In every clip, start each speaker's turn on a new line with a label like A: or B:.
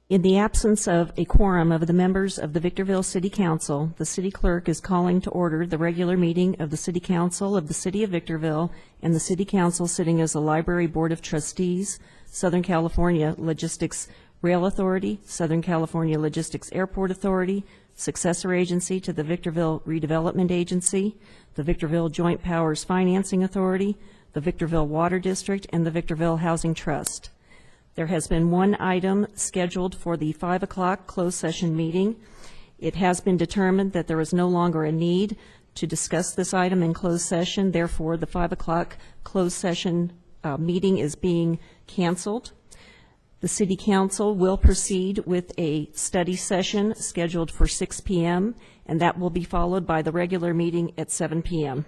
A: In the absence of a quorum of the members of the Victorville City Council, the city clerk is calling to order the regular meeting of the City Council of the City of Victorville and the City Council sitting as the Library Board of Trustees, Southern California Logistics Rail Authority, Southern California Logistics Airport Authority, successor agency to the Victorville Redevelopment Agency, the Victorville Joint Powers Financing Authority, the Victorville Water District, and the Victorville Housing Trust. There has been one item scheduled for the 5 o'clock closed session meeting. It has been determined that there is no longer a need to discuss this item in closed session. Therefore, the 5 o'clock closed session meeting is being canceled. The City Council will proceed with a study session scheduled for 6 p.m., and that will be followed by the regular meeting at 7 p.m.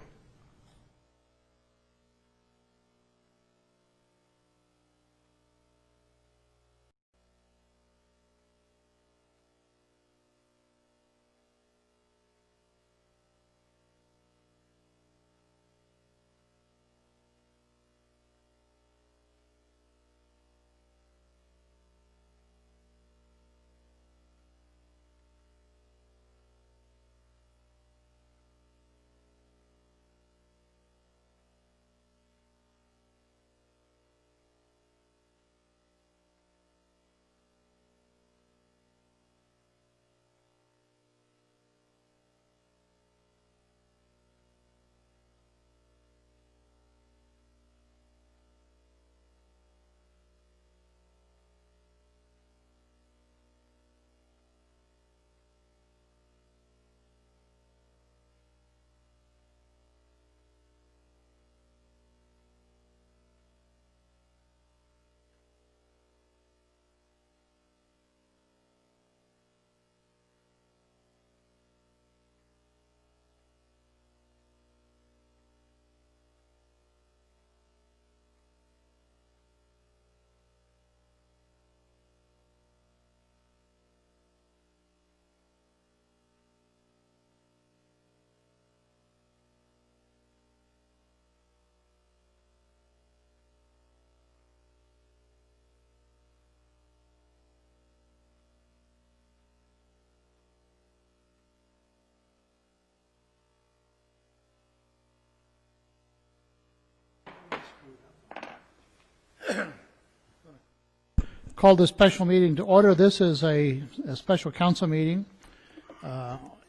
B: Call this special meeting to order. This is a special council meeting.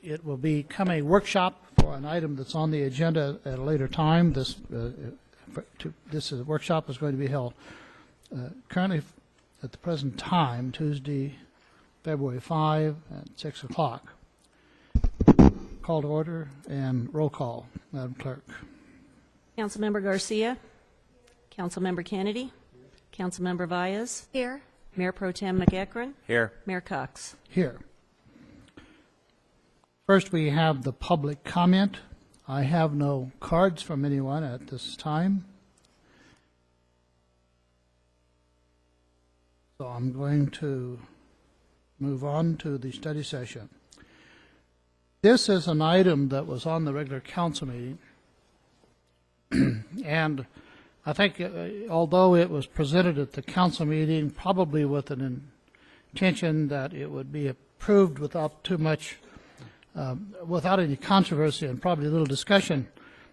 B: It will become a workshop for an item that's on the agenda at a later time. This workshop is going to be held currently at the present time, Tuesday, February 5 at 6 o'clock. Call to order and roll call, Madam Clerk.
A: Councilmember Garcia, Councilmember Kennedy, Councilmember Valles.
C: Here.
A: Mayor Pro Tem McEachron.
D: Here.
A: Mayor Cox.
B: Here. First, we have the public comment. I have no cards from anyone at this time. So I'm going to move on to the study session. This is an item that was on the regular council meeting. And I think although it was presented at the council meeting, probably with an intention that it would be approved without too much, without any controversy and probably a little discussion,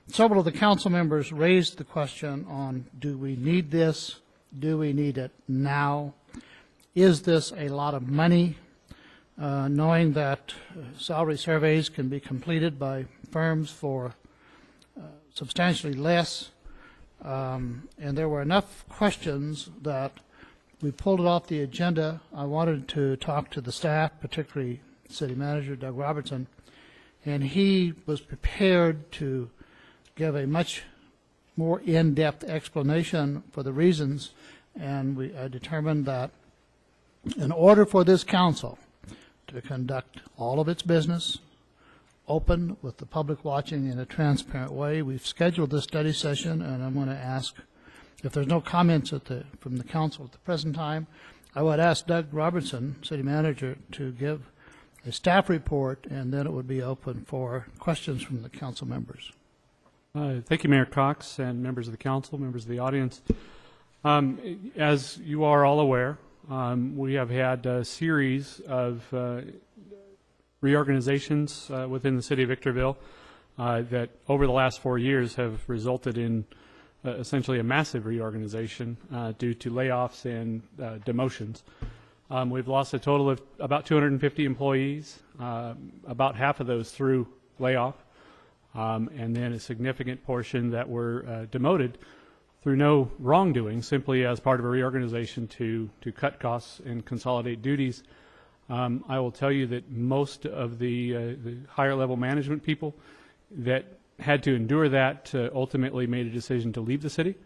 B: several of the council members raised the question on, do we need this? Do we need it now? Is this a lot of money? Knowing that salary surveys can be completed by firms for substantially less. And there were enough questions that we pulled it off the agenda. I wanted to talk to the staff, particularly City Manager Doug Robertson, and he was prepared to give a much more in-depth explanation for the reasons, and I determined that in order for this council to conduct all of its business open with the public watching in a transparent way, we've scheduled this study session, and I'm going to ask, if there's no comments from the council at the present time, I would ask Doug Robertson, City Manager, to give a staff report, and then it would be open for questions from the council members.
E: Thank you, Mayor Cox, and members of the council, members of the audience. As you are all aware, we have had a series of reorganizations within the city of Victorville that over the last 4 years have resulted in essentially a massive reorganization due to layoffs and demotions. We've lost a total of about 250 employees, about half of those through layoff, and then a significant portion that were demoted through no wrongdoing, simply as part of a reorganization to cut costs and consolidate duties. I will tell you that most of the higher level management people that had to endure that ultimately made a decision to leave the city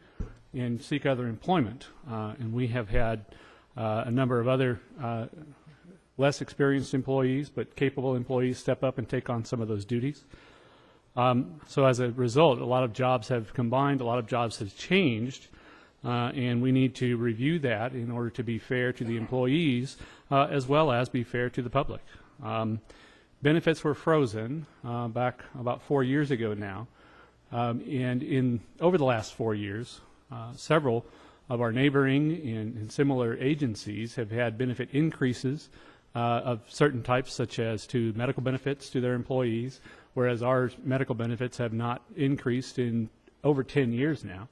E: and seek other employment. And we have had a number of other less experienced employees but capable employees step up and take on some of those duties. So as a result, a lot of jobs have combined, a lot of jobs have changed, and we need to review that in order to be fair to the employees as well as be fair to the public. Benefits were frozen back about 4 years ago now, and over the last 4 years, several of our neighboring and similar agencies have had benefit increases of certain types, such as to medical benefits to their employees, whereas our medical benefits have not increased in over 10 years now,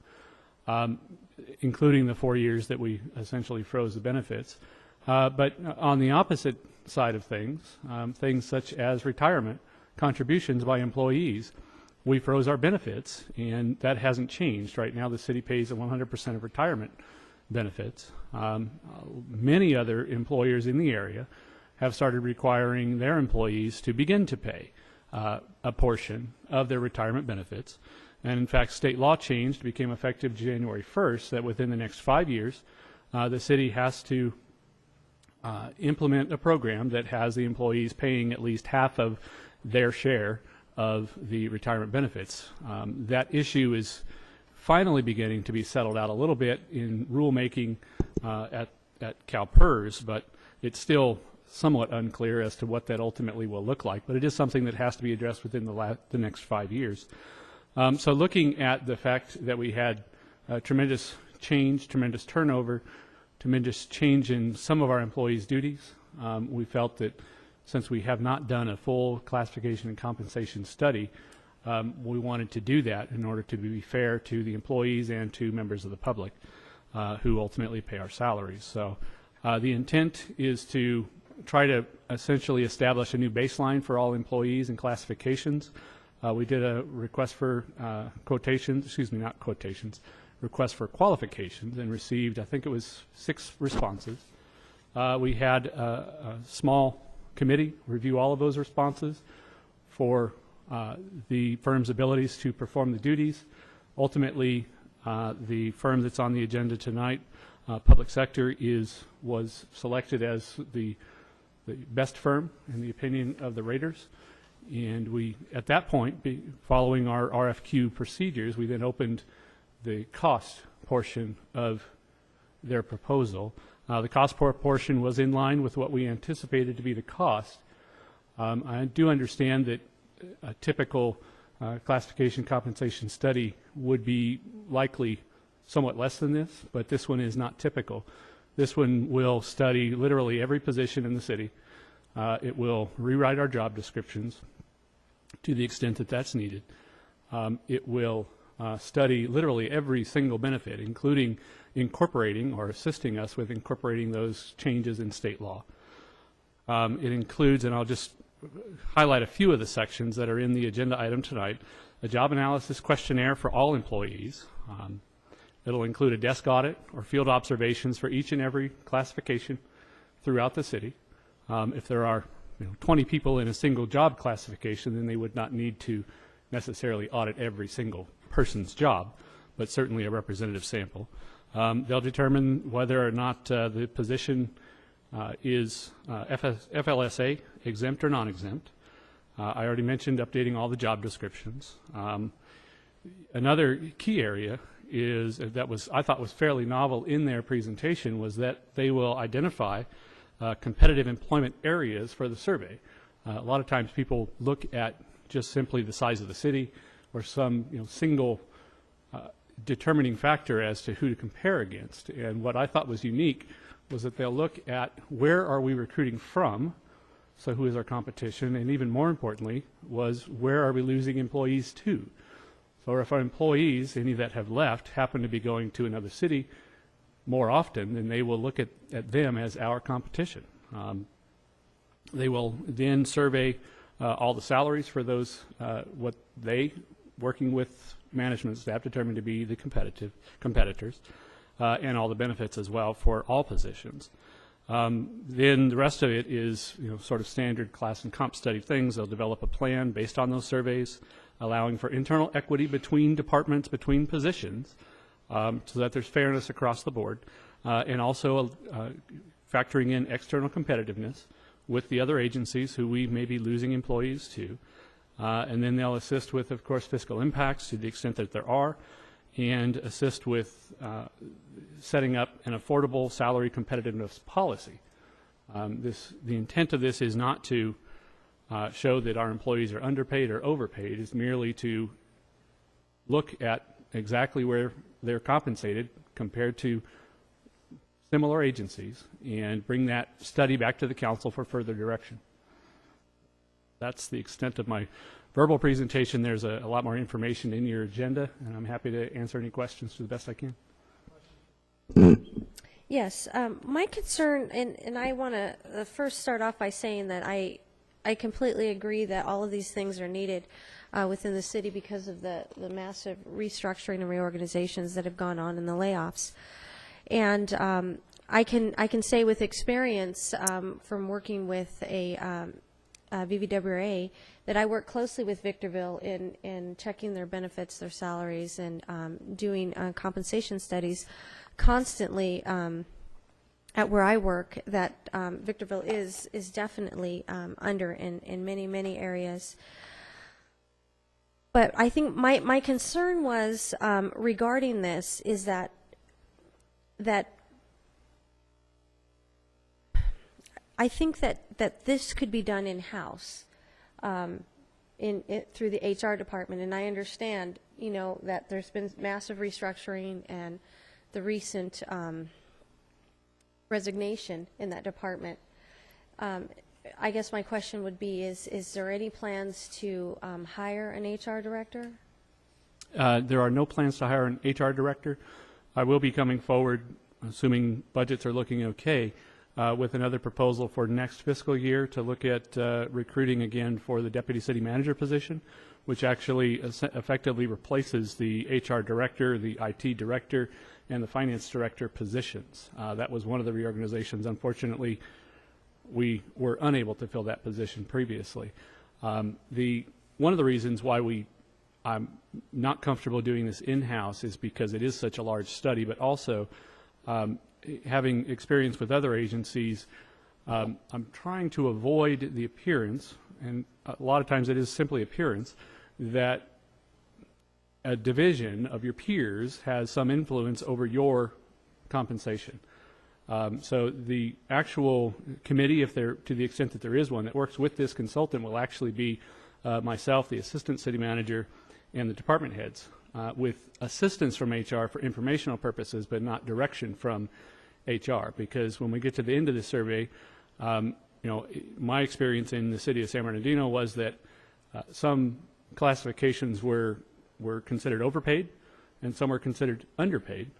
E: including the 4 years that we essentially froze the benefits. But on the opposite side of things, things such as retirement contributions by employees, we froze our benefits, and that hasn't changed. Right now, the city pays 100% of retirement benefits. Many other employers in the area have started requiring their employees to begin to pay a portion of their retirement benefits. And in fact, state law changed, became effective January 1st, that within the next 5 years, the city has to implement a program that has the employees paying at least half of their share of the retirement benefits. That issue is finally beginning to be settled out a little bit in rulemaking at CalPERS, but it's still somewhat unclear as to what that ultimately will look like. But it is something that has to be addressed within the next 5 years. So looking at the fact that we had tremendous change, tremendous turnover, tremendous change in some of our employees' duties, we felt that since we have not done a full classification and compensation study, we wanted to do that in order to be fair to the employees and to members of the public who ultimately pay our salaries. So the intent is to try to essentially establish a new baseline for all employees and classifications. We did a request for request for qualifications and received, I think it was 6 responses. We had a small committee review all of those responses for the firm's abilities to perform the duties. Ultimately, the firm that's on the agenda tonight, Public Sector, was selected as the best firm in the opinion of the raters. And we, at that point, following our RFQ procedures, we then opened the cost portion of their proposal. The cost portion was in line with what we anticipated to be the cost. I do understand that a typical classification compensation study would be likely somewhat less than this, but this one is not typical. This one will study literally every position in the city. It will rewrite our job descriptions to the extent that that's needed. It will study literally every single benefit, including incorporating or assisting us with incorporating those changes in state law. It includes, and I'll just highlight a few of the sections that are in the agenda item tonight, a job analysis questionnaire for all employees. It'll include a desk audit or field observations for each and every classification throughout the city. If there are 20 people in a single job classification, then they would not need to necessarily audit every single person's job, but certainly a representative sample. They'll determine whether or not the position is FLSA exempt or non-exempt. I already mentioned updating all the job descriptions. Another key area is I thought was fairly novel in their presentation was that they will identify competitive employment areas for the survey. A lot of times people look at just simply the size of the city or some single determining factor as to who to compare against. And what I thought was unique was that they'll look at where are we recruiting from, so who is our competition, and even more importantly was where are we losing employees to. So if our employees, any that have left, happen to be going to another city more often, then they will look at them as our competition. They will then survey all the salaries for those, what they, working with management staff, determined to be the competitors, and all the benefits as well for all positions. Then the rest of it is, sort of standard class and comp study things. They'll develop a plan based on those surveys, allowing for internal equity between departments, between positions, so that there's fairness across the board, and also factoring in external competitiveness with the other agencies who we may be losing employees to. And then they'll assist with, of course, fiscal impacts to the extent that there are, and assist with setting up an affordable salary competitiveness policy. The intent of this is not to show that our employees are underpaid or overpaid. It's merely to look at exactly where they're compensated compared to similar agencies and bring that study back to the council for further direction. That's the extent of my verbal presentation. There's a lot more information in your agenda, and I'm happy to answer any questions to the best I can.
C: Yes, my concern, and I want to first start off by saying that I completely agree that all of these things are needed within the city because of the massive restructuring and reorganizations that have gone on and the layoffs. And I can say with experience from working with a VVWA that I work closely with Victorville in checking their benefits, their salaries, and doing compensation studies constantly at where I work, that Victorville is definitely under in many areas. But I think my concern was regarding this is that I think that this could be done in-house through the HR department. And I understand, that there's been massive restructuring and the recent resignation in that department. I guess my question would be, is there any plans to hire an HR director?
E: There are no plans to hire an HR director. I will be coming forward, assuming budgets are looking okay, with another proposal for next fiscal year to look at recruiting again for the deputy city manager position, which actually effectively replaces the HR director, the IT director, and the finance director positions. That was one of the reorganizations. Unfortunately, we were unable to fill that position previously. One of the reasons why I'm not comfortable doing this in-house is because it is such a large study, but also having experience with other agencies, I'm trying to avoid the appearance, and a lot of times it is simply appearance, that a division of your peers has some influence over your compensation. So the actual committee, to the extent that there is one, that works with this consultant will actually be myself, the assistant city manager, and the department heads, with assistance from HR for informational purposes, but not direction from HR. Because when we get to the end of the survey, my experience in the city of San Bernardino was that some classifications were considered overpaid, and some were considered underpaid.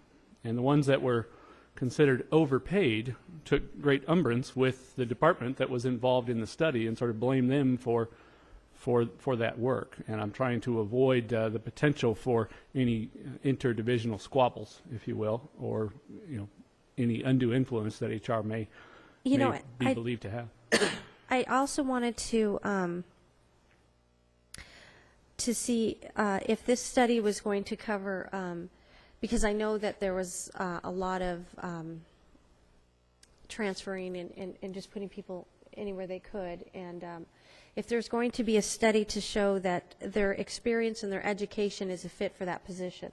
E: And the ones that were considered overpaid took great umbrance with the department that was involved in the study and sort of blamed them for that work. And I'm trying to avoid the potential for any interdivisional squabbles, if you will, or any undue influence that HR may be believed to have.
C: I also wanted to see if this study was going to cover, because I know that there was a lot of transferring and just putting people anywhere they could, and if there's going to be a study to show that their experience and their education is a fit for that position.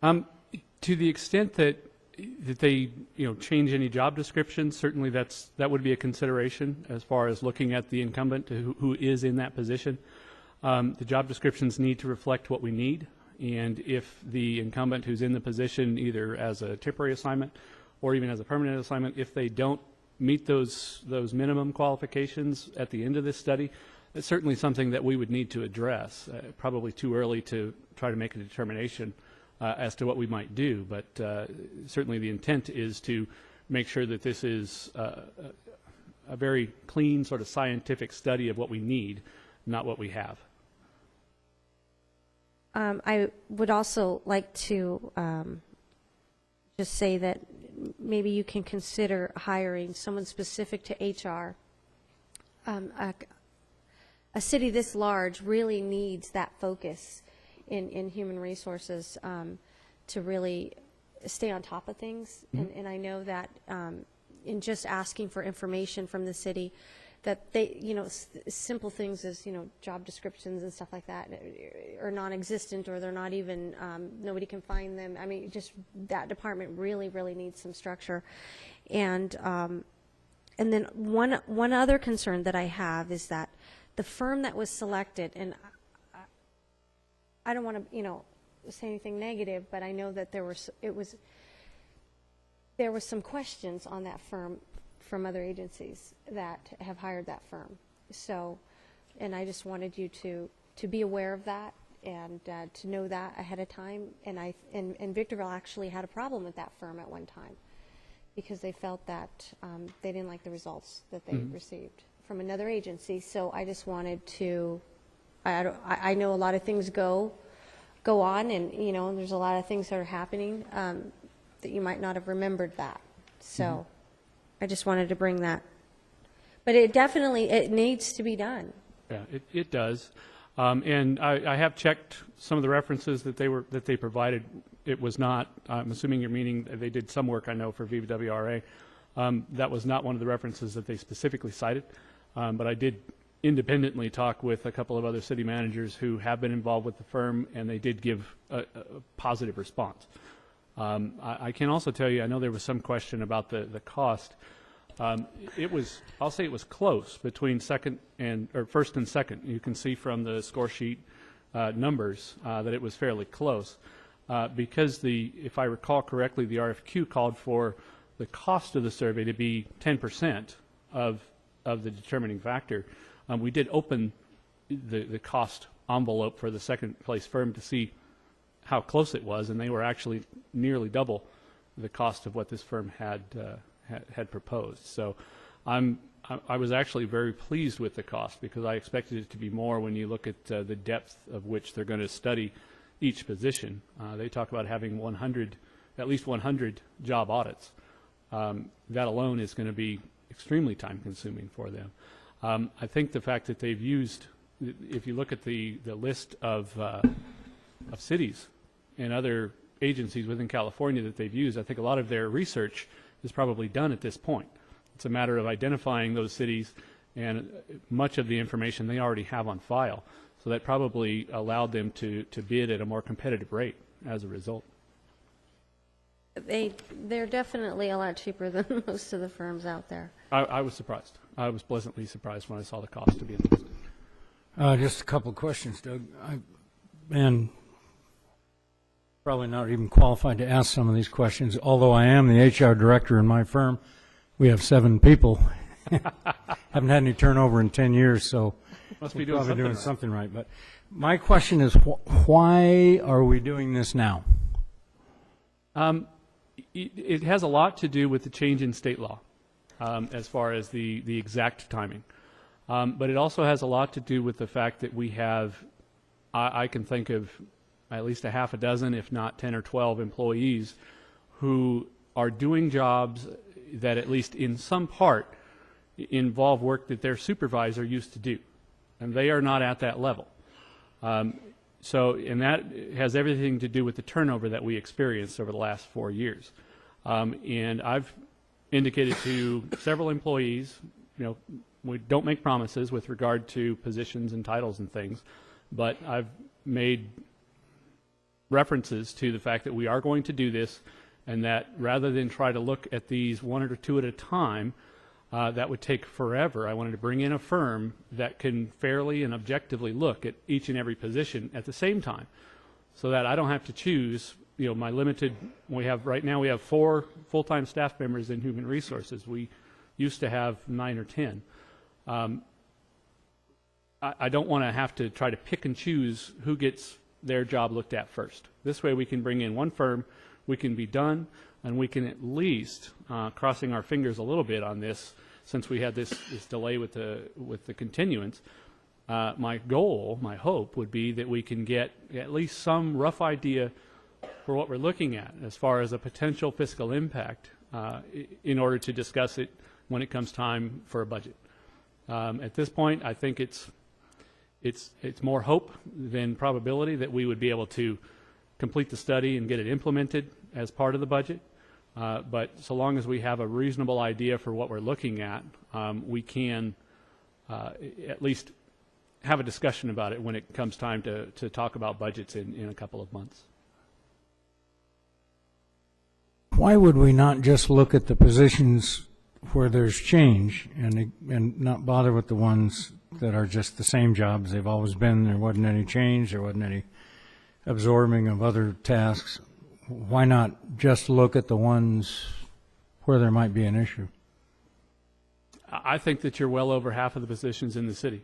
E: To the extent that they change any job descriptions, certainly that would be a consideration as far as looking at the incumbent who is in that position. The job descriptions need to reflect what we need, and if the incumbent who's in the position either as a temporary assignment or even as a permanent assignment, if they don't meet those minimum qualifications at the end of this study, it's certainly something that we would need to address. Probably too early to try to make a determination as to what we might do, but certainly the intent is to make sure that this is a very clean sort of scientific study of what we need, not what we have.
C: I would also like to just say that maybe you can consider hiring someone specific to HR. A city this large really needs that focus in human resources to really stay on top of things. And I know that in just asking for information from the city, that they, you know, simple things as, you know, job descriptions and stuff like that are non-existent, or they're not even, nobody can find them. I mean, just that department really, really needs some structure. And then one other concern that I have is that the firm that was selected, and I don't want to, you know, say anything negative, but I know that there were some questions on that firm from other agencies that have hired that firm. So, and I just wanted you to be aware of that and to know that ahead of time. And Victorville actually had a problem with that firm at one time because they felt that they didn't like the results that they received from another agency. So I just wanted to, I know a lot of things go on, and you know, there's a lot of things that are happening that you might not have remembered that. So I just wanted to bring that. But it definitely, it needs to be done.
E: Yeah, it does. And I have checked some of the references that they provided. It was not, I'm assuming you're meaning they did some work, I know, for VWRA. That was not one of the references that they specifically cited. But I did independently talk with a couple of other city managers who have been involved with the firm, and they did give a positive response. I can also tell you, I know there was some question about the cost. It was, I'll say it was close between first and second. You can see from the score sheet numbers that it was fairly close. Because if I recall correctly, the RFQ called for the cost of the survey to be 10% of the determining factor. We did open the cost envelope for the second place firm to see how close it was, and they were actually nearly double the cost of what this firm had proposed. So I was actually very pleased with the cost, because I expected it to be more when you look at the depth of which they're going to study each position. They talk about having at least 100 job audits. That alone is going to be extremely time consuming for them. I think the fact that they've used, if you look at the list of cities and other agencies within California that they've used, I think a lot of their research is probably done at this point. It's a matter of identifying those cities, and much of the information they already have on file. So that probably allowed them to bid at a more competitive rate as a result.
C: They're definitely a lot cheaper than most of the firms out there.
E: I was surprised. I was pleasantly surprised when I saw the cost to be listed.
D: Just a couple of questions, Doug. And probably not even qualified to ask some of these questions, although I am the HR director in my firm. We have 7 people. Haven't had any turnover in 10 years, so
E: Must be
D: we're
E: doing
D: probably
E: something
D: doing
E: right.
D: something right. But my question is, why are we doing this now?
E: It has a lot to do with the change in state law as far as the exact timing. But it also has a lot to do with the fact that we have, I can think of at least a half a dozen, if not 10 or 12 employees who are doing jobs that at least in some part involve work that their supervisor used to do. And they are not at that level. And that has everything to do with the turnover that we experienced over the last 4 years. And I've indicated to several employees, you know, we don't make promises with regard to positions and titles and things, but I've made references to the fact that we are going to do this, and that rather than try to look at these 1 or 2 at a time, that would take forever. I wanted to bring in a firm that can fairly and objectively look at each and every position at the same time, so that I don't have to choose my limited, right now we have 4 full-time staff members in human resources. We used to have 9 or 10. I don't want to have to try to pick and choose who gets their job looked at first. This way we can bring in one firm, we can be done, and we can at least, crossing our fingers a little bit on this, since we had this delay with the continuance, my goal, my hope would be that we can get at least some rough idea for what we're looking at as far as a potential fiscal impact in order to discuss it when it comes time for a budget. At this point, I think it's more hope than probability that we would be able to complete the study and get it implemented as part of the budget. But so long as we have a reasonable idea for what we're looking at, we can at least have a discussion about it when it comes time to talk about budgets in a couple of months.
D: Why would we not just look at the positions where there's change and not bother with the ones that are just the same jobs they've always been? There wasn't any change, there wasn't any absorbing of other tasks. Why not just look at the ones where there might be an issue?
E: I think that you're well over half of the positions in the city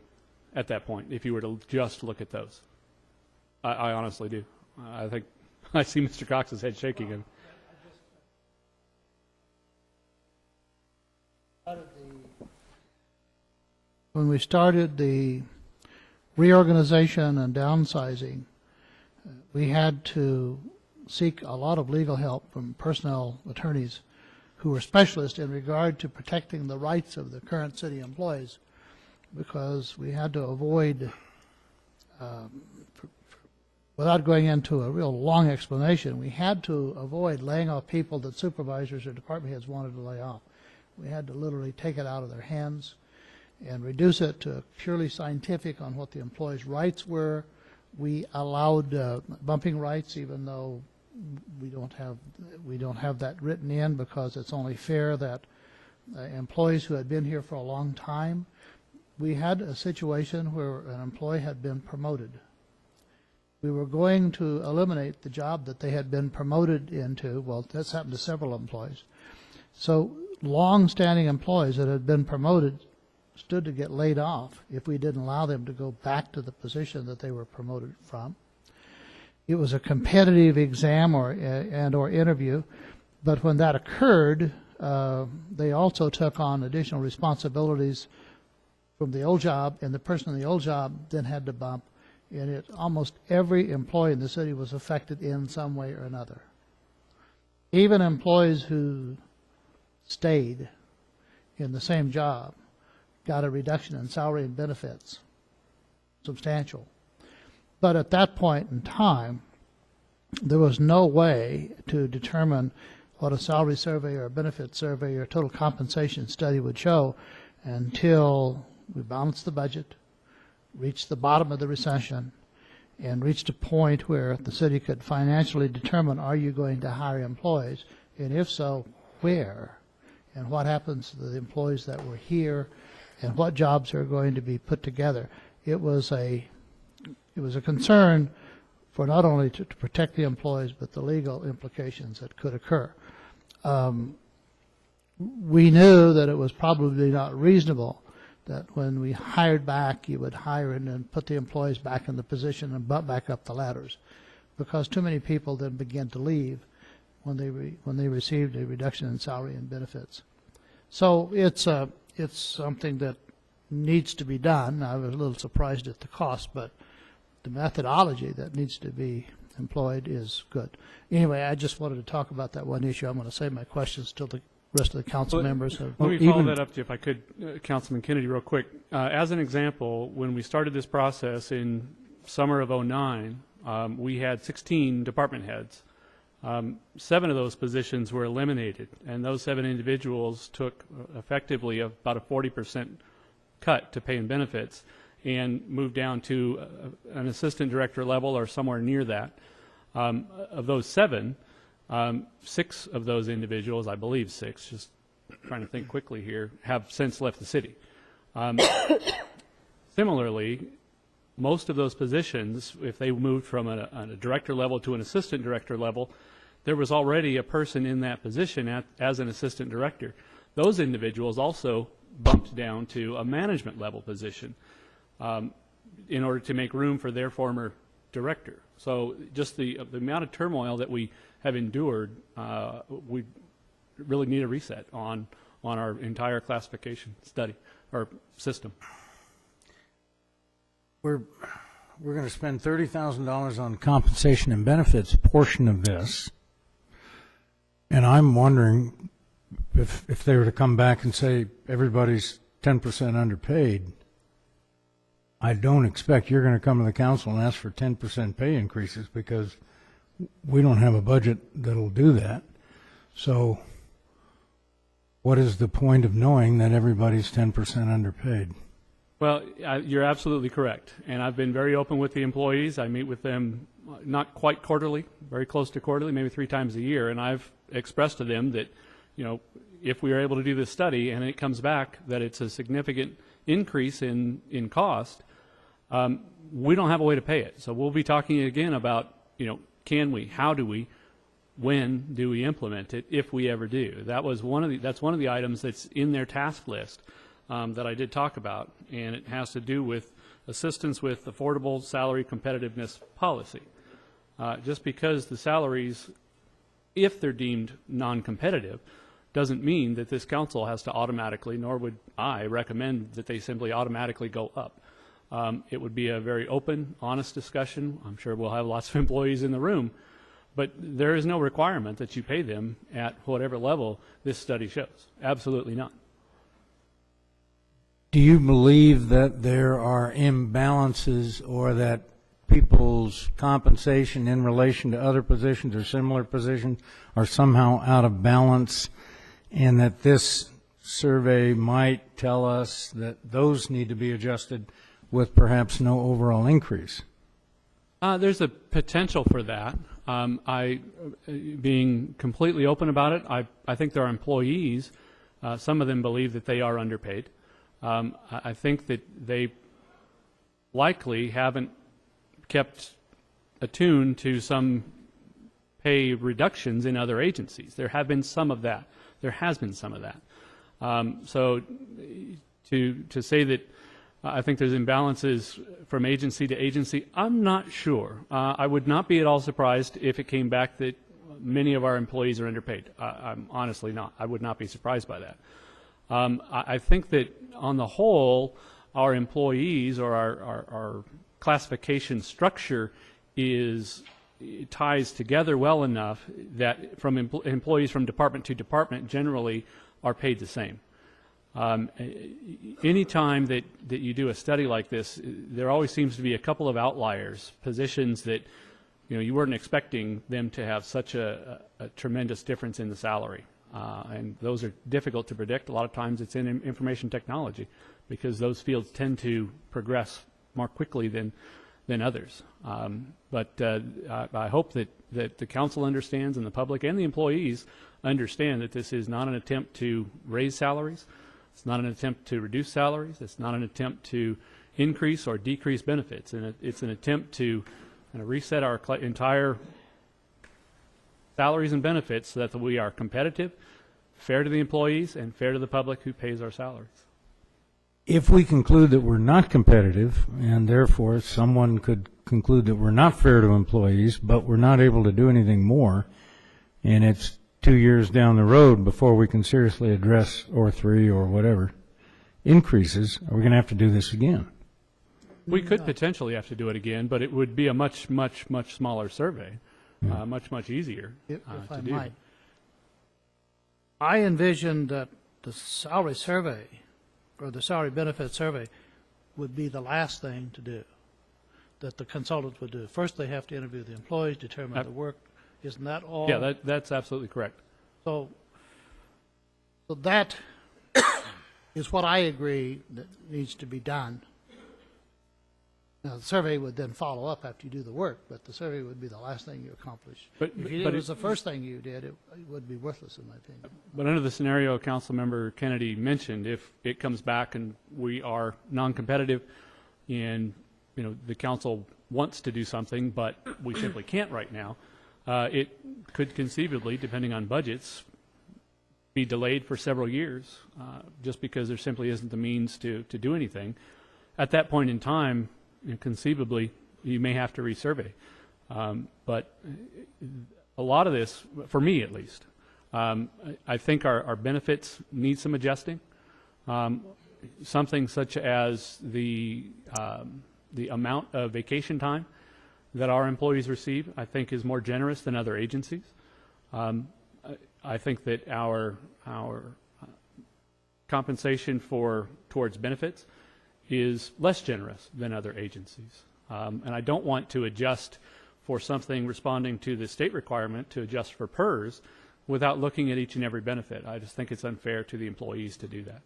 E: at that point, if you were to just look at those. I honestly do. I think I see Mr. Cox's head shaking. And
B: When we started the reorganization and downsizing, we had to seek a lot of legal help from personnel attorneys who were specialists in regard to protecting the rights of the current city employees, because we had to avoid, without going into a real long explanation, we had to avoid laying off people that supervisors or department heads wanted to lay off. We had to literally take it out of their hands and reduce it to purely scientific on what the employees' rights were. We allowed bumping rights, even though we don't have that written in, because it's only fair that employees who had been here for a long time. We had a situation where an employee had been promoted. We were going to eliminate the job that they had been promoted into. Well, that's happened to several employees. So long-standing employees that had been promoted stood to get laid off if we didn't allow them to go back to the position that they were promoted from. It was a competitive exam or interview, but when that occurred, they also took on additional responsibilities from the old job, and the person in the old job then had to bump, and almost every employee in the city was affected in some way or another. Even employees who stayed in the same job got a reduction in salary and benefits, substantial. But at that point in time, there was no way to determine what a salary survey or a benefit survey or total compensation study would show until we balanced the budget, reached the bottom of the recession, and reached a point where the city could financially determine, are you going to hire employees, and if so, where, and what happens to the employees that were here, and what jobs are going to be put together. It was a concern for not only to protect the employees, but the legal implications that could occur. We knew that it was probably not reasonable that when we hired back, you would hire and then put the employees back in the position and bump back up the ladders, because too many people then began to leave when they received a reduction in salary and benefits. So it's something that needs to be done. I was a little surprised at the cost, but the methodology that needs to be employed is good. Anyway, I just wanted to talk about that one issue. I'm going to save my questions till the rest of the council members have.
E: Let me follow that up, if I could, Councilman Kennedy, real quick. As an example, when we started this process in summer of '09, we had 16 department heads. 7 of those positions were eliminated, and those 7 individuals took effectively about a 40% cut to pay and benefits and moved down to an assistant director level or somewhere near that. Of those 7, 6 of those individuals, I believe 6, just trying to think quickly here, have since left the city. Similarly, most of those positions, if they moved from a director level to an assistant director level, there was already a person in that position as an assistant director. Those individuals also bumped down to a management level position in order to make room for their former director. So just the amount of turmoil that we have endured, we really need a reset on our entire classification study or system.
D: We're going to spend $30,000 on compensation and benefits portion of this, and I'm wondering if they were to come back and say everybody's 10% underpaid, I don't expect you're going to come to the council and ask for 10% pay increases, because we don't have a budget that'll do that. So what is the point of knowing that everybody's 10% underpaid?
E: Well, you're absolutely correct. And I've been very open with the employees. I meet with them not quite quarterly, very close to quarterly, maybe 3 times a year. And I've expressed to them that, if we are able to do this study and it comes back that it's a significant increase in cost, we don't have a way to pay it. So we'll be talking again about, can we, how do we, when do we implement it, if we ever do. That's one of the items that's in their task list that I did talk about, and it has to do with assistance with affordable salary competitiveness policy. Just because the salaries, if they're deemed non-competitive, doesn't mean that this council has to automatically, nor would I recommend that they simply automatically go up. It would be a very open, honest discussion. I'm sure we'll have lots of employees in the room, but there is no requirement that you pay them at whatever level this study shows. Absolutely not.
D: Do you believe that there are imbalances, or that people's compensation in relation to other positions or similar positions are somehow out of balance, and that this survey might tell us that those need to be adjusted with perhaps no overall increase?
E: There's a potential for that. Being completely open about it, I think there are employees, some of them believe that they are underpaid. I think that they likely haven't kept attuned to some pay reductions in other agencies. There have been some of that. There has been some of that. So to say that I think there's imbalances from agency to agency, I'm not sure. I would not be at all surprised if it came back that many of our employees are underpaid. I'm honestly not. I would not be surprised by that. I think that on the whole, our employees, or our classification structure ties together well enough that from employees from department to department generally are paid the same. Any time that you do a study like this, there always seems to be a couple of outliers, positions that you weren't expecting them to have such a tremendous difference in the salary. And those are difficult to predict. A lot of times it's in information technology, because those fields tend to progress more quickly than others. But I hope that the council understands, and the public and the employees understand, that this is not an attempt to raise salaries. It's not an attempt to reduce salaries. It's not an attempt to increase or decrease benefits. And it's an attempt to kind of reset our entire salaries and benefits so that we are competitive, fair to the employees, and fair to the public who pays our salaries.
D: If we conclude that we're not competitive, and therefore someone could conclude that we're not fair to employees, but we're not able to do anything more, and it's 2 years down the road before we can seriously address, or 3 or whatever, increases, are we going to have to do this again?
E: We could potentially have to do it again, but it would be a much, much, much smaller survey, much easier
B: If
E: to
B: I
E: do.
B: might. I envisioned that the salary survey, or the salary benefit survey, would be the last thing to do, that the consultants would do. First, they have to interview the employees, determine the work. Isn't that all?
E: Yeah, that's absolutely correct.
B: So that is what I agree that needs to be done. Now, the survey would then follow up after you do the work, but the survey would be the last thing you accomplish.
E: But
B: If it was the first thing you did, it would be worthless, in my opinion.
E: But under the scenario Councilmember Kennedy mentioned, if it comes back and we are non-competitive in the council wants to do something, but we simply can't right now, it could conceivably, depending on budgets, be delayed for several years, just because there simply isn't the means to do anything. At that point in time, conceivably, you may have to resurvey. But a lot of this, for me at least, I think our benefits need some adjusting. Something such as the amount of vacation time that our employees receive, I think, is more generous than other agencies. I think that our compensation towards benefits is less generous than other agencies. And I don't want to adjust for something responding to the state requirement to adjust for PERS without looking at each and every benefit. I just think it's unfair to the employees to do that.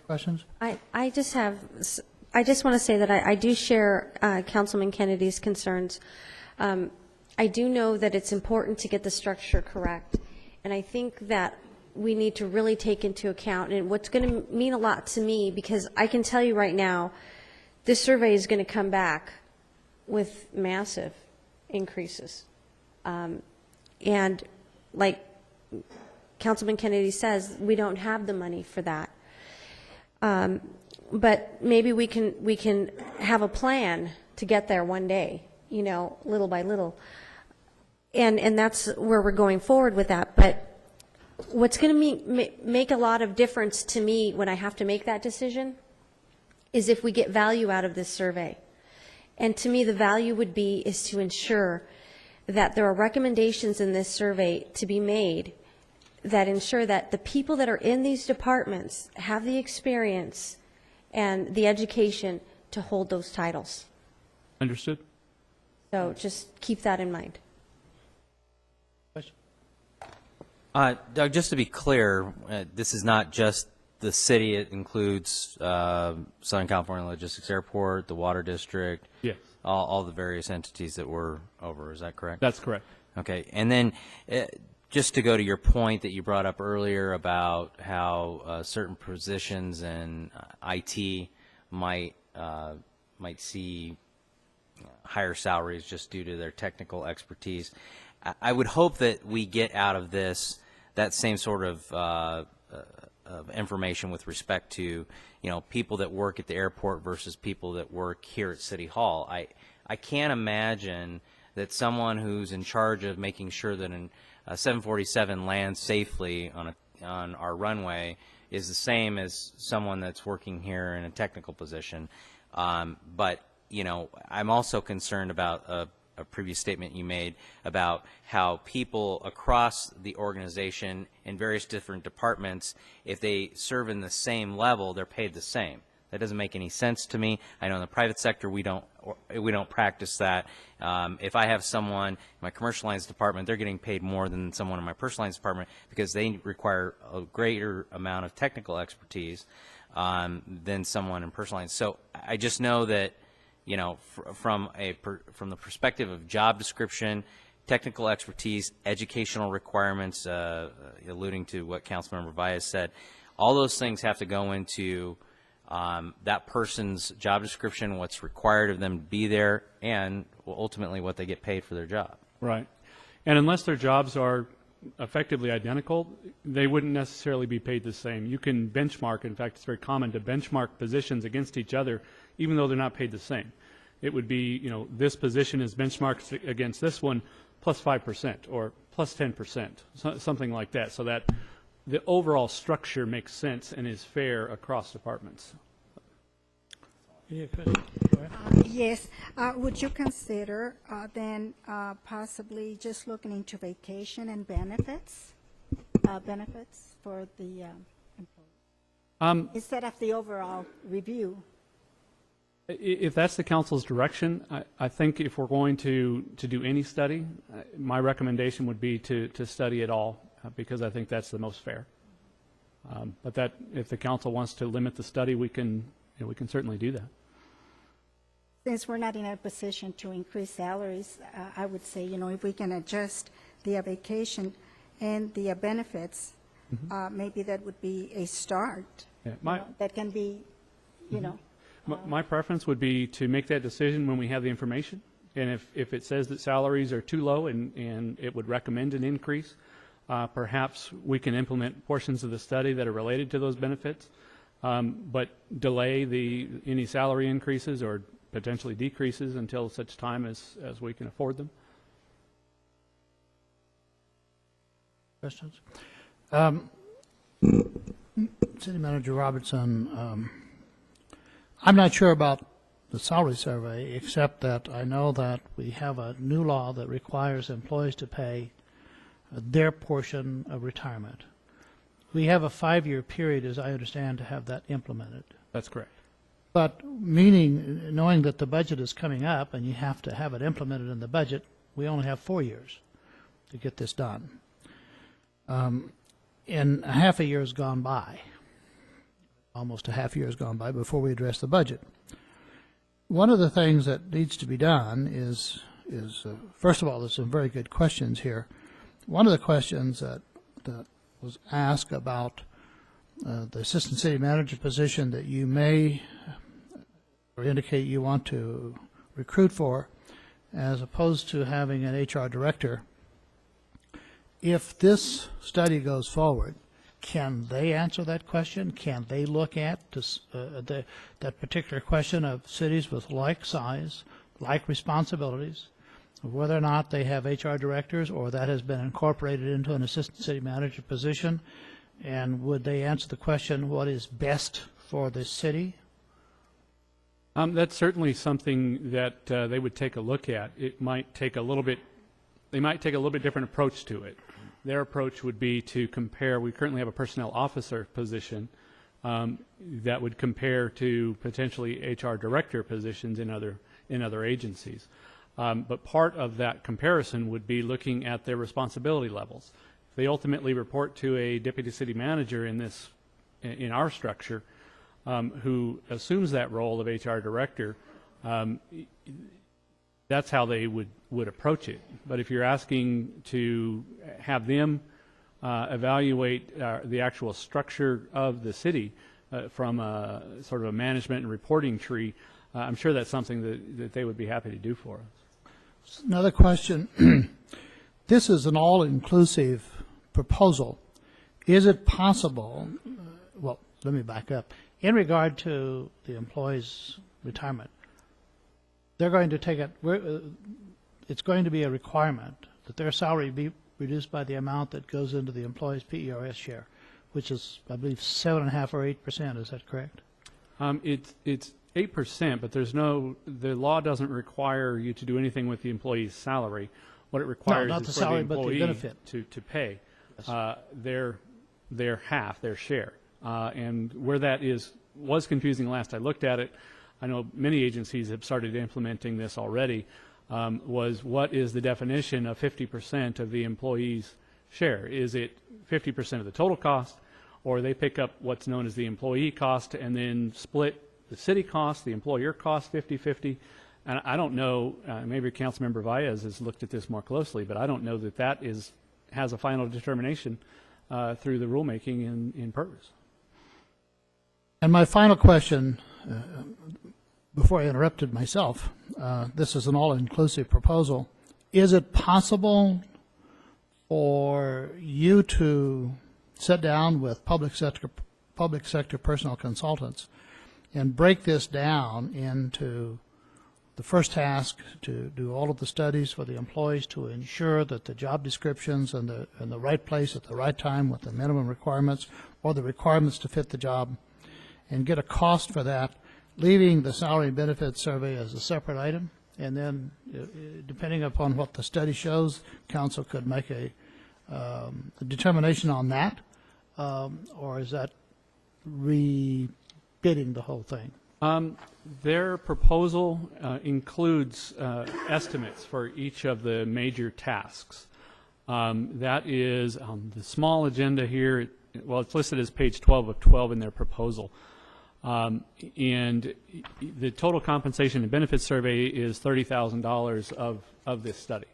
B: Questions?
C: I just want to say that I do share Councilman Kennedy's concerns. I do know that it's important to get the structure correct, and I think that we need to really take into account, and what's going to mean a lot to me, because I can tell you right now, this survey is going to come back with massive increases. And like Councilman Kennedy says, we don't have the money for that. But maybe we can have a plan to get there one day, little by little. And that's where we're going forward with that. But what's going to make a lot of difference to me when I have to make that decision is if we get value out of this survey. And to me, the value is to ensure that there are recommendations in this survey to be made that ensure that the people that are in these departments have the experience and the education to hold those titles.
E: Understood?
C: So just keep that in mind.
F: Doug, just to be clear, this is not just the city. It includes Southern California Logistics Airport, the Water District,
E: Yes.
F: all the various entities that we're over. Is that correct?
E: That's correct.
F: Okay. And then just to go to your point that you brought up earlier about how certain positions in IT might see higher salaries just due to their technical expertise, I would hope that we get out of this that same sort of information with respect to, people that work at the airport versus people that work here at City Hall. I can't imagine that someone who's in charge of making sure that a 747 lands safely on our runway is the same as someone that's working here in a technical position. But I'm also concerned about a previous statement you made about how people across the organization in various different departments, if they serve in the same level, they're paid the same. That doesn't make any sense to me. I know in the private sector we don't practice that. If I have someone in my commercial lines department, they're getting paid more than someone in my personal lines department because they require a greater amount of technical expertise than someone in personal lines. So I just know that, from the perspective of job description, technical expertise, educational requirements, alluding to what Councilmember Valles said, all those things have to go into that person's job description, what's required of them to be there, and ultimately what they get paid for their job.
E: Right. And unless their jobs are effectively identical, they wouldn't necessarily be paid the same. You can benchmark, in fact, it's very common to benchmark positions against each other, even though they're not paid the same. It would be, this position is benchmarked against this one plus 5% or plus 10%, something like that, so that the overall structure makes sense and is fair across departments.
G: Yes. Would you consider then possibly just looking into vacation and benefits for the employees instead of the overall review?
E: If that's the council's direction, I think if we're going to do any study, my recommendation would be to study it all because I think that's the most fair. But that if the council wants to limit the study, we can certainly do that.
G: Since we're not in a position to increase salaries, I would say, if we can adjust the vacation and the benefits, maybe that would be a start.
E: Yeah,
G: That can be, you know,
E: My preference would be to make that decision when we have the information. And if it says that salaries are too low and it would recommend an increase, perhaps we can implement portions of the study that are related to those benefits, but delay any salary increases or potentially decreases until such time as we can afford them.
B: Questions? City Manager Robertson, I'm not sure about the salary survey, except that I know that we have a new law that requires employees to pay their portion of retirement. We have a 5-year period, as I understand, to have that implemented.
E: That's correct.
B: But meaning, knowing that the budget is coming up and you have to have it implemented in the budget, we only have 4 years to get this done. And a half a year has gone by, almost a half year has gone by before we address the budget. One of the things that needs to be done is first of all, there's some very good questions here. One of the questions that was asked about the assistant city manager position that you may or indicate you want to recruit for, as opposed to having an HR director. If this study goes forward, can they answer that question? Can they look at that particular question of cities with like size, like responsibilities, whether or not they have HR directors or that has been incorporated into an assistant city manager position? And would they answer the question, what is best for the city?
E: That's certainly something that they would take a look at. It might take a little bit. They might take a little bit different approach to it. Their approach would be to compare. We currently have a personnel officer position that would compare to potentially HR director positions in other agencies. But part of that comparison would be looking at their responsibility levels. If they ultimately report to a deputy city manager in our structure, who assumes that role of HR director, that's how they would approach it. But if you're asking to have them evaluate the actual structure of the city from a sort of a management and reporting tree, I'm sure that's something that they would be happy to do for us.
B: Another question. This is an all-inclusive proposal. Is it possible, well, let me back up. In regard to the employees' retirement, they're going to take it, it's going to be a requirement that their salary be reduced by the amount that goes into the employee's PERS share, which is, I believe, 7.5% or 8%. Is that correct?
E: It's 8%, but the law doesn't require you to do anything with the employee's salary. What it requires
B: not
E: is
B: the
E: for
B: salary,
E: the
B: but the
E: employee
B: benefit.
E: to pay their half, their share. And where that was confusing last I looked at it, I know many agencies have started implementing this already, was what is the definition of 50% of the employee's share? Is it 50% of the total cost, or they pick up what's known as the employee cost and then split the city cost, the employer cost 50-50? And I don't know, maybe Councilmember Valles has looked at this more closely, but I don't know that has a final determination through the rulemaking in PERS.
B: And my final question, before I interrupted myself, this is an all-inclusive proposal. Is it possible for you to sit down with public sector personnel consultants and break this down into the first task to do all of the studies for the employees to ensure that the job descriptions are in the right place at the right time with the minimum requirements or the requirements to fit the job, and get a cost for that, leaving the salary and benefits survey as a separate item? And then, depending upon what the study shows, council could make a determination on that, or is that rebidding the whole thing?
E: Their proposal includes estimates for each of the major tasks. That is on the small agenda here. Well, it's listed as page 12 of 12 in their proposal. And the total compensation and benefits survey is $30,000 of this study.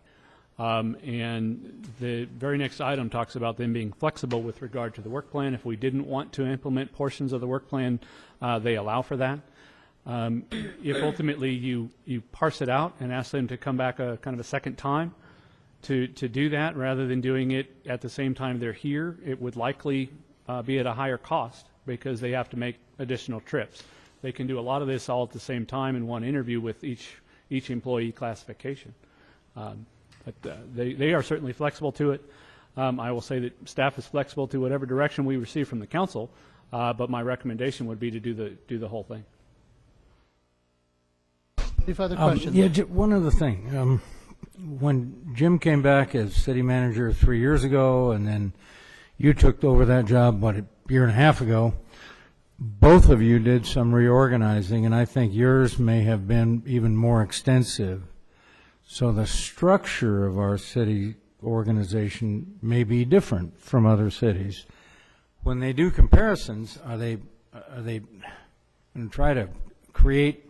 E: And the very next item talks about them being flexible with regard to the work plan. If we didn't want to implement portions of the work plan, they allow for that. If ultimately you parse it out and ask them to come back a kind of a second time to do that, rather than doing it at the same time they're here, it would likely be at a higher cost because they have to make additional trips. They can do a lot of this all at the same time in one interview with each employee classification. But they are certainly flexible to it. I will say that staff is flexible to whatever direction we receive from the council, but my recommendation would be to do the whole thing.
B: Any further questions?
D: Yeah, one other thing. When Jim came back as city manager 3 years ago, and then you took over that job, a year and a half ago, both of you did some reorganizing, and I think yours may have been even more extensive. So the structure of our city organization may be different from other cities. When they do comparisons, are they going to try to create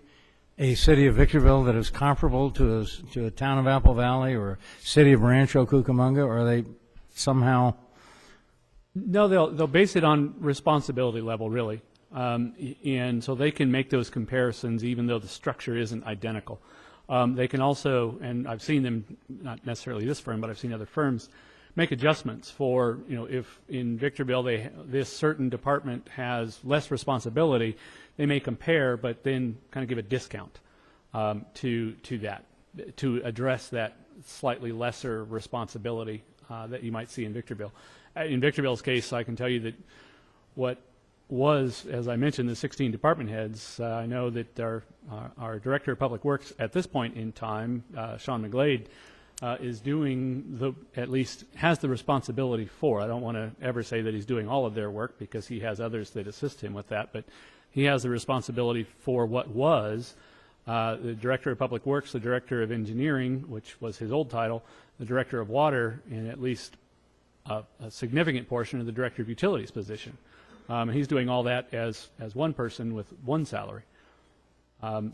D: a city of Victorville that is comparable to a town of Apple Valley or a city of Rancho Cucamonga, or are they somehow?
E: No, they'll base it on responsibility level, really. And so they can make those comparisons even though the structure isn't identical. They can also, and I've seen them, not necessarily this firm, but I've seen other firms, make adjustments for, if in Victorville this certain department has less responsibility, they may compare, but then kind of give a discount to that, to address that slightly lesser responsibility that you might see in Victorville. In Victorville's case, I can tell you that what was, as I mentioned, the 16 department heads. I know that our Director of Public Works at this point in time, Sean McGlade, is doing at least has the responsibility for. I don't want to ever say that he's doing all of their work because he has others that assist him with that, but he has the responsibility for what was the Director of Public Works, the Director of Engineering, which was his old title, the Director of Water, and at least a significant portion of the Director of Utilities position. He's doing all that as one person with one salary.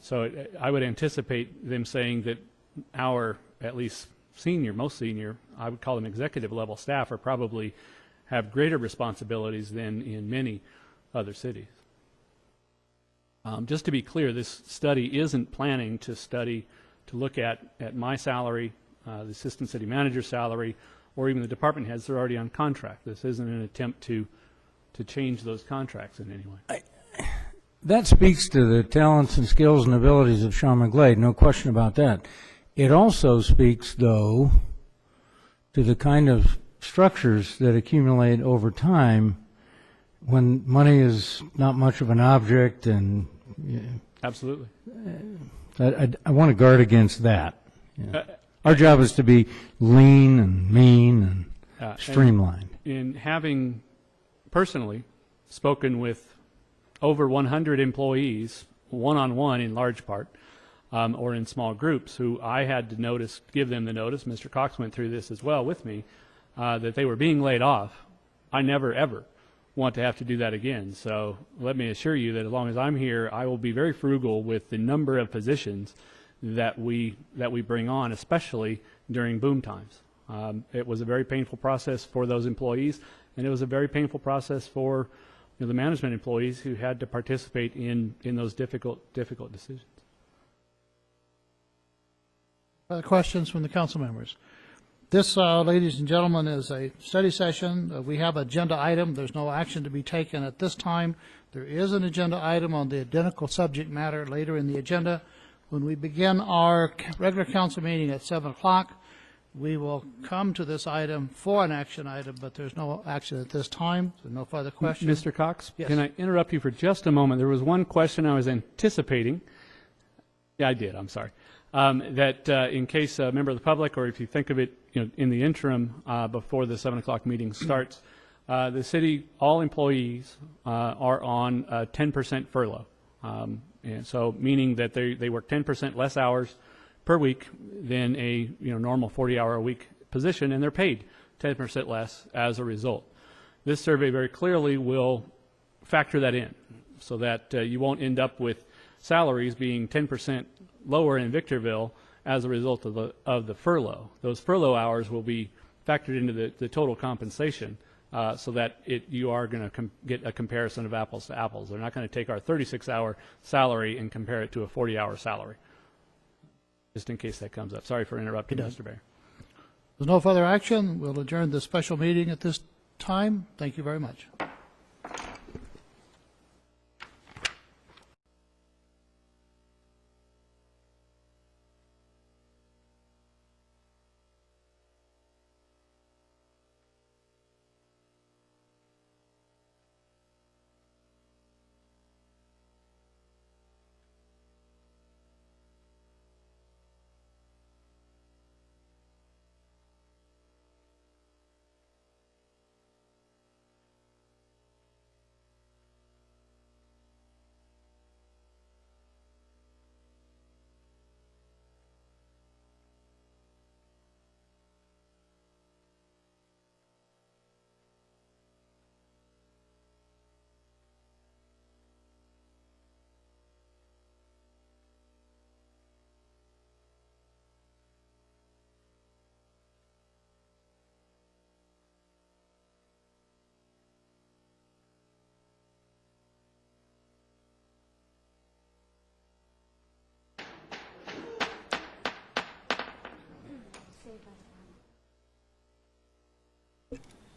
E: So I would anticipate them saying that our, at least most senior, I would call them executive level staff, are probably have greater responsibilities than in many other cities. Just to be clear, this study isn't planning to look at my salary, the assistant city manager's salary, or even the department heads that are already on contract. This isn't an attempt to change those contracts in any way.
D: That speaks to the talents and skills and abilities of Sean McGlade, no question about that. It also speaks, though, to the kind of structures that accumulate over time when money is not much of an object, and
E: Absolutely.
D: I want to guard against that. Our job is to be lean and mean and streamlined.
E: In having personally spoken with over 100 employees, one-on-one in large part, or in small groups, who I had to give them the notice, Mr. Cox went through this as well with me, that they were being laid off. I never, ever want to have to do that again. So let me assure you that as long as I'm here, I will be very frugal with the number of positions that we bring on, especially during boom times. It was a very painful process for those employees, and it was a very painful process for the management employees who had to participate in those difficult decisions.
B: Other questions from the council members? This, ladies and gentlemen, is a study session. We have agenda item. There's no action to be taken at this time. There is an agenda item on the identical subject matter later in the agenda. When we begin our regular council meeting at 7 o'clock, we will come to this item for an action item, but there's no action at this time. So no further questions.
E: Mr. Cox,
B: Yes.
E: Can I interrupt you for just a moment? There was one question I was anticipating. Yeah, I did. I'm sorry. That in case a member of the public, or if you think of it, in the interim before the 7 o'clock meeting starts, the city, all employees are on a 10% furlough, and so meaning that they work 10% less hours per week than a normal 40-hour-a-week position, and they're paid 10% less as a result. This survey very clearly will factor that in, so that you won't end up with salaries being 10% lower in Victorville as a result of the furlough. Those furlough hours will be factored into the total compensation, so that you are going to get a comparison of apples to apples. They're not going to take our 36-hour salary and compare it to a 40-hour salary. Just in case that comes up. Sorry for interrupting, Mr. Mayor.
B: There's no further action. We'll adjourn the special meeting at this time. Thank you very much.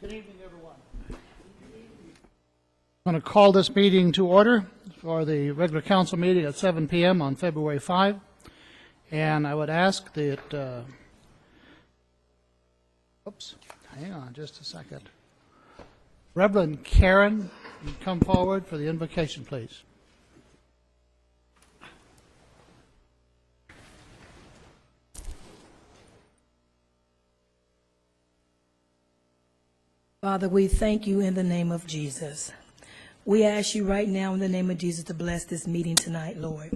B: Good evening, everyone. I'm going to call this meeting to order for the regular council meeting at 7 p.m. on February 5. And I would ask that, hang on just a second. Reverend Karen, you come forward for the invocation, please.
H: Father, we thank you in the name of Jesus. We ask you right now in the name of Jesus to bless this meeting tonight, Lord.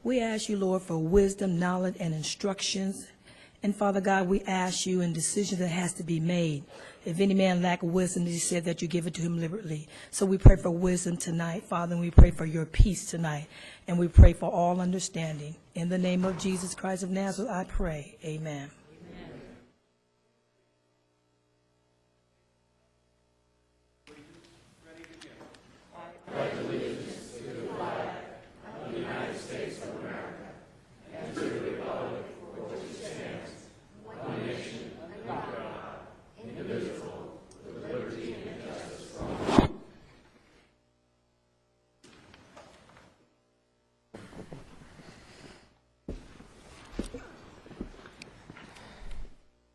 H: We ask you, Lord, for wisdom, knowledge, and instructions. And Father God, we ask you in decisions that has to be made. If any man lack wisdom, you said that you give it to him liberally. So we pray for wisdom tonight, Father, and we pray for your peace tonight. And we pray for all understanding. In the name of Jesus Christ of Nazareth, I pray. Amen.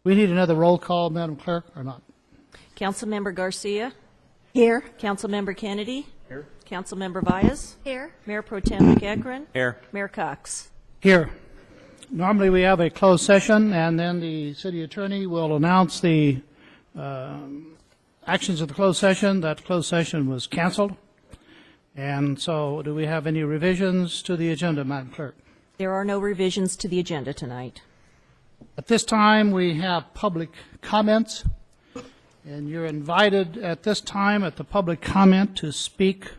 B: We need another roll call, Madam Clerk, or not?
A: Councilmember Garcia,
G: Here.
A: Councilmember Kennedy. Here. Councilmember Valles,
C: Here.
A: Mayor Pro Tem McEachron,
F: Here.
A: Mayor Cox.
B: Here. Normally, we have a closed session, and then the city attorney will announce the actions of the closed session. That closed session was canceled. And so, do we have any revisions to the agenda, Madam Clerk?
A: There are no revisions to the agenda tonight.
B: At this time, we have public comments, and you're invited at this time at the public comment to speak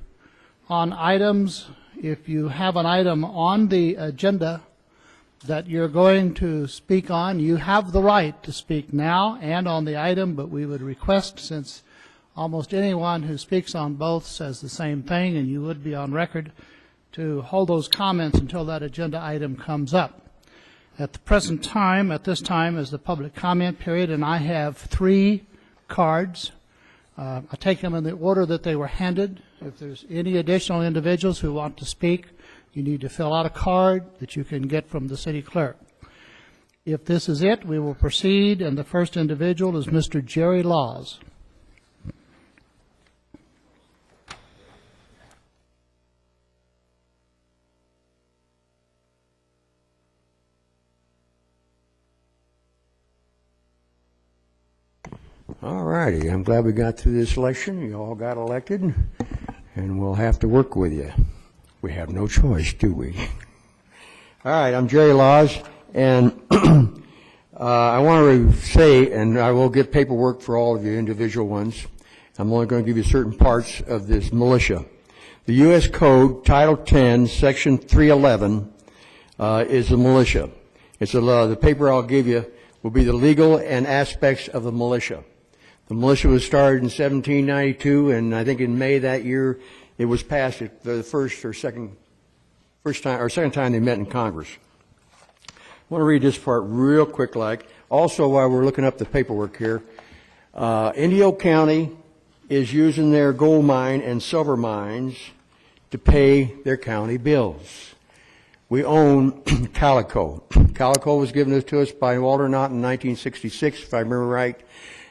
B: on items. If you have an item on the agenda that you're going to speak on, you have the right to speak now and on the item, but we would request, since almost anyone who speaks on both says the same thing, and you would be on record, to hold those comments until that agenda item comes up. At the present time, at this time, is the public comment period, and I have 3 cards. I take them in the order that they were handed. If there's any additional individuals who want to speak, you need to fill out a card that you can get from the city clerk. If this is it, we will proceed, and the first individual is Mr. Jerry Laws.
I: All righty. I'm glad we got through this election. You all got elected, and we'll have to work with you. We have no choice, do we? All right. I'm Jerry Laws, and I want to say, and I will get paperwork for all of you, individual ones. I'm only going to give you certain parts of this militia. The U.S. Code, Title 10, Section 311, is a militia. It's the paper I'll give you will be the legal and aspects of the militia. The militia was started in 1792, and I think in May that year it was passed at the second time they met in Congress. I want to read this part real quick like. Also, while we're looking up the paperwork here, Indio County is using their gold mine and silver mines to pay their county bills. We own Calico. Calico was given to us by Walter Knott in 1966, if I remember right.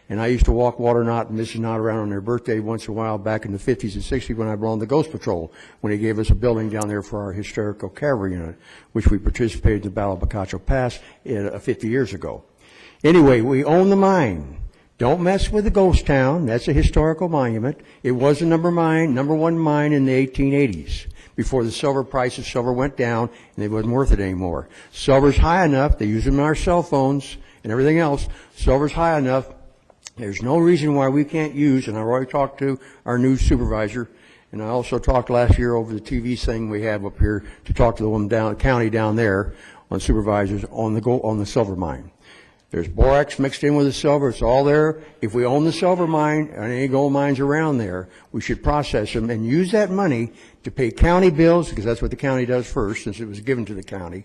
I: And I used to walk Walter Knott and Mrs. Knott around on their birthday once in a while back in the 50s and 60s when I belonged to Ghost Patrol, when he gave us a building down there for our hysterical cavalry unit, which we participated in the Battle of Picacho Pass 50 years ago. Anyway, we own the mine. Don't mess with the ghost town. That's a historical monument. It was the number one mine in the 1880s, before the silver price of silver went down and it wasn't worth it anymore. Silver's high enough. They use them in our cell phones and everything else. Silver's high enough. There's no reason why we can't use, and I've already talked to our new supervisor, and I also talked last year over the TV thing we have up here to talk to the one county down there on supervisors on the silver mine. There's borax mixed in with the silver. It's all there. If we own the silver mine and any gold mines around there, we should process them and use that money to pay county bills, because that's what the county does first, since it was given to the county,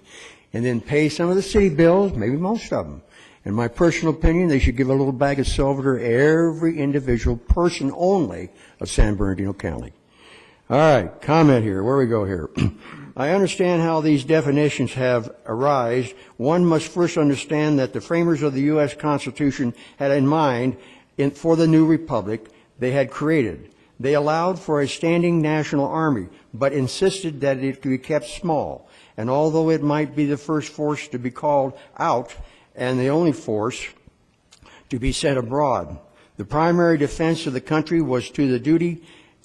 I: and then pay some of the city bills, maybe most of them. In my personal opinion, they should give a little bag of silver to every individual person only of San Bernardino County. All right, comment here. Where we go here? I understand how these definitions have arisen. One must first understand that the framers of the U.S. Constitution had in mind for the new republic they had created. They allowed for a standing national army, but insisted that it be kept small. And although it might be the first force to be called out and the only force to be sent abroad, the primary defense of the country was to the duty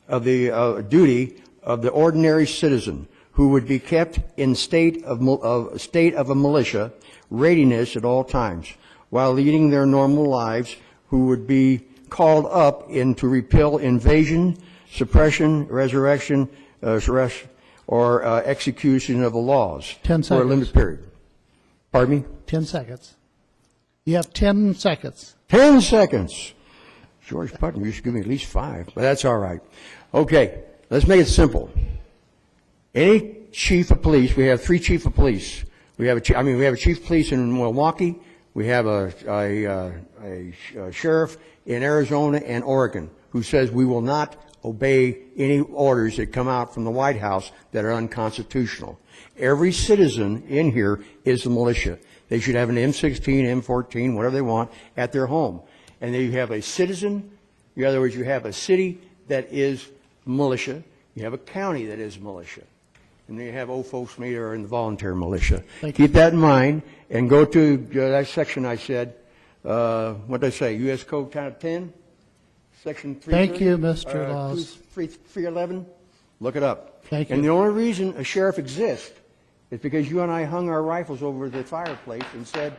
I: of the ordinary citizen, who would be kept in state of a militia readiness at all times, while leading their normal lives, who would be called up to repel invasion, suppression, resurrection, arrest, or execution of the laws
B: 10
I: for a limited
B: seconds.
I: period. Pardon me?
B: 10 seconds. You have 10 seconds.
I: 10 seconds. George Putnam used to give me at least 5, but that's all right. Okay, let's make it simple. Any chief of police, we have 3 chief of police. We have a chief of police in Milwaukee. We have a sheriff in Arizona and Oregon who says we will not obey any orders that come out from the White House that are unconstitutional. Every citizen in here is the militia. They should have an M16, M14, whatever they want, at their home. And then you have a citizen, in other words, you have a city that is militia, you have a county that is militia, and then you have old folks maybe are in the volunteer militia. Keep that in mind, and go to that section I said, what did I say, U.S. Code Title 10, Section 330?
B: Thank you, Mr. Laws.
I: 311, look it up.
B: Thank you.
I: And the only reason a sheriff exists is because you and I hung our rifles over the fireplace and said,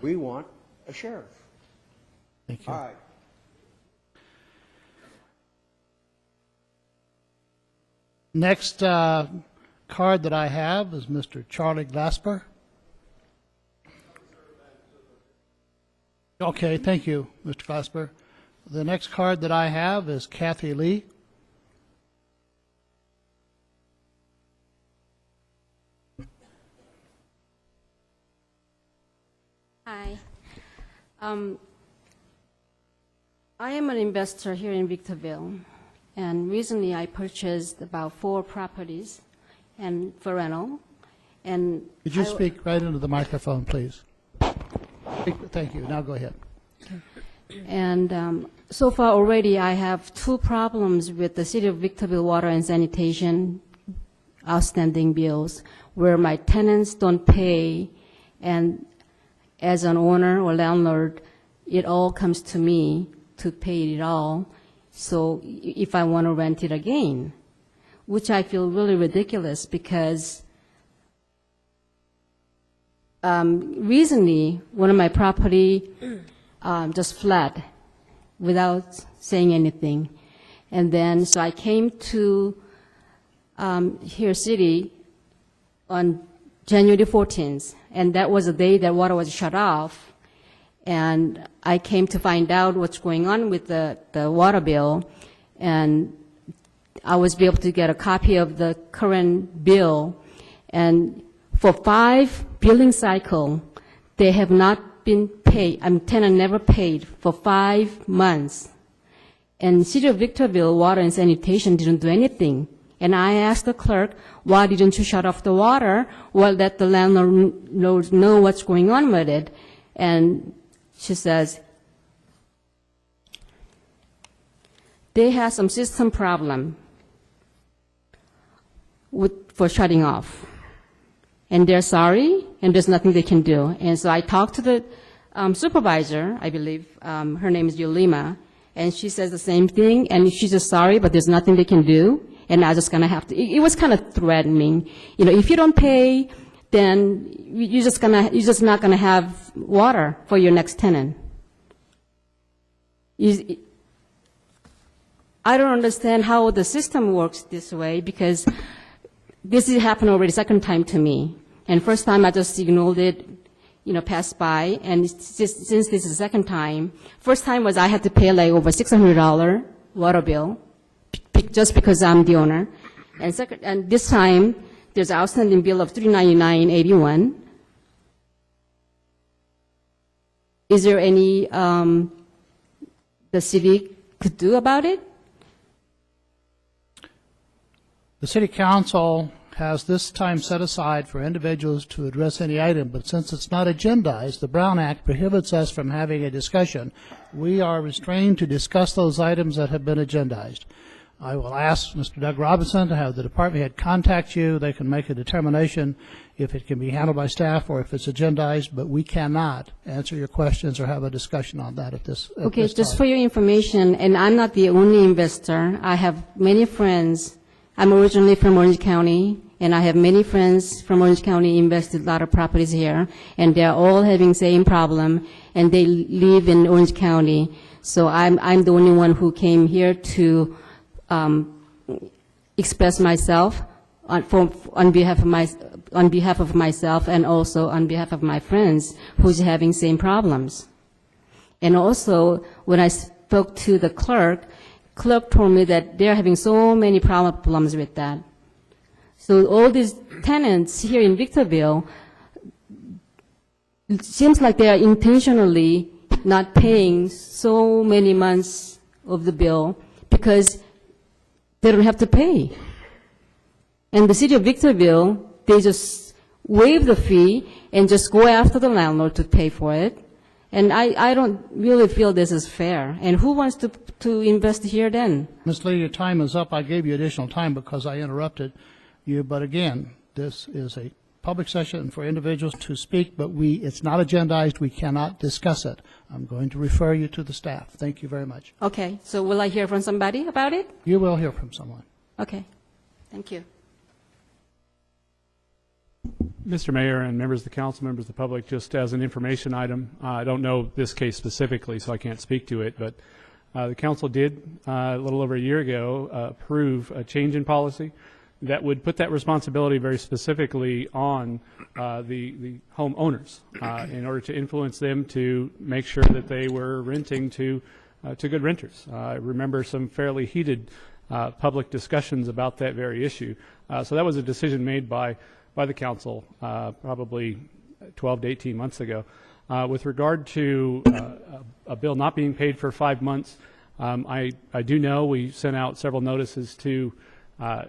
I: we want a sheriff.
B: Thank you.
I: All right.
B: Next card that I have is Mr. Charlie Glasper. Okay, thank you, Mr. Glasper. The next card that I have is Kathy Lee.
J: Hi. I am an investor here in Victorville, and recently I purchased about 4 properties and for rental. And
B: Could you speak right into the microphone, please? Thank you. Now go ahead.
J: And so far already I have 2 problems with the City of Victorville water and sanitation outstanding bills where my tenants don't pay, and as an owner or landlord, it all comes to me to pay it all. So if I want to rent it again, which I feel really ridiculous because recently one of my property just flooded without saying anything. And then so I came to here city on January 14th, and that was the day that water was shut off. And I came to find out what's going on with the water bill, and I was able to get a copy of the current bill. And for 5 billing cycle, they have not been paid. Tenant never paid for 5 months. And City of Victorville Water and Sanitation didn't do anything. And I asked the clerk, why didn't you shut off the water? Well, let the landlord know what's going on with it. And she says, they have some system problem for shutting off. And they're sorry, and there's nothing they can do. And so I talked to the supervisor, I believe, her name is Yulima, and she says the same thing, and she's just sorry, but there's nothing they can do. And I just gonna have to, it was kind of threatening. You know, if you don't pay, then you're just not gonna have water for your next tenant. I don't understand how the system works this way, because this has happened already second time to me. And first time I just ignored it, you know, passed by. And since this is the second time, first time was I had to pay like over $600 water bill, just because I'm the owner. And this time, there's an outstanding bill of $399.81. Is there any the city could do about it?
B: The city council has this time set aside for individuals to address any item, but since it's not agendized, the Brown Act prohibits us from having a discussion. We are restrained to discuss those items that have been agendized. I will ask Mr. Doug Robinson to have the department head contact you. They can make a determination if it can be handled by staff or if it's agendized, but we cannot answer your questions or have a discussion on that at this time.
J: Okay, just for your information, and I'm not the only investor. I have many friends. I'm originally from Orange County, and I have many friends from Orange County invested a lot of properties here, and they're all having same problem, and they live in Orange County. So I'm the only one who came here to express myself on behalf of myself and also on behalf of my friends who's having same problems. And also, when I spoke to the clerk told me that they're having so many problems with that. So all these tenants here in Victorville, it seems like they are intentionally not paying so many months of the bill because they don't have to pay. And the city of Victorville, they just waive the fee and just go after the landlord to pay for it. And I don't really feel this is fair. And who wants to invest here then?
B: Ms. Lee, your time is up. I gave you additional time because I interrupted you. But again, this is a public session for individuals to speak, but it's not agendized. We cannot discuss it. I'm going to refer you to the staff. Thank you very much.
J: Okay, so will I hear from somebody about it?
B: You will hear from someone.
J: Okay, thank you.
E: Mr. Mayor and members of the council, members of the public, just as an information item, I don't know this case specifically, so I can't speak to it, but the council did, a little over a year ago, approve a change in policy that would put that responsibility very specifically on the homeowners in order to influence them to make sure that they were renting to good renters. I remember some fairly heated public discussions about that very issue. So that was a decision made by the council probably 12 to 18 months ago. With regard to a bill not being paid for 5 months, I do know we sent out several notices to our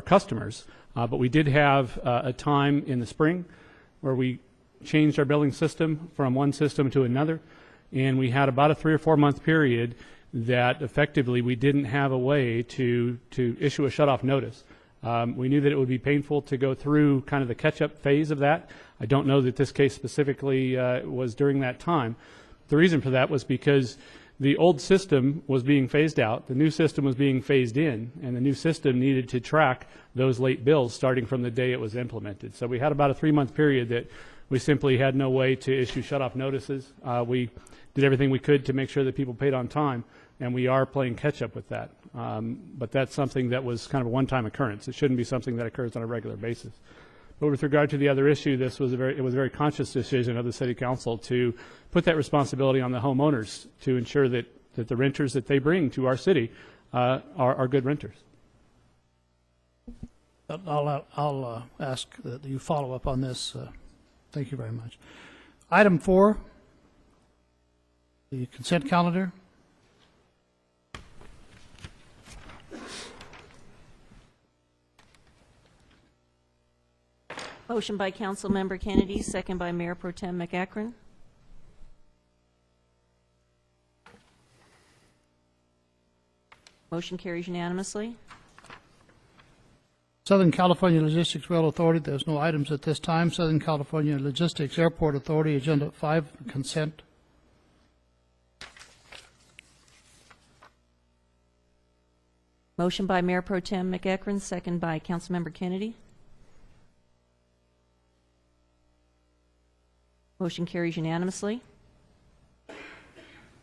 E: customers, but we did have a time in the spring where we changed our billing system from one system to another, and we had about a 3 or 4 month period that effectively we didn't have a way to issue a shut-off notice. We knew that it would be painful to go through kind of the catch-up phase of that. I don't know that this case specifically was during that time. The reason for that was because the old system was being phased out, the new system was being phased in, and the new system needed to track those late bills starting from the day it was implemented. So we had about a 3 month period that we simply had no way to issue shut-off notices. We did everything we could to make sure that people paid on time, and we are playing catch-up with that. But that's something that was kind of a one-time occurrence. It shouldn't be something that occurs on a regular basis. But with regard to the other issue, it was a very conscious decision of the City Council to put that responsibility on the homeowners to ensure that the renters that they bring to our city are good renters.
B: I'll ask that you follow up on this. Thank you very much. Item 4, the consent calendar.
A: Motion by Councilmember Kennedy, second by Mayor Pro Tem McEachron. Motion carries unanimously.
B: Southern California Logistics Rail Authority, there's no items at this time. Southern California Logistics Airport Authority, Agenda 5, consent.
A: Motion by Mayor Pro Tem McEachron, second by Councilmember Kennedy. Motion carries unanimously.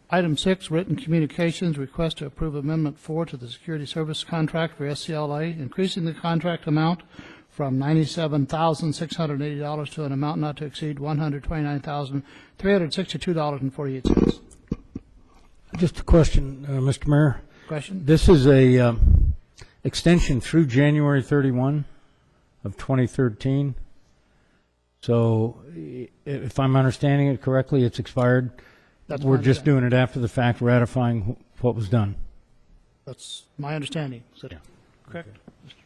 B: Item 6, written communications, request to approve Amendment 4 to the security service contract for SCLA, increasing the contract amount from $97,680 to an amount not to exceed $129,362.48.
D: Just a question, Mr. Mayor.
B: Question?
D: This is a extension through January 31 of 2013. So if I'm understanding it correctly, it's expired.
B: That's
D: We're
B: my
D: just
B: understanding.
D: doing it after the fact, ratifying what was done.
B: That's my understanding. Is that correct?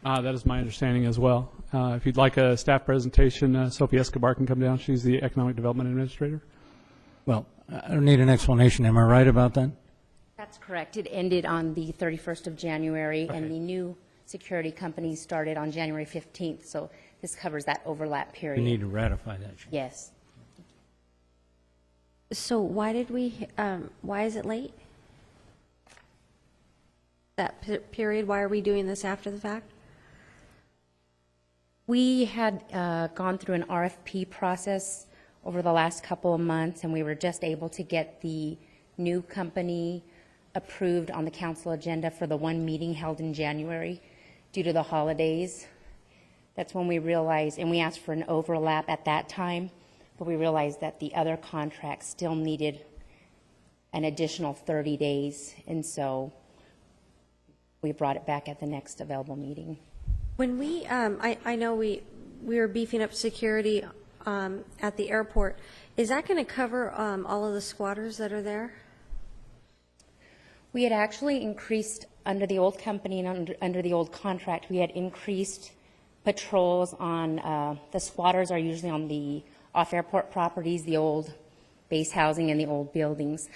E: That is my understanding as well. If you'd like a staff presentation, Sophie Escobar can come down. She's the Economic Development Administrator.
D: Well, I don't need an explanation. Am I right about that?
K: That's correct. It ended on the 31st of January,
D: Okay.
K: and the new security company started on January 15th, so this covers that overlap period.
D: We need to ratify that.
K: Yes.
C: So why did we, why is it late? That period, why are we doing this after the fact?
K: We had gone through an RFP process over the last couple of months, and we were just able to get the new company approved on the council agenda for the one meeting held in January due to the holidays. That's when we realized, and we asked for an overlap at that time, but we realized that the other contracts still needed an additional 30 days, and so we brought it back at the next available meeting.
C: When we, I know we were beefing up security at the airport. Is that going to cover all of the squatters that are there?
K: We had actually increased, under the old company and under the old contract, we had increased patrols on, the squatters are usually on the off-airport properties, the old base housing and the old buildings.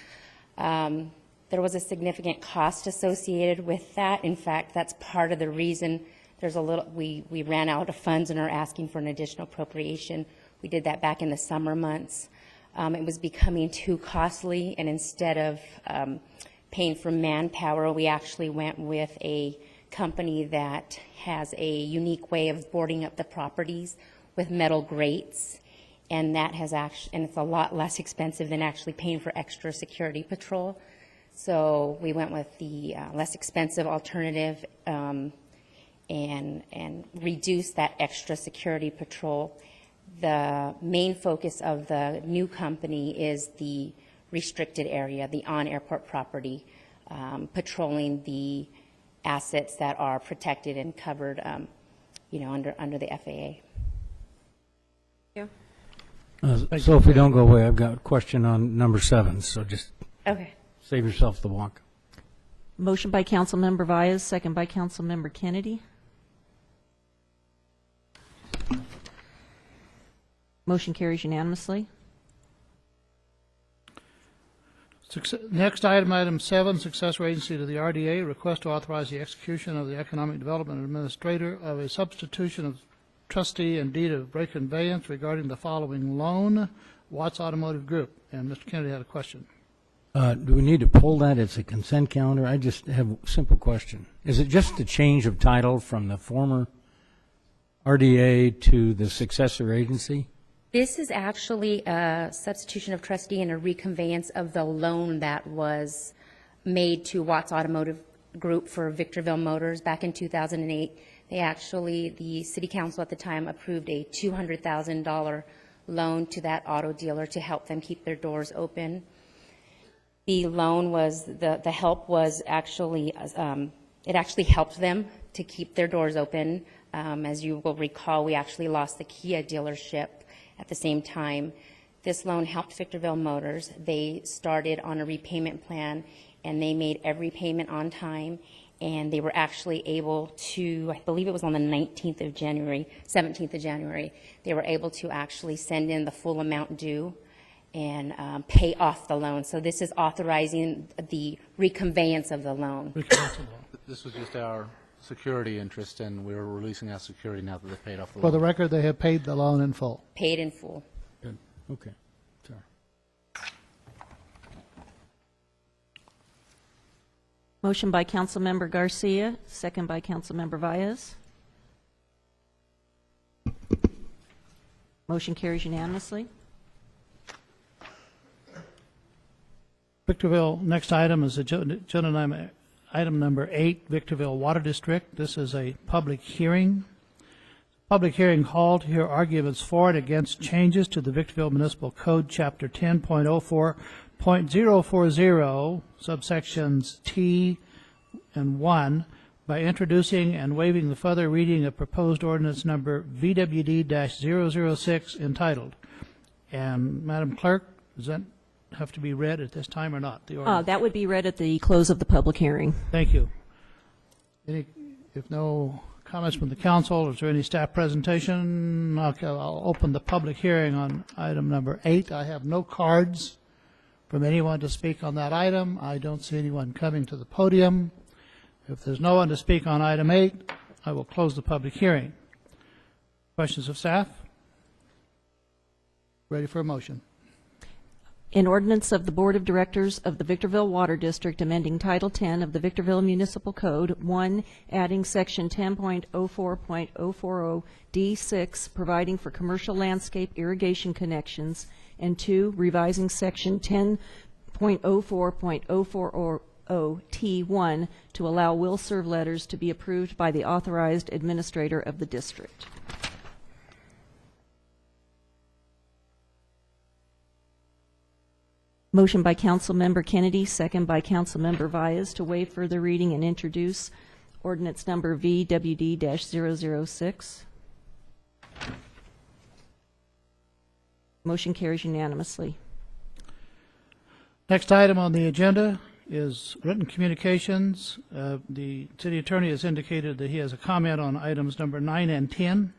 K: There was a significant cost associated with that. In fact, that's part of the reason there's a little, we ran out of funds and are asking for an additional appropriation. We did that back in the summer months. It was becoming too costly, and instead of paying for manpower, we actually went with a company that has a unique way of boarding up the properties with metal grates, and that has actually, and it's a lot less expensive than actually paying for extra security patrol. So we went with the less expensive alternative and reduced that extra security patrol. The main focus of the new company is the restricted area, the on-airport property, patrolling the assets that are protected and covered, under the FAA.
C: Yeah.
D: Sophie, don't go away. I've got a question on number 7, so just
K: Okay.
D: save yourself the walk.
A: Motion by Councilmember Vyas, second by Councilmember Kennedy. Motion carries unanimously.
B: Next item, item 7, successor agency to the RDA, request to authorize the execution of the Economic Development Administrator of a substitution of trustee and deed of break conveyance regarding the following loan, Watts Automotive Group. And Mr. Kennedy had a question.
D: Do we need to pull that? It's a consent calendar. I just have a simple question. Is it just a change of title from the former RDA to the successor agency?
K: This is actually a substitution of trustee and a reconveyance of the loan that was made to Watts Automotive group for Victorville Motors back in 2008. The city council at the time approved a $200,000 loan to that auto dealer to help them keep their doors open. The loan was, the help was actually, it actually helped them to keep their doors open. As you will recall, we actually lost the Kia dealership at the same time. This loan helped Victorville Motors. They started on a repayment plan, and they made every payment on time, and they were actually able to, I believe it was on the 17th of January, they were able to actually send in the full amount due and pay off the loan. So this is authorizing the reconveyance of the loan.
L: This was just our security interest, and we're releasing our security now that they paid off the
B: For
L: loan.
B: the record, they have paid the loan in full.
K: Paid in full.
D: Good, okay, sorry.
A: Motion by Councilmember Garcia, second by Councilmember Valles. Motion carries unanimously.
B: Victorville, next item is agenda item number 8, Victorville Water District. This is a public hearing. Public hearing called to hear arguments for and against changes to the Victorville Municipal Code, Chapter 10.04.040, subsections T and 1, by introducing and waiving the further reading of proposed ordinance number VWD-006 entitled. And Madam Clerk, does that have to be read at this time or not? The ordinance?
A: That would be read at the close of the public hearing.
B: Thank you. If no comments from the council, is there any staff presentation? Okay, I'll open the public hearing on item number 8. I have no cards from anyone to speak on that item. I don't see anyone coming to the podium. If there's no one to speak on item 8, I will close the public hearing. Questions of staff? Ready for a motion.
A: An ordinance of the Board of Directors of the Victorville Water District amending Title 10 of the Victorville Municipal Code, 1, adding Section 10.04.040D6, providing for commercial landscape irrigation connections, and 2, revising Section 10.04.040T1 to allow will serve letters to be approved by the authorized administrator of the district. Motion by Councilmember Kennedy, second by Councilmember Valles, to waive further reading and introduce ordinance number VWD-006. Motion carries unanimously.
B: Next item on the agenda is written communications. The city attorney has indicated that he has a comment on items number 9 and 10.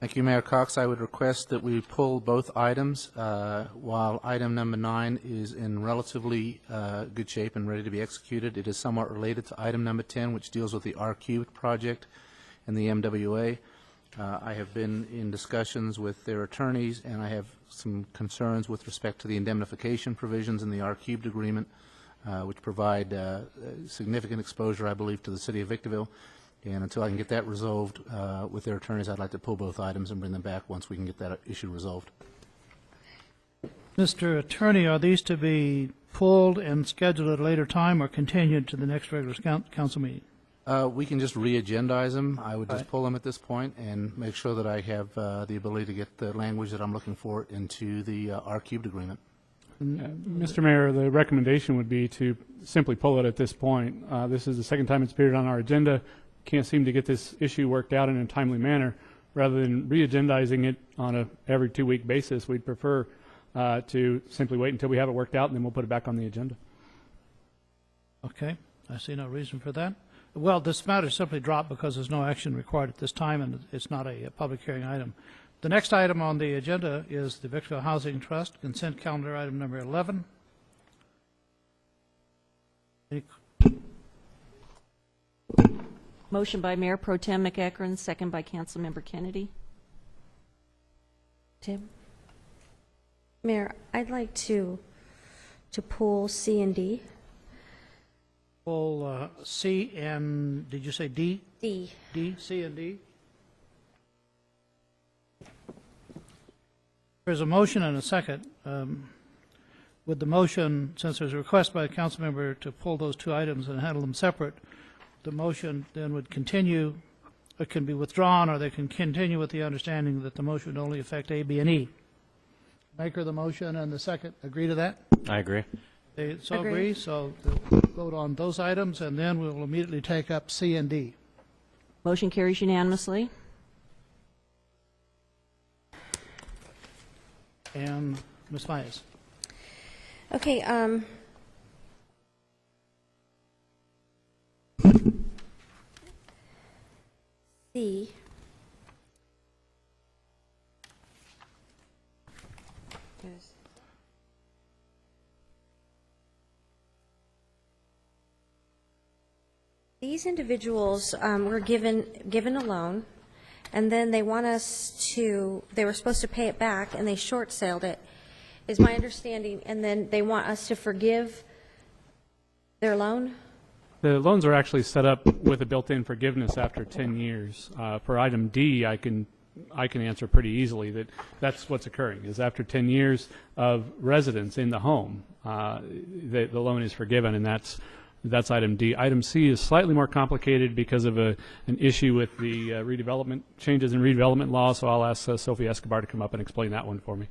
L: Thank you, Mayor Cox. I would request that we pull both items while item number 9 is in relatively good shape and ready to be executed. It is somewhat related to item number 10, which deals with the R-Cubed project and the MWA. I have been in discussions with their attorneys, and I have some concerns with respect to the indemnification provisions in the R-Cubed agreement, which provide significant exposure, I believe, to the city of Victorville. And until I can get that resolved with their attorneys, I'd like to pull both items and bring them back once we can get that issue resolved.
B: Mr. Attorney, are these to be pulled and scheduled at a later time or continued to the next regular council meeting?
L: We can just re-agendize them. I would just pull them at this point and make sure that I have the ability to get the language that I'm looking for into the R-Cubed agreement.
E: Mr. Mayor, the recommendation would be to simply pull it at this point. This is the second time it's appeared on our agenda. Can't seem to get this issue worked out in a timely manner. Rather than re-agendizing it on a every 2-week basis, we'd prefer to simply wait until we have it worked out, and then we'll put it back on the agenda.
B: Okay, I see no reason for that. Well, this matter simply dropped because there's no action required at this time, and it's not a public hearing item. The next item on the agenda is the Victorville Housing Trust consent calendar, item number 11.
A: Motion by Mayor Pro Tem McEachron, second by Councilmember Kennedy.
C: Tim? Mayor, I'd like to pull C and D.
B: Pull C and, did you say D?
C: D.
B: D, C and D. There's a motion and a second. With the motion, since there's a request by a council member to pull those two items and handle them separate, the motion then would continue, it can be withdrawn, or they can continue with the understanding that the motion would only affect A, B, and E. Maker of the motion and the second agree to that?
F: I agree.
B: They so
C: Agree.
B: agree, so we'll vote on those items, and then we'll immediately take up C and D.
A: Motion carries unanimously.
B: And Ms. Myers.
C: Okay, C. Yes. These individuals were given a loan, and then they want us to, they were supposed to pay it back, and they short-sailed it, is my understanding, and then they want us to forgive their loan?
E: The loans are actually set up with a built-in forgiveness after 10 years. For item D, I can answer pretty easily that that's what's occurring, is after 10 years of residence in the home, the loan is forgiven, and that's item D. Item C is slightly more complicated because of an issue with the redevelopment, changes in redevelopment law, so I'll ask Sophie Escobar to come up and explain that one for me.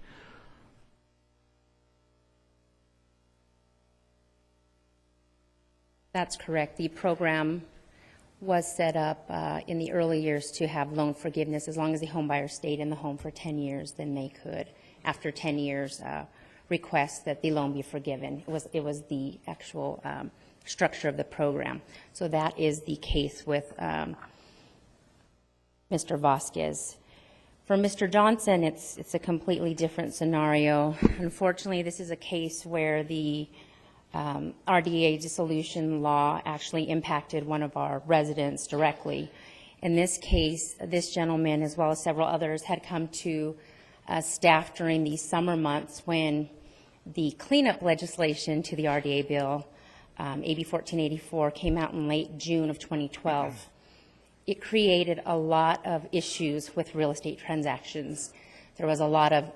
K: That's correct. The program was set up in the early years to have loan forgiveness. As long as the home buyer stayed in the home for 10 years, then they could, after 10 years, request that the loan be forgiven. It was the actual structure of the program. So that is the case with Mr. Vasquez. For Mr. Johnson, it's a completely different scenario. Unfortunately, this is a case where the RDA dissolution law actually impacted one of our residents directly. In this case, this gentleman, as well as several others, had come to staff during the summer months when the cleanup legislation to the RDA bill, AB 1484, came out in late June of 2012. It created a lot of issues with real estate transactions. There was a lot of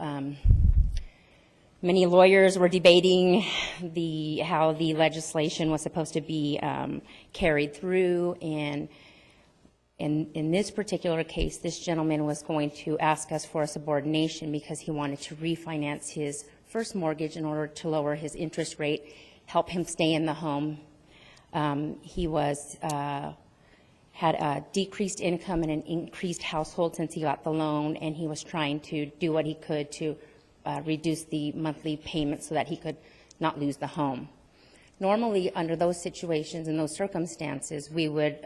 K: many lawyers were debating how the legislation was supposed to be carried through, and in this particular case, this gentleman was going to ask us for a subordination because he wanted to refinance his first mortgage in order to lower his interest rate, help him stay in the home. He had a decreased income and an increased household since he got the loan, and he was trying to do what he could to reduce the monthly payment so that he could not lose the home. Normally, under those situations and those circumstances, we would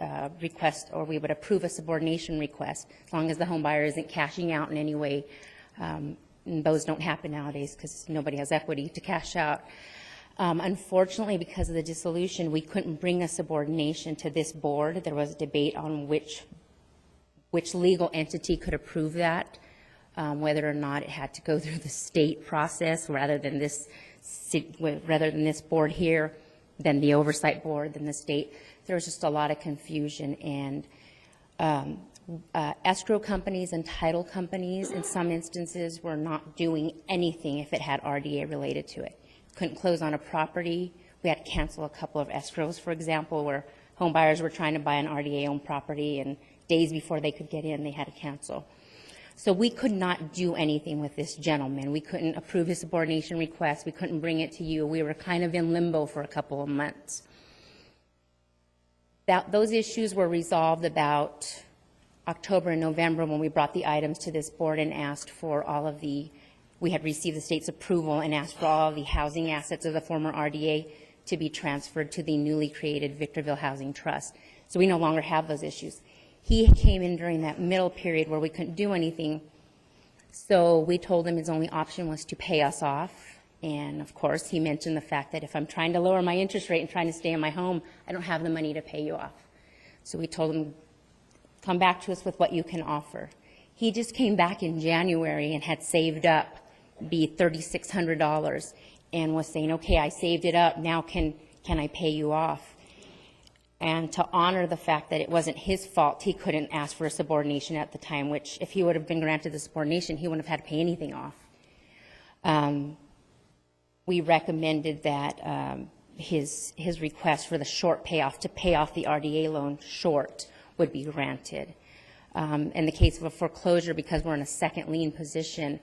K: request, or we would approve a subordination request, as long as the home buyer isn't cashing out in any way. And those don't happen nowadays because nobody has equity to cash out. Unfortunately, because of the dissolution, we couldn't bring a subordination to this board. There was a debate on which legal entity could approve that. Whether or not it had to go through the state process rather than this board here, than the oversight board, than the state. There was just a lot of confusion, and escrow companies and title companies in some instances were not doing anything if it had RDA related to it. Couldn't close on a property. We had to cancel a couple of escrows, for example, where home buyers were trying to buy an RDA-owned property, and days before they could get in, they had to cancel. So we could not do anything with this gentleman. We couldn't approve his subordination request. We couldn't bring it to you. We were kind of in limbo for a couple of months. Those issues were resolved about October and November when we brought the items to this board and asked for all of we had received the state's approval and asked for all of the housing assets of the former RDA to be transferred to the newly created Victorville Housing Trust. So we no longer have those issues. He came in during that middle period where we couldn't do anything, so we told him his only option was to pay us off. And of course, he mentioned the fact that if I'm trying to lower my interest rate and trying to stay in my home, I don't have the money to pay you off. So we told him, come back to us with what you can offer. He just came back in January and had saved up the $3,600 and was saying, okay, I saved it up, now can I pay you off? And to honor the fact that it wasn't his fault, he couldn't ask for a subordination at the time, which if he would have been granted the subordination, he wouldn't have had to pay anything off. We recommended that his request for the short payoff to pay off the RDA loan short would be granted. In the case of a foreclosure, because we're in a second lien position,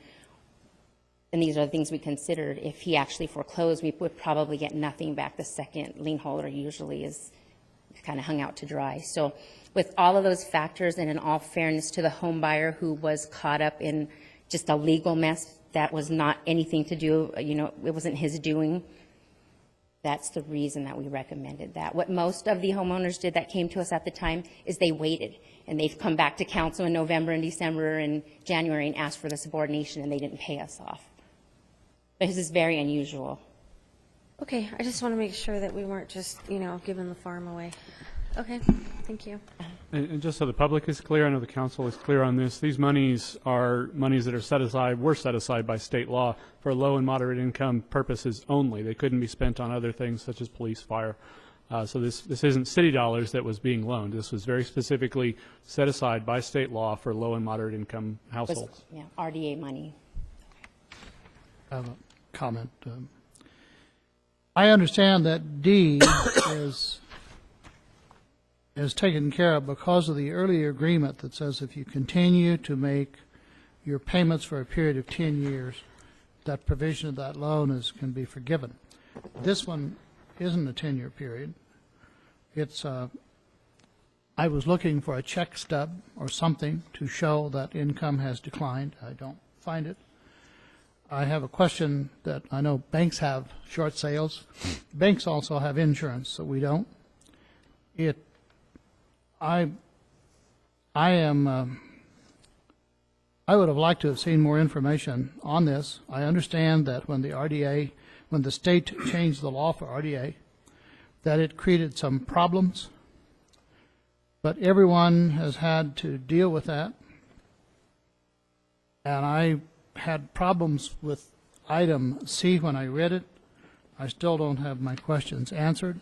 K: and these are the things we considered, if he actually foreclosed, we would probably get nothing back. The second lien holder usually is kind of hung out to dry. So with all of those factors, and in all fairness to the home buyer who was caught up in just a legal mess that was not anything to do, it wasn't his doing, that's the reason that we recommended that. What most of the homeowners did that came to us at the time is they waited, and they've come back to council in November and December and January and asked for the subordination, and they didn't pay us off. But this is very unusual.
C: Okay, I just want to make sure that we weren't just, giving the farm away. Okay, thank you.
E: And just so the public is clear, I know the council is clear on this, these monies are monies that are were set aside by state law for low and moderate income purposes only. They couldn't be spent on other things such as police, fire. So this isn't city dollars that was being loaned. This was very specifically set aside by state law for low and moderate income households.
K: Yeah, RDA money.
B: I have a comment. I understand that D is taken care of because of the earlier agreement that says if you continue to make your payments for a period of 10 years, that provision of that loan can be forgiven. This one isn't a 10-year period. It's I was looking for a check stub or something to show that income has declined. I don't find it. I have a question that I know banks have short sales. Banks also have insurance, so we don't. I would have liked to have seen more information on this. I understand that when the state changed the law for RDA, that it created some problems, but everyone has had to deal with that. And I had problems with item C when I read it. I still don't have my questions answered.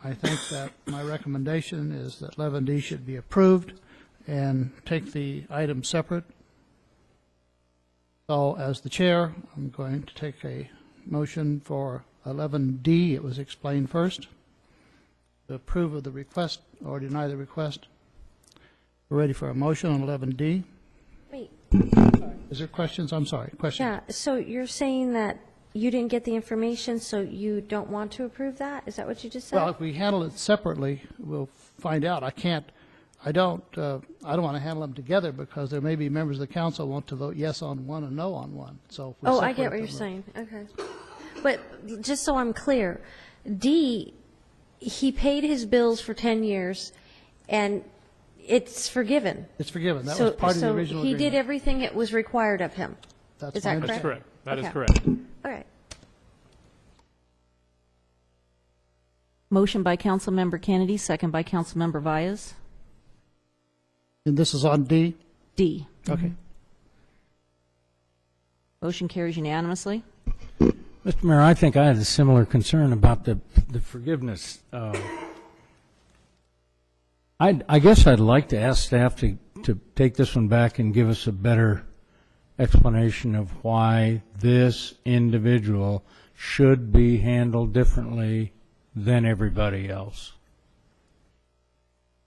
B: I think that my recommendation is that 11D should be approved and take the item separate. So as the chair, I'm going to take a motion for 11D. It was explained first. To approve of the request or deny the request. We're ready for a motion on 11D.
C: Wait.
B: Is there questions? I'm sorry. Questions?
C: Yeah, so you're saying that you didn't get the information, so you don't want to approve that? Is that what you just said?
B: Well, if we handle it separately, we'll find out. I don't want to handle them together because there may be members of the council who want to vote yes on one and no on one. So if we
C: I get
B: separate
C: what you're
B: them,
C: saying. Okay. But just so I'm clear, D, he paid his bills for 10 years, and it's forgiven.
B: It's forgiven. That was part of the original
C: So he
B: agreement.
C: did everything that was required of him.
B: That's
C: Is that
B: my
C: correct?
E: That's correct. That is
C: Okay.
E: correct.
C: All right.
A: Motion by Councilmember Kennedy, second by Councilmember Vyas.
B: And this is on D?
A: D.
B: Okay.
A: Motion carries unanimously.
D: Mr. Mayor, I think I had a similar concern about the forgiveness. I guess I'd like to ask staff to take this one back and give us a better explanation of why this individual should be handled differently than everybody else.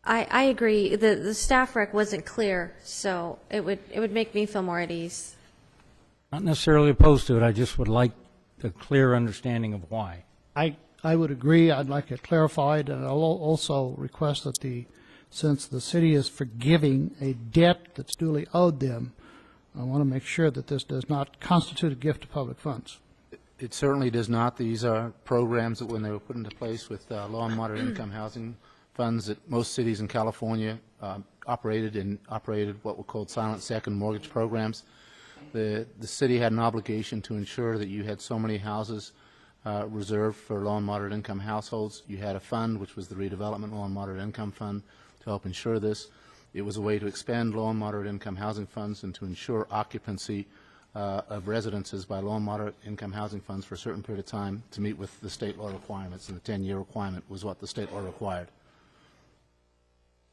C: I agree. The staff rec wasn't clear, so it would make me feel more at ease.
D: Not necessarily opposed to it, I just would like a clear understanding of why.
B: I would agree. I'd like it clarified, and I'll also request that since the city is forgiving a debt that's duly owed them, I want to make sure that this does not constitute a gift of public funds.
L: It certainly does not. These are programs that when they were put into place with low and moderate income housing funds that most cities in California operated what were called silent second mortgage programs. The city had an obligation to ensure that you had so many houses reserved for low and moderate income households. You had a fund, which was the Redevelopment Low and Moderate Income Fund, to help ensure this. It was a way to expand low and moderate income housing funds and to ensure occupancy of residences by low and moderate income housing funds for a certain period of time to meet with the state law requirements, and the 10-year requirement was what the state law required.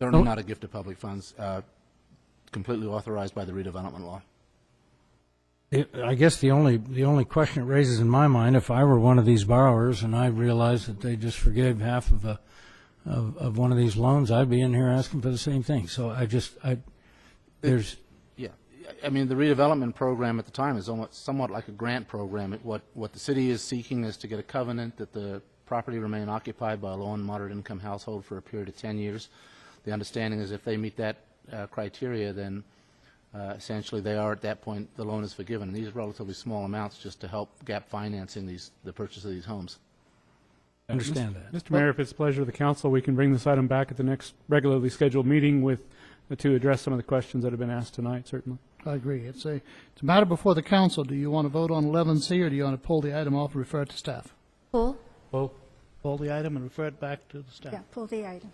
L: Certainly not a gift of public funds, completely authorized by the redevelopment law.
D: I guess the only question it raises in my mind, if I were one of these borrowers and I realized that they just forgave half of one of these loans, I'd be in here asking for the same thing. So there's.
L: Yeah, I mean, the redevelopment program at the time is almost somewhat like a grant program. What the city is seeking is to get a covenant that the property remain occupied by a low and moderate income household for a period of 10 years. The understanding is if they meet that criteria, then essentially they are at that point, the loan is forgiven. And these are relatively small amounts just to help gap financing the purchase of these homes.
D: I understand that.
E: Mr. Mayor, if it's the pleasure of the council, we can bring this item back at the next regularly scheduled meeting to address some of the questions that have been asked tonight, certainly.
B: I agree. It's a matter before the council. Do you want to vote on 11C, or do you want to pull the item off and refer it to staff?
C: Pull.
B: Pull the item and refer it back to the staff.
G: Yeah, pull the item.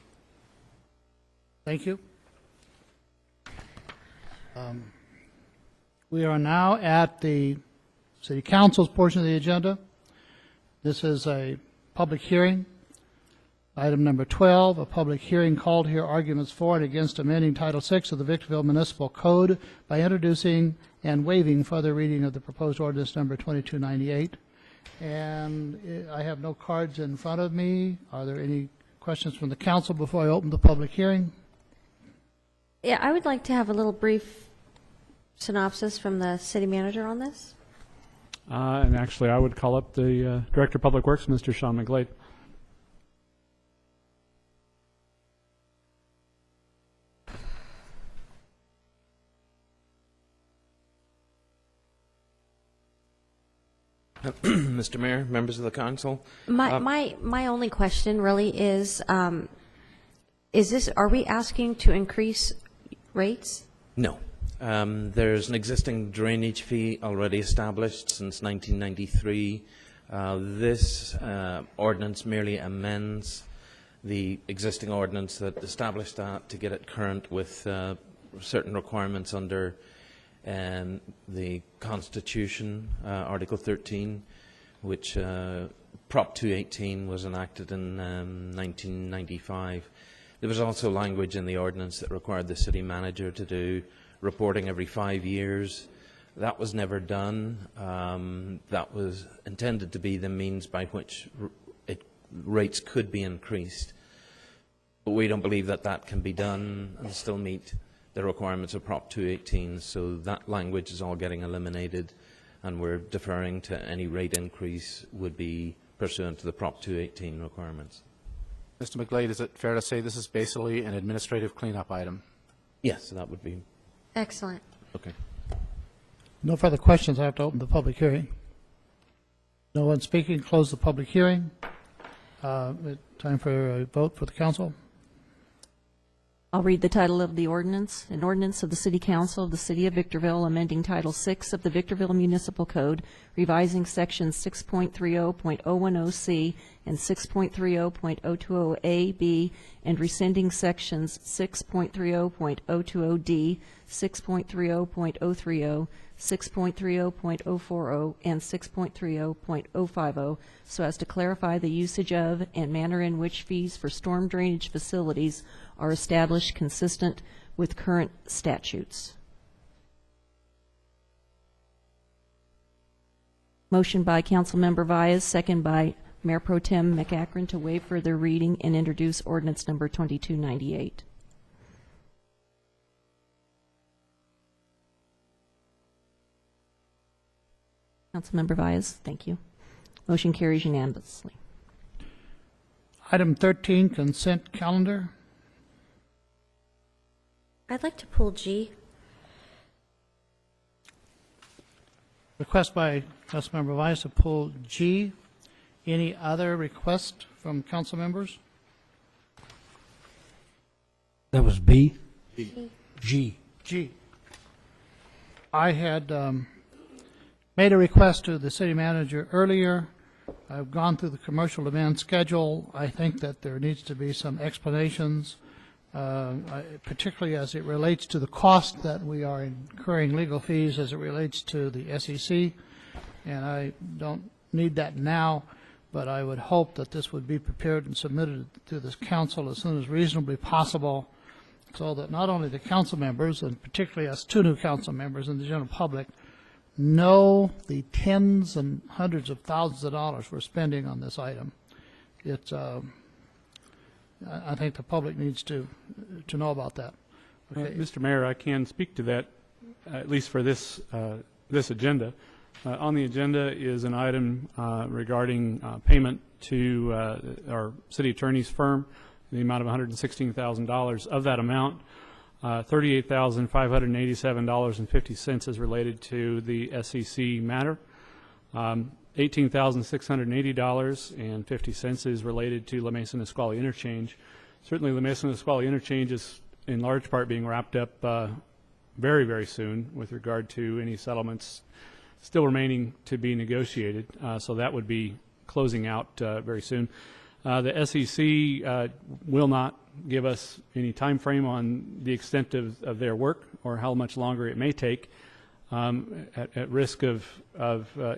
B: Thank you. We are now at the City Council's portion of the agenda. This is a public hearing. Item number 12, a public hearing called to hear arguments for and against amending Title VI of the Victorville Municipal Code by introducing and waiving further reading of the proposed ordinance number 2298. And I have no cards in front of me. Are there any questions from the council before I open the public hearing?
C: Yeah, I would like to have a little brief synopsis from the city manager on this.
E: And actually, I would call up the Director of Public Works, Mr. Sean McGlade.
M: Mr. Mayor, members of the council.
C: My only question really is this, are we asking to increase rates?
M: No. There's an existing drainage fee already established since 1993. This ordinance merely amends the existing ordinance that established that to get it current with certain requirements under the Constitution, Article 13, which Prop 218 was enacted in 1995. There was also language in the ordinance that required the city manager to do reporting every 5 years. That was never done. That was intended to be the means by which rates could be increased. But we don't believe that that can be done and still meet the requirements of Prop 218, so that language is all getting eliminated, and we're deferring to any rate increase would be pursuant to the Prop 218 requirements.
L: Mr. McGlade, is it fair to say this is basically an administrative cleanup item?
M: Yes, that would be.
C: Excellent.
M: Okay.
B: No further questions. I have to open the public hearing. No one speaking. Close the public hearing. Time for a vote for the council.
A: I'll read the title of the ordinance. An ordinance of the City Council of the City of Victorville amending Title VI of the Victorville Municipal Code, revising Sections 6.30.010C and 6.30.020A, B, and rescinding Sections 6.30.020D, 6.30.030, 6.30.040, and 6.30.050, so as to clarify the usage of and manner in which fees for storm drainage facilities are established consistent with current statutes. Motion by Councilmember Vyas, second by Mayor Pro Tem McAkron to waive further reading and introduce ordinance number 2298. Councilmember Vyas, thank you. Motion carries unanimously.
B: Item 13, consent calendar.
C: I'd like to pull G.
B: Request by Councilmember Vyas to pull G. Any other request from council members?
D: That was B?
B: G. I had made a request to the city manager earlier. I've gone through the commercial demand schedule. I think that there needs to be some explanations, particularly as it relates to the cost that we are incurring legal fees as it relates to the SEC. And I don't need that now, but I would hope that this would be prepared and submitted to this council as soon as reasonably possible, so that not only the council members, and particularly us two new council members and the general public, know the tens and hundreds of thousands of dollars we're spending on this item. It's, I think the public needs to know about that. Okay.
E: Mr. Mayor, I can speak to that, at least for this, this agenda. On the agenda is an item regarding payment to our city attorney's firm in the amount of $116,000. Of that amount, $38,587.50 is related to the SEC matter. $18,680.50 is related to La Mesa Nisqually interchange. Certainly, La Mesa Nisqually interchange is in large part being wrapped up very, very soon with regard to any settlements still remaining to be negotiated. So that would be closing out very soon. The SEC will not give us any time frame on the extent of their work or how much longer it may take. At risk of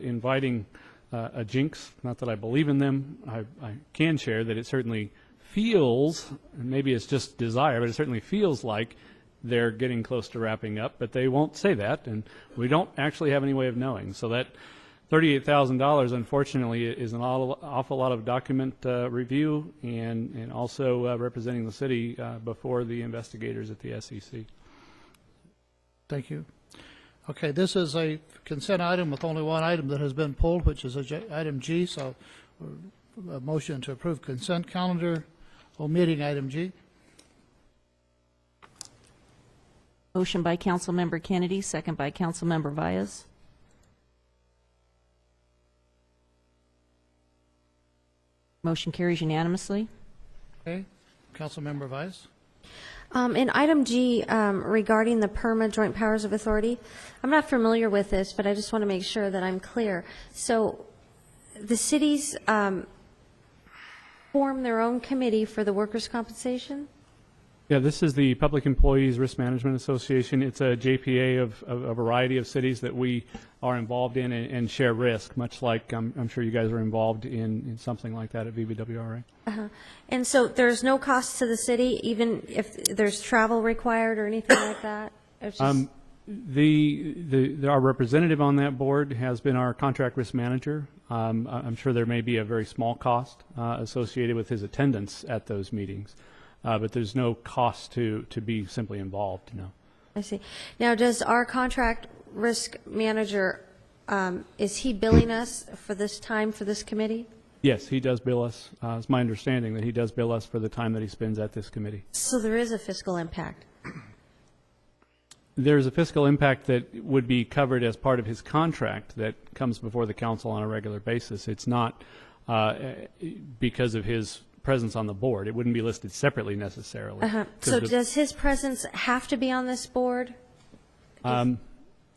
E: inviting a jinx, not that I believe in them, I can share that it certainly feels, and maybe it's just desire, but it certainly feels like they're getting close to wrapping up, but they won't say that, and we don't actually have any way of knowing. So that $38,000, unfortunately, is an awful lot of document review and also representing the city before the investigators at the SEC.
B: Thank you. Okay, this is a consent item with only one item that has been pulled, which is item G. So a motion to approve consent calendar, omitting item G.
A: Motion by Councilmember Kennedy, second by Councilmember Valles. Motion carries unanimously.
B: Okay, Councilmember Vice.
C: In item G, regarding the PERMA Joint Powers of Authority, I'm not familiar with this, but I just want to make sure that I'm clear. So the cities form their own committee for the workers' compensation?
E: Yeah, this is the Public Employees Risk Management Association. It's a JPA of a variety of cities that we are involved in and share risk, much like I'm sure you guys are involved in something like that at VBWRA.
C: And so there's no cost to the city, even if there's travel required or anything like that? It's just
E: Our representative on that board has been our contract risk manager. I'm sure there may be a very small cost associated with his attendance at those meetings. But there's no cost to be simply involved, no.
C: I see. Now, does our contract risk manager, is he billing us for this time for this committee?
E: Yes, he does bill us. It's my understanding that he does bill us for the time that he spends at this committee.
C: So there is a fiscal impact?
E: There's a fiscal impact that would be covered as part of his contract that comes before the council on a regular basis. It's not because of his presence on the board. It wouldn't be listed separately necessarily.
C: So does his presence have to be on this board?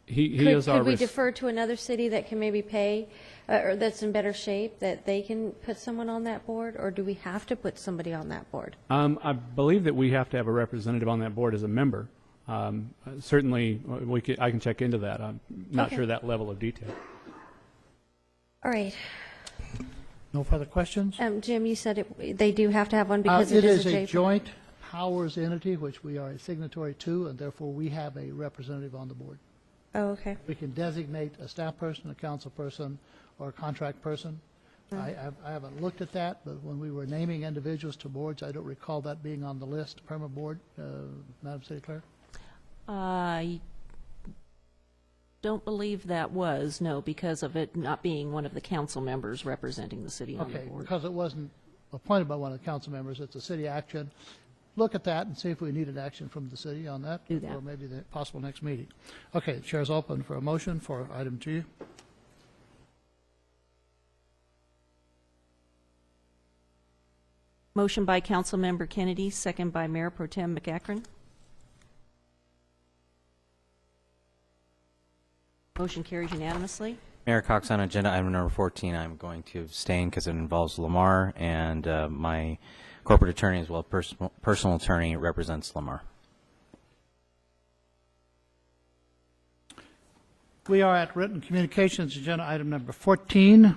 E: He is our
C: Could we
E: risk.
C: defer to another city that can maybe pay, or that's in better shape, that they can put someone on that board, or do we have to put somebody on that board?
E: I believe that we have to have a representative on that board as a member. Certainly, I can check into that. I'm not
C: Okay.
E: sure that level of detail.
C: All right.
B: No further questions?
C: Jim, you said they do have to have one because
B: It
C: it
B: is
C: is
B: a
C: a
B: joint powers entity, which we are a signatory to, and therefore we have a representative on the board.
C: Oh, okay.
B: We can designate a staff person, a council person, or a contract person. I haven't looked at that, but when we were naming individuals to boards, I don't recall that being on the list. PERMA board, Madam City Clerk?
A: I don't believe that was, no, because of it not being one of the council members representing the city on the
B: Okay,
A: board.
B: because it wasn't appointed by one of the council members, it's a city action. Look at that and see if we needed action from the city on that.
A: Do that.
B: Or maybe the possible next meeting. Okay, the chair's open for a motion for item G.
A: Motion by Councilmember Kennedy, second by Mayor Pro Tem McEachron. Motion carries unanimously.
F: Mayor Cox, on agenda item number 14, I'm going to abstain because it involves Lamar, and my corporate attorney as well as personal attorney represents Lamar.
B: We are at written communications, agenda item number 14.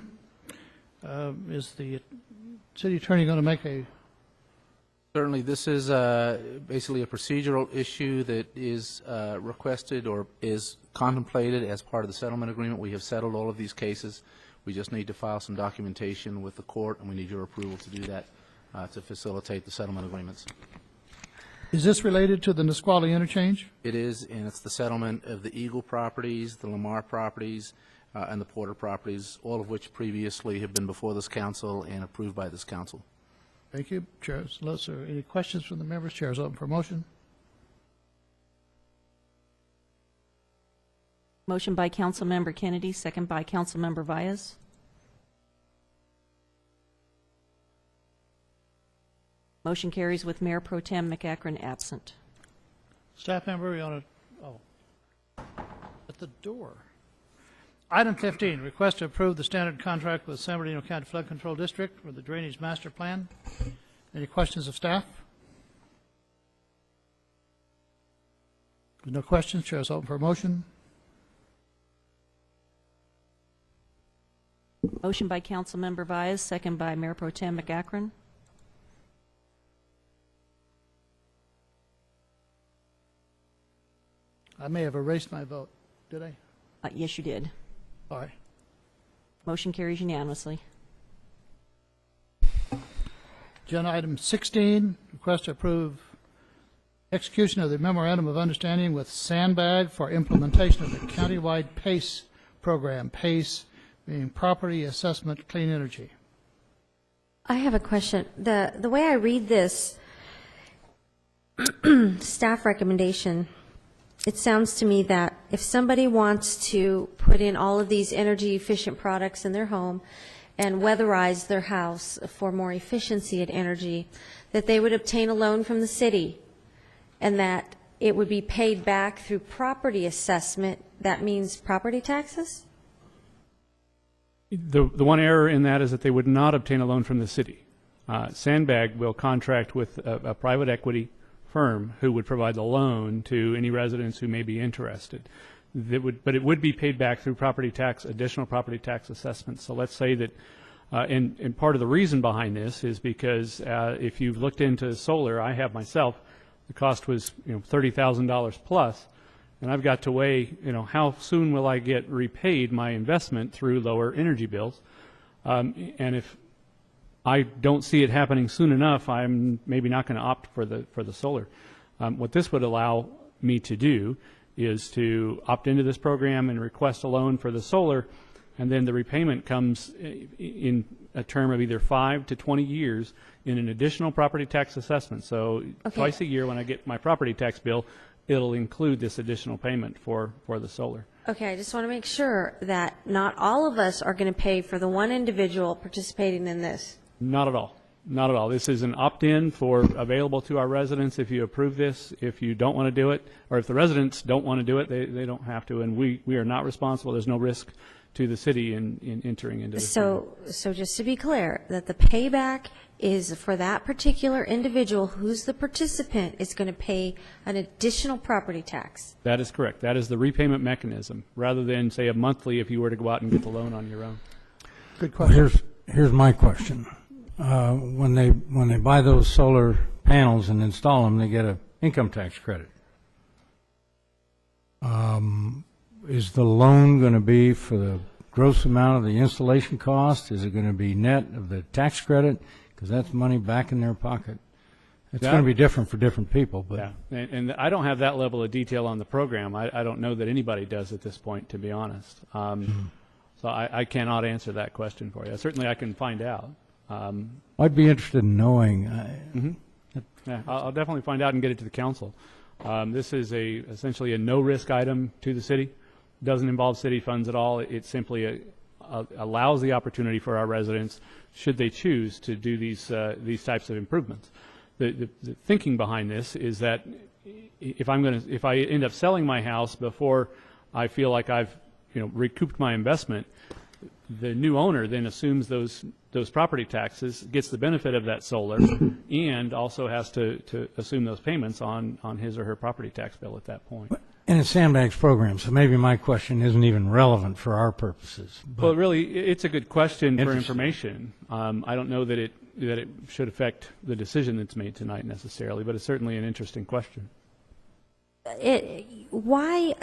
B: Is the city attorney going to make a...
L: Certainly, this is basically a procedural issue that is requested or is contemplated as part of the settlement agreement. We have settled all of these cases. We just need to file some documentation with the court, and we need your approval to do that to facilitate the settlement agreements.
B: Is this related to the Nisqually interchange?
L: It is, and it's the settlement of the Eagle properties, the Lamar properties, and the Porter properties, all of which previously have been before this council and approved by this council.
B: Thank you, Chair Solicitor. Any questions from the members? Chair is open for motion.
A: Motion by Councilmember Kennedy, second by Councilmember Vyas. Motion carries with Mayor Pro Tem McEachron absent.
B: Staff member, you want to, at the door. Item 15, request to approve the standard contract with San Bernardino County Flood Control District for the Drainage Master Plan. Any questions of staff? With no questions, Chair is open for a motion.
A: Motion by Councilmember Vyas, second by Mayor Pro Tem McEachron.
B: I may have erased my vote. Did I?
A: Yes, you did.
B: Sorry.
A: Motion carries unanimously.
B: Agenda item 16, request to approve execution of the memorandum of understanding with Sandbag for implementation of the countywide PACE program, PACE being Property Assessment Clean Energy.
C: I have a question. The way I read this staff recommendation, it sounds to me that if somebody wants to put in all of these energy efficient products in their home and weatherize their house for more efficiency at energy, that they would obtain a loan from the city and that it would be paid back through property assessment. That means property taxes?
E: The one error in that is that they would not obtain a loan from the city. Sandbag will contract with a private equity firm who would provide the loan to any residents who may be interested. But it would be paid back through property tax, additional property tax assessments. So let's say that, and part of the reason behind this is because if you've looked into solar, I have myself, the cost was $30,000 plus, and I've got to weigh how soon will I get repaid my investment through lower energy bills, and if I don't see it happening soon enough, I'm maybe not going to opt for the solar. What this would allow me to do is to opt into this program and request a loan for the solar, and then the repayment comes in a term of either 5 to 20 years in an additional property tax assessment. So twice a year when I get my property tax bill, it'll include this additional payment for the solar.
C: Okay, I just want to make sure that not all of us are going to pay for the one individual participating in this.
E: Not at all. Not at all. This is an opt-in for available to our residents if you approve this. If you don't want to do it, or if the residents don't want to do it, they don't have to. And we are not responsible. There's no risk to the city in entering into this.
C: So just to be clear, that the payback is for that particular individual who's the participant is going to pay an additional property tax.
E: That is correct. That is the repayment mechanism, rather than, say, a monthly if you were to go out and get the loan on your own.
B: Good question.
D: Here's my question. When they buy those solar panels and install them, they get an income tax credit. Is the loan going to be for the gross amount of the installation cost? Is it going to be net of the tax credit? Because that's money back in their pocket. It's going to be different for different people. But
E: yeah, and I don't have that level of detail on the program. I don't know that anybody does at this point, to be honest. So I cannot answer that question for you. Certainly I can find out.
D: I'd be interested in knowing.
E: Yeah, I'll definitely find out and get it to the council. This is essentially a no-risk item to the city. Doesn't involve city funds at all. It simply allows the opportunity for our residents, should they choose, to do these types of improvements. The thinking behind this is that if I end up selling my house before I feel like I've recouped my investment, the new owner then assumes those property taxes, gets the benefit of that solar, and also has to assume those payments on his or her property tax bill at that point.
D: And it's Sandbag's program, so maybe my question isn't even relevant for our purposes.
E: Well, really, it's a good question for information. I don't know that it should affect the decision that's made tonight necessarily, but it's certainly an interesting question.
C: Why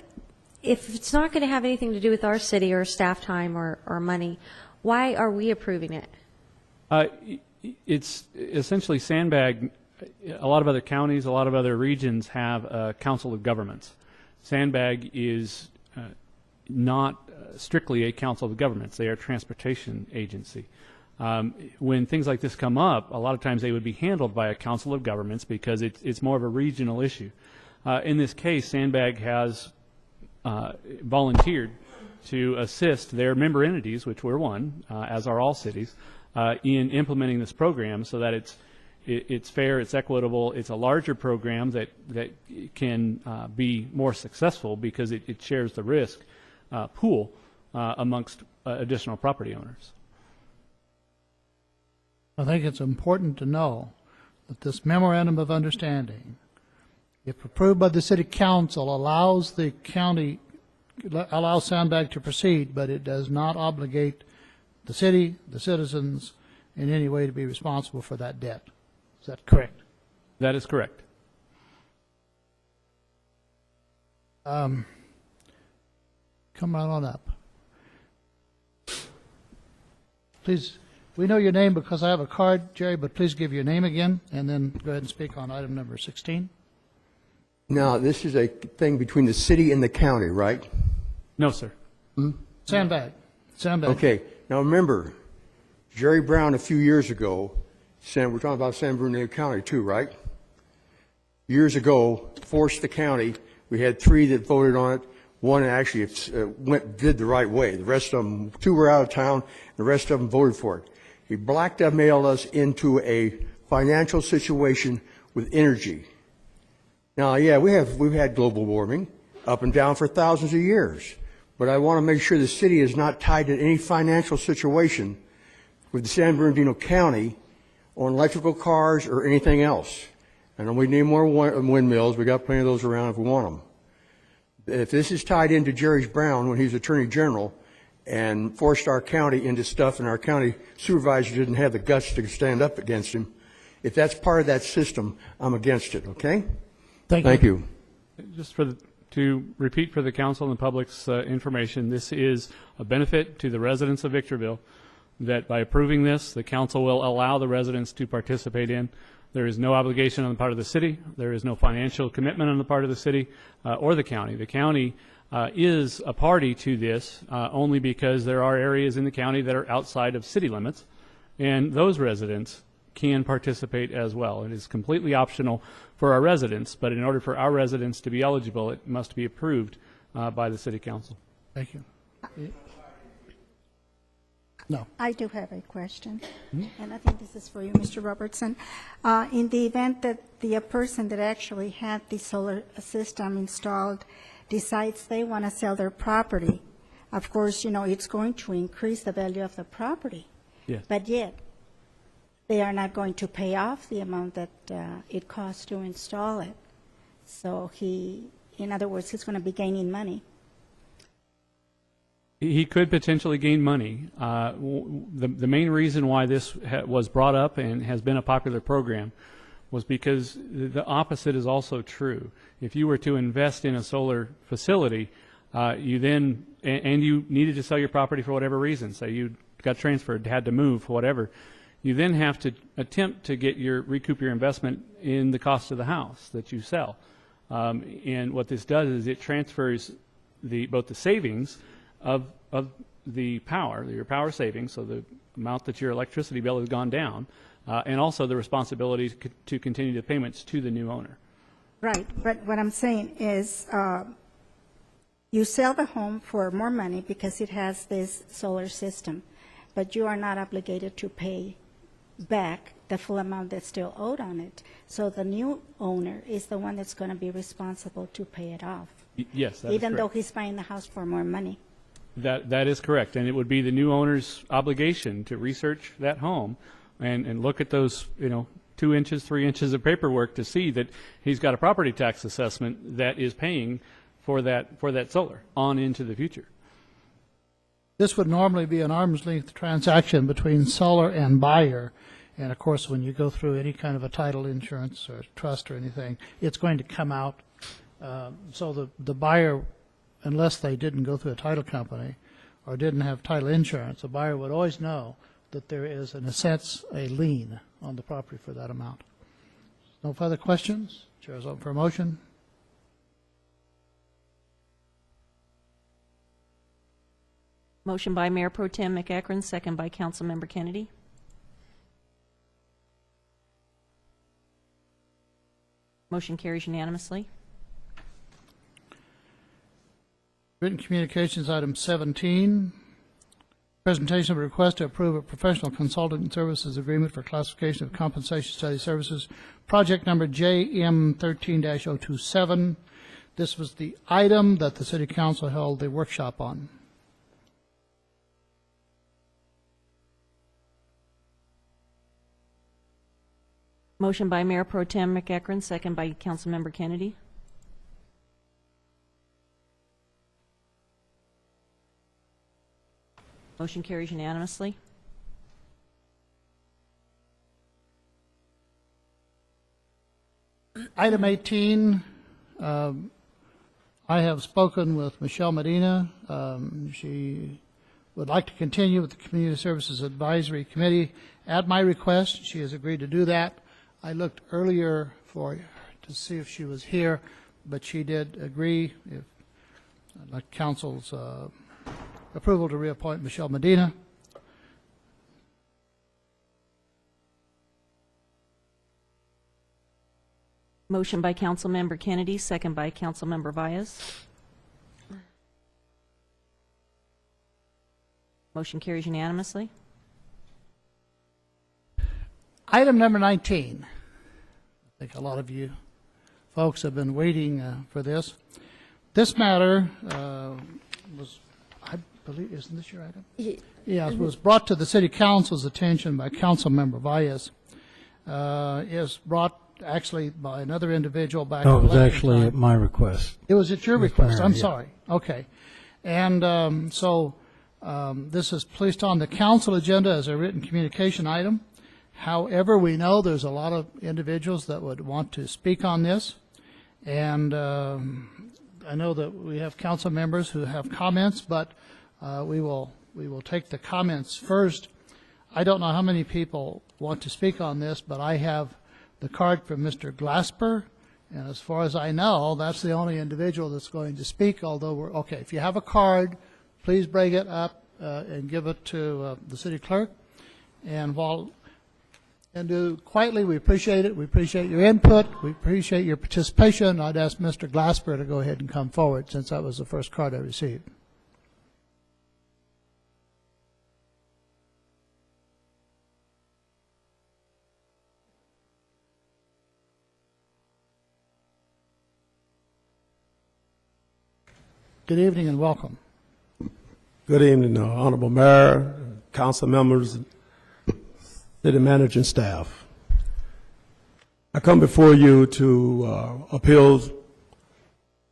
C: if it's not going to have anything to do with our city or staff time or money, why are we approving it?
E: It's essentially Sandbag. A lot of other counties, a lot of other regions have a council of governments. Sandbag is not strictly a council of governments. They are a transportation agency. When things like this come up, a lot of times they would be handled by a council of governments because it's more of a regional issue. In this case, Sandbag has volunteered to assist their member entities, which we're one, as are all cities, in implementing this program so that it's fair, it's equitable, it's a larger program that can be more successful because it shares the risk pool amongst additional property owners.
B: I think it's important to know that this memorandum of understanding, if approved by the city council, allows the county, allows Sandbag to proceed, but it does not obligate the city, the citizens, in any way to be responsible for that debt. Is that correct?
E: That is correct.
B: Come right on up. Please, we know your name because I have a card, Jerry, but please give your name again, and then go ahead and speak on item number 16.
I: Now, this is a thing between the city and the county, right?
E: No, sir.
B: Sandbag. Sandbag.
I: Okay. Now, remember, Jerry Brown a few years ago, we're talking about San Bernardino County too, right? Years ago, forced the county. We had 3 that voted on it. One actually did the right way. The rest of them, 2 were out of town. The rest of them voted for it. He blackmailed us into a financial situation with energy. Now, yeah, we've had global warming up and down for thousands of years, but I want to make sure the city is not tied to any financial situation with the San Bernardino County on electrical cars or anything else. And we need more windmills. We got plenty of those around if we want them. If this is tied into Jerry Brown when he's Attorney General and forced our county into stuff and our county supervisor didn't have the guts to stand up against him, if that's part of that system, I'm against it, okay? Thank you.
E: Just to repeat for the council and the public's information, this is a benefit to the residents of Victorville that by approving this, the council will allow the residents to participate in. There is no obligation on the part of the city. There is no financial commitment on the part of the city or the county. The county is a party to this only because there are areas in the county that are outside of city limits, and those residents can participate as well. It is completely optional for our residents, but in order for our residents to be eligible, it must be approved by the city council.
B: Thank you. No.
G: I do have a question, and I think this is for you, Mr. Robertson. In the event that the person that actually had the solar system installed decides they want to sell their property, of course, you know, it's going to increase the value of the property.
E: Yes.
G: But yet, they are not going to pay off the amount that it costs to install it. So in other words, he's going to be gaining money.
E: He could potentially gain money. The main reason why this was brought up and has been a popular program was because the opposite is also true. If you were to invest in a solar facility, you then, and you needed to sell your property for whatever reason, say you got transferred, had to move, whatever, you then have to attempt to recoup your investment in the cost of the house that you sell. And what this does is it transfers both the savings of the power, your power savings, so the amount that your electricity bill has gone down, and also the responsibility to continue the payments to the new owner.
G: Right, but what I'm saying is you sell the home for more money because it has this solar system, but you are not obligated to pay back the full amount that's still owed on it. So the new owner is the one that's going to be responsible to pay it off.
E: Yes, that is
G: even
E: correct.
G: though he's buying the house for more money.
E: That is correct, and it would be the new owner's obligation to research that home and look at those 2 inches, 3 inches of paperwork to see that he's got a property tax assessment that is paying for that solar on into the future.
B: This would normally be an arm's length transaction between seller and buyer. And of course, when you go through any kind of a title insurance or trust or anything, it's going to come out. So the buyer unless they didn't go through a title company or didn't have title insurance, a buyer would always know that there is, in a sense, a lien on the property for that amount. No further questions? Chair is open for a motion.
A: Motion by Mayor Pro Tem McEachran, second by Councilmember Kennedy. Motion carries unanimously.
B: Written communications, item 17. Presentation of a request to approve a professional consultant services agreement for classification of compensation study services, project number JM13-027. This was the item that the City Council held the workshop on.
A: Motion by Mayor Pro Tem McEachran, second by Councilmember Kennedy. Motion carries unanimously.
B: Item 18, I have spoken with Michelle Medina. She would like to continue with the Community Services Advisory Committee. At my request, she has agreed to do that. I looked earlier to see if she was here, but she did agree. If I'd like council's approval to reappoint Michelle Medina.
A: Motion by Councilmember Kennedy, second by Councilmember Valles. Motion carries unanimously.
B: Item number 19. I think a lot of you folks have been waiting for this. This matter was, I believe, isn't this your item? Yeah, it was brought to the City Council's attention by Councilmember Valles. Is brought actually by another individual back.
D: No, it was
B: election
D: actually
B: time.
D: at my request.
B: It was at your request.
D: Mayor,
B: I'm
D: yeah.
B: sorry. Okay. And this is placed on the council agenda as a written communication item. However, we know there's a lot of individuals that would want to speak on this. And I know that we have council members who have comments, but we will take the comments first. I don't know how many people want to speak on this, but I have the card from Mr. Glasper, and as far as I know, that's the only individual that's going to speak, although okay, if you have a card, please bring it up and give it to the city clerk. And do quietly, we appreciate it. We appreciate your input. We appreciate your participation. I'd ask Mr. Glasper to go ahead and come forward, since that was the first card I received. Good evening and welcome.
N: Good evening, Honorable Mayor, council members, city manager, and staff. I come before you to appeal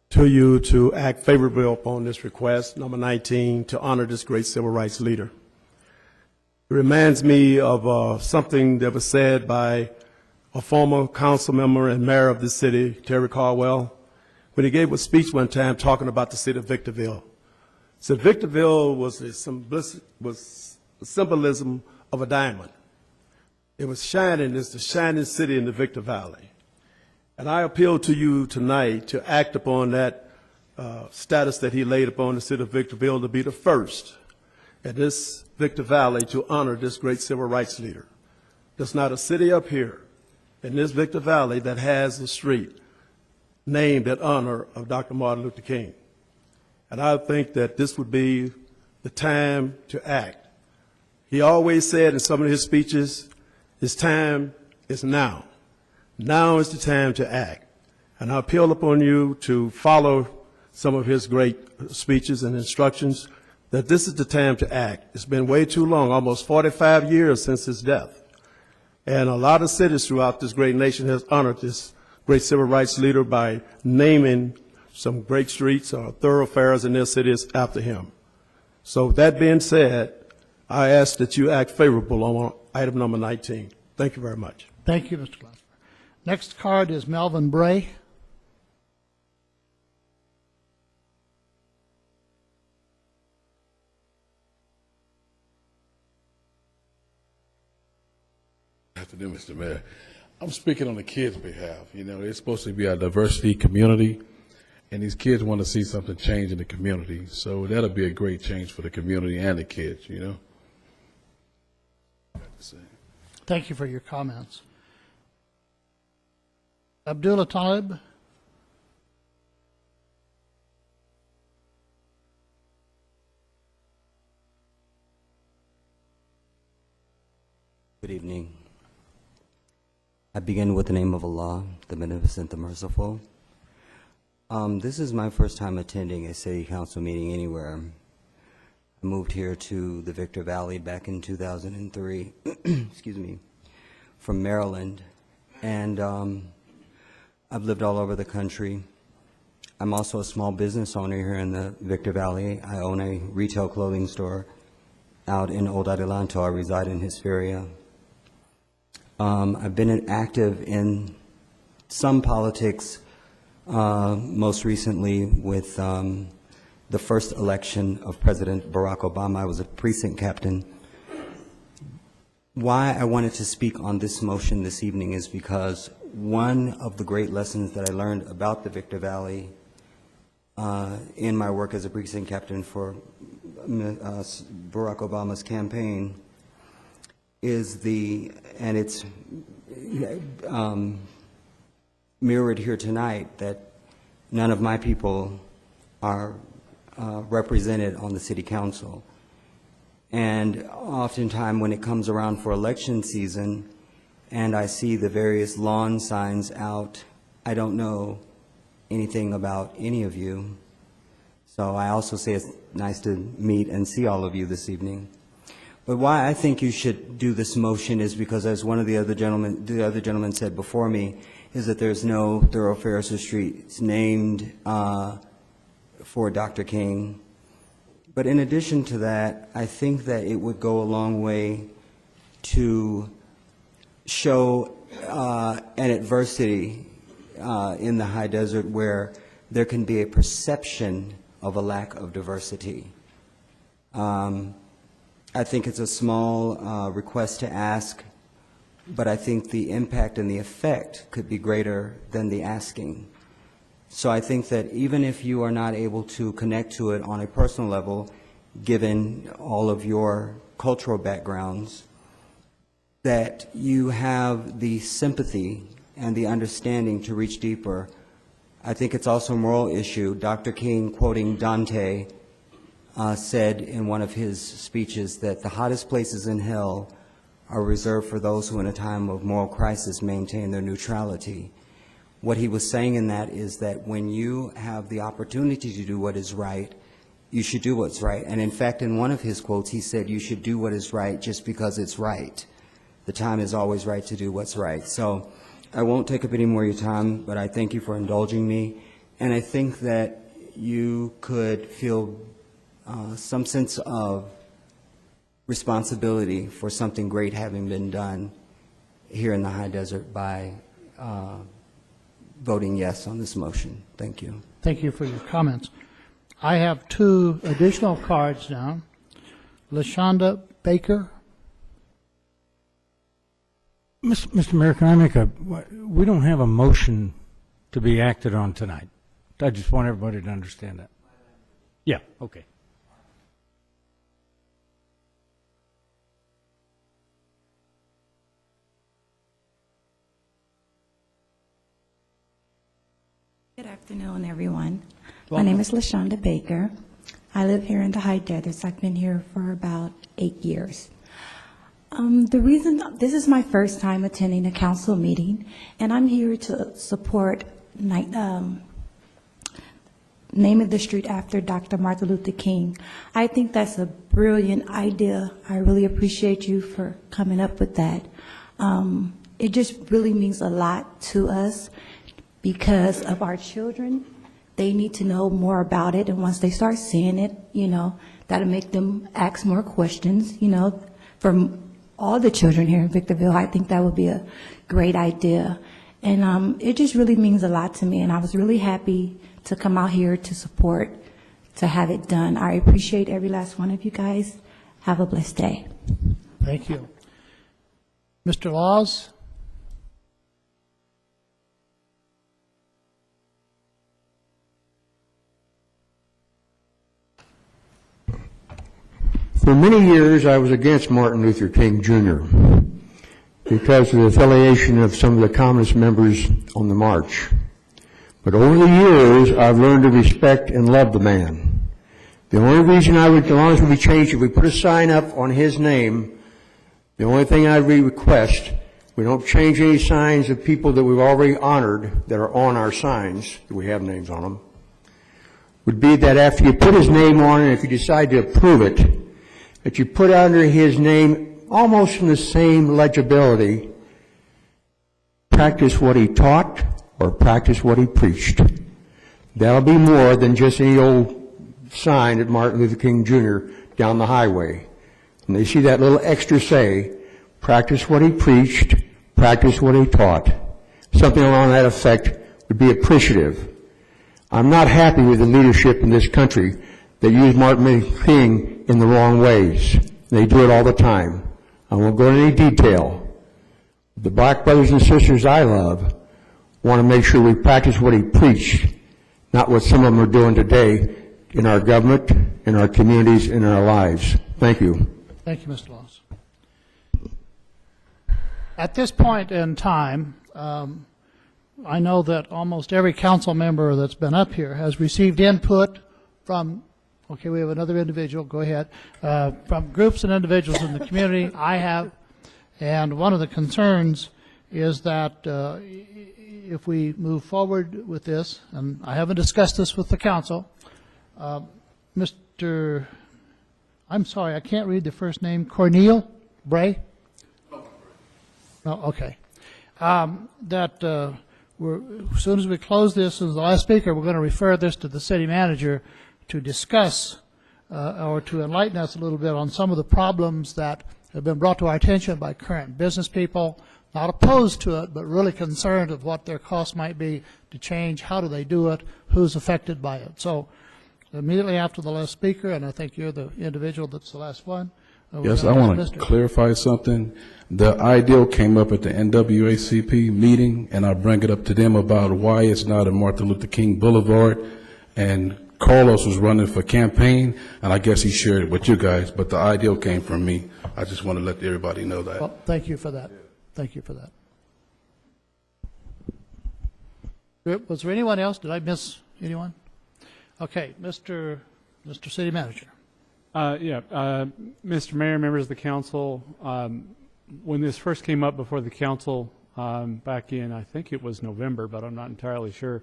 N: to you to act favorably upon this request, number 19, to honor this great civil rights leader. It reminds me of something that was said by a former council member and mayor of this city, Terry Caldwell, when he gave a speech one time talking about the city of Victorville. So Victorville was a symbolism of a diamond. It was shining. It's the shining city in the Victor Valley. And I appeal to you tonight to act upon that status that he laid upon the city of Victorville, to be the first at this Victor Valley to honor this great civil rights leader. There's not a city up here in this Victor Valley that has a street named in honor of Dr. Martin Luther King. And I think that this would be the time to act. He always said in some of his speeches, his time is now. Now is the time to act. And I appeal upon you to follow some of his great speeches and instructions, that this is the time to act. It's been way too long, almost 45 years since his death. And a lot of cities throughout this great nation has honored this great civil rights leader by naming some great streets or thoroughfares in their cities after him. So that being said, I ask that you act favorable on item number 19. Thank you very much.
B: Thank you, Mr. Glasper. Next card is Melvin Bray.
O: afternoon, Mr. Mayor. I'm speaking on the kids' behalf. You know, it's supposed to be a diversity community, and these kids want to see something change in the community. So that'll be a great change for the community and the kids, you know.
B: Thank you for your comments. Abdullah Talib.
P: Good evening. I begin with the name of Allah, the Beneficent, the Merciful. This is my first time attending a city council meeting anywhere. I moved here to the Victor Valley back in 2003, excuse me, from Maryland, and I've lived all over the country. I'm also a small business owner here in the Victor Valley. I own a retail clothing store out in Old Adelanto. I reside in Hesperia. I've been active in some politics, most recently with the first election of President Barack Obama. I was a precinct captain. Why I wanted to speak on this motion this evening is because one of the great lessons that I learned about the Victor Valley in my work as a precinct captain for Barack Obama's campaign is and it's mirrored here tonight, that none of my people are represented on the city council. And oftentimes when it comes around for election season and I see the various lawn signs out, I don't know anything about any of you. So I also say it's nice to meet and see all of you this evening. But why I think you should do this motion is because, as one of the other gentlemen said before me, is that there's no thoroughfares or streets named for Dr. King. But in addition to that, I think that it would go a long way to show an adversity in the high desert where there can be a perception of a lack of diversity. I think it's a small request to ask, but I think the impact and the effect could be greater than the asking. So I think that even if you are not able to connect to it on a personal level, given all of your cultural backgrounds, that you have the sympathy and the understanding to reach deeper. I think it's also a moral issue. Dr. King, quoting Dante, said in one of his speeches that the hottest places in hell are reserved for those who in a time of moral crisis maintain their neutrality. What he was saying in that is that when you have the opportunity to do what is right, you should do what's right. And in fact, in one of his quotes, he said, you should do what is right just because it's right. The time is always right to do what's right. So I won't take up any more of your time, but I thank you for indulging me. And I think that you could feel some sense of responsibility for something great having been done here in the high desert by voting yes on this motion. Thank you.
B: Thank you for your comments. I have two additional cards now. LaShonda Baker.
D: Mr. Mayor, can I make we don't have a motion to be acted on tonight. I just want everybody to understand that. Yeah, okay.
Q: Good afternoon, everyone. My name is LaShonda Baker. I live here in the High Deserts. I've been here for about 8 years. The reason, this is my first time attending a council meeting, and I'm here to support naming the street after Dr. Martin Luther King. I think that's a brilliant idea. I really appreciate you for coming up with that. It just really means a lot to us because of our children. They need to know more about it, and once they start seeing it, you know, that'll make them ask more questions, you know. For all the children here in Victorville, I think that would be a great idea. And it just really means a lot to me, and I was really happy to come out here to support, to have it done. I appreciate every last one of you guys. Have a blessed day.
B: Thank you. Mr. Laws?
I: For many years, I was against Martin Luther King Jr. because of the affiliation of some of the communist members on the march. But over the years, I've learned to respect and love the man. The only reason I would, as long as we change, if we put a sign up on his name, the only thing I would request, we don't change any signs of people that we've already honored that are on our signs, that we have names on them, would be that after you put his name on it, if you decide to approve it, that you put under his name almost in the same legibility, practice what he taught or practice what he preached. That'll be more than just any old sign at Martin Luther King Jr. down the highway. And they see that little extra say, practice what he preached, practice what he taught. Something along that effect would be appreciative. I'm not happy with the leadership in this country that use Martin Luther King in the wrong ways. They do it all the time. I won't go into any detail. The black brothers and sisters I love want to make sure we practice what he preached, not what some of them are doing today in our government, in our communities, in our lives. Thank you.
B: Thank you, Mr. Laws. At this point in time, I know that almost every council member that's been up here has received input from, okay, we have another individual, go ahead, from groups and individuals in the community. I have, and one of the concerns is that if we move forward with this, and I haven't discussed this with the council, Mr. I'm sorry, I can't read the first name, Cornel Bray? No, okay. That as soon as we close this, as the last speaker, we're going to refer this to the city manager to discuss or to enlighten us a little bit on some of the problems that have been brought to our attention by current business people, not opposed to it, but really concerned of what their costs might be to change, how do they do it, who's affected by it. So immediately after the last speaker, and I think you're the individual that's the last one.
O: Yes, I want to clarify something. The ideal came up at the NWACP meeting, and I bring it up to them about why it's not in Martin Luther King Boulevard. And Carlos was running for campaign, and I guess he shared it with you guys, but the ideal came from me. I just want to let everybody know that.
B: Well, thank you for that. Thank you for that. Was there anyone else? Did I miss anyone? Okay, Mr. City Manager.
E: Mr. Mayor, members of the council, when this first came up before the council back in, I think it was November, but I'm not entirely sure,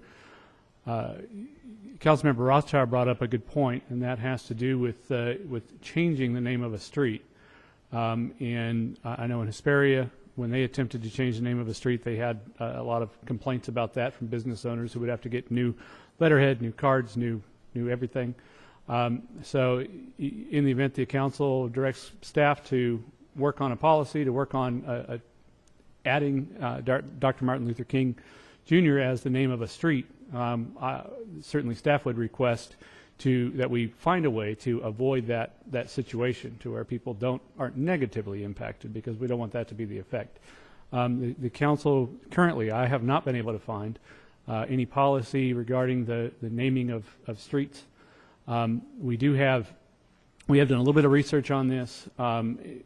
E: Councilmember Rothschild brought up a good point, and that has to do with changing the name of a street. And I know in Hesperia, when they attempted to change the name of a street, they had a lot of complaints about that from business owners who would have to get new letterhead, new cards, new everything. So in the event the council directs staff to work on a policy, to work on adding Dr. Martin Luther King Jr. as the name of a street, certainly staff would request that we find a way to avoid that situation to where people aren't negatively impacted, because we don't want that to be the effect. The council currently, I have not been able to find any policy regarding the naming of streets. We have done a little bit of research on this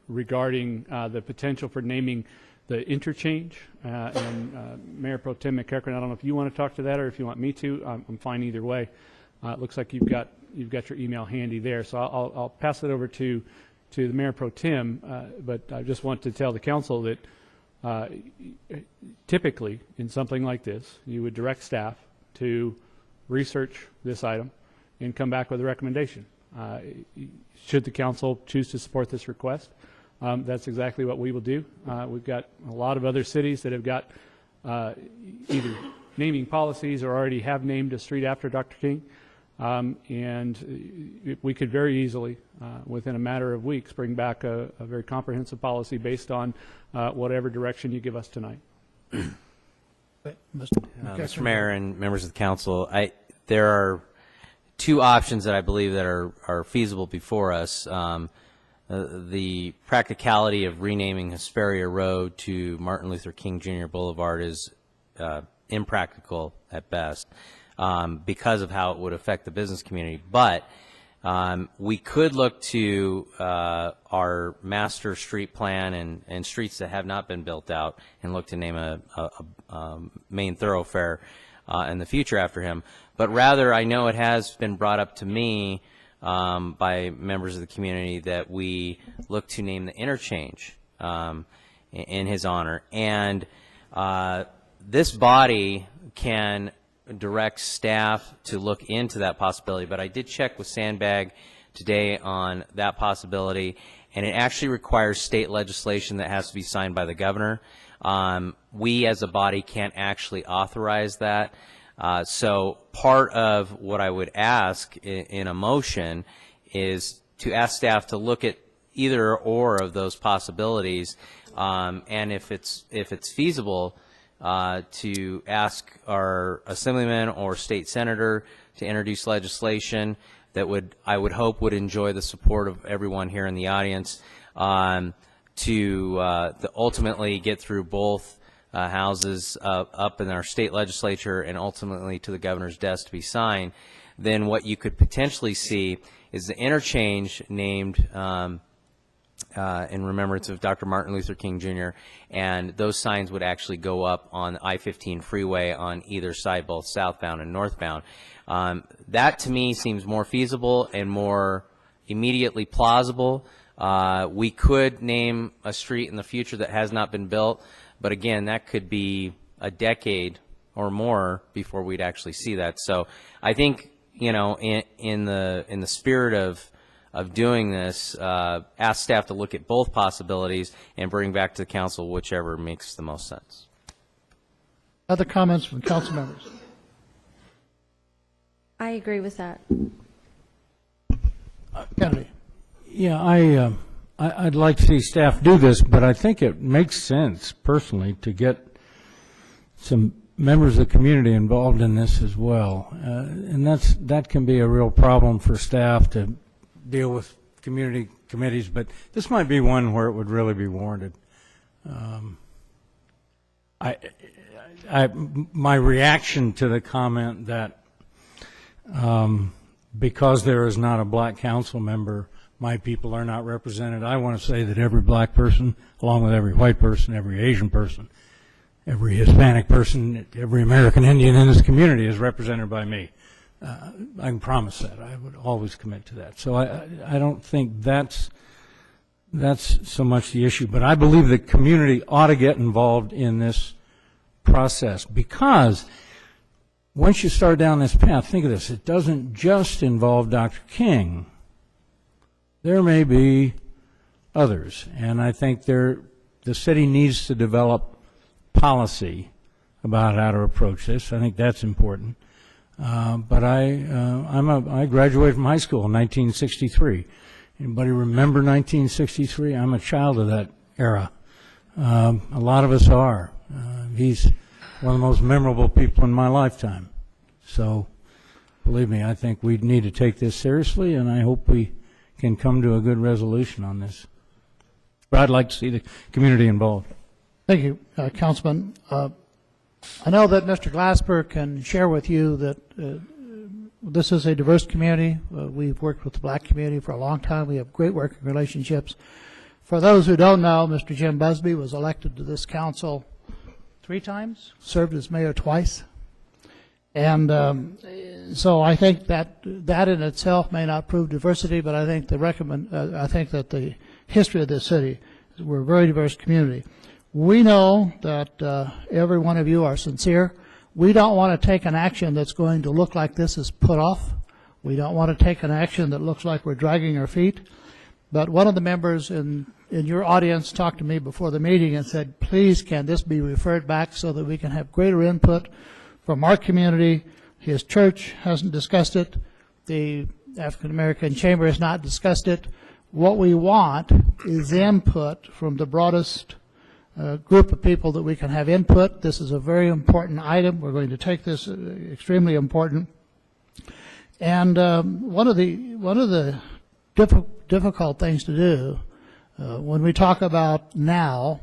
E: regarding the potential for naming the interchange. And Mayor Pro Tem McEachern, I don't know if you want to talk to that or if you want me to. I'm fine either way. It looks like you've got your email handy there, so I'll pass it over to the Mayor Pro Tem. But I just want to tell the council that typically in something like this, you would direct staff to research this item and come back with a recommendation. Should the council choose to support this request, that's exactly what we will do. We've got a lot of other cities that have got either naming policies or already have named a street after Dr. King. And we could very easily, within a matter of weeks, bring back a very comprehensive policy based on whatever direction you give us tonight.
F: Mr. Mayor and members of the council, there are two options that I believe that are feasible before us. the practicality of renaming Hesperia Road to Martin Luther King Jr. Boulevard is impractical at best because of how it would affect the business community. But we could look to our master street plan and streets that have not been built out and look to name a main thoroughfare in the future after him. But rather, I know it has been brought up to me by members of the community that we look to name the interchange in his honor. And this body can direct staff to look into that possibility, but I did check with Sandbag today on that possibility, and it actually requires state legislation that has to be signed by the governor. We as a body can't actually authorize that. So part of what I would ask in a motion is to ask staff to look at either or of those possibilities, and if it's feasible, to ask our assemblyman or state senator to introduce legislation that I would hope would enjoy the support of everyone here in the audience, to ultimately get through both houses up in our state legislature and ultimately to the governor's desk to be signed. Then what you could potentially see is the interchange named in remembrance of Dr. Martin Luther King Jr., and those signs would actually go up on I-15 freeway on either side, both southbound and northbound. That to me seems more feasible and more immediately plausible. We could name a street in the future that has not been built, but again, that could be a decade or more before we'd actually see that. So I think, you know, in the spirit of doing this, ask staff to look at both possibilities and bring back to the council whichever makes the most sense.
B: Other comments from council members?
C: I agree with that.
B: Kennedy.
D: Yeah, I'd like to see staff do this, but I think it makes sense personally to get some members of the community involved in this as well, and that can be a real problem for staff to deal with community committees, but this might be one where it would really be warranted. My reaction to the comment that because there is not a black council member, my people are not represented, I want to say that every black person, along with every white person, every Asian person, every Hispanic person, every American Indian in this community is represented by me. I can promise that. I would always commit to that. So I don't think that's so much the issue. But I believe the community ought to get involved in this process, because once you start down this path, think of this, it doesn't just involve Dr. King. There may be others, and I think the city needs to develop policy about how to approach this. I think that's important. But I graduated from high school in 1963. Anybody remember 1963? I'm a child of that era. A lot of us are. He's one of the most memorable people in my lifetime. So, believe me, I think we need to take this seriously, and I hope we can come to a good resolution on this. But I'd like to see the community involved.
B: Thank you, Councilman. I know that Mr. Glasper can share with you that this is a diverse community. We've worked with the black community for a long time. We have great working relationships. For those who don't know, Mr. Jim Busby was elected to this council 3 times, served as mayor twice. And so I think that in itself may not prove diversity, but I think I think that the history of this city, we're a very diverse community. We know that every one of you are sincere. We don't want to take an action that's going to look like this is put off. We don't want to take an action that looks like we're dragging our feet. But one of the members in your audience talked to me before the meeting and said, please, can this be referred back so that we can have greater input from our community? His church hasn't discussed it. The African American Chamber has not discussed it. What we want is input from the broadest group of people that we can have input. This is a very important item. We're going to take this extremely important. And one of the difficult things to do when we talk about now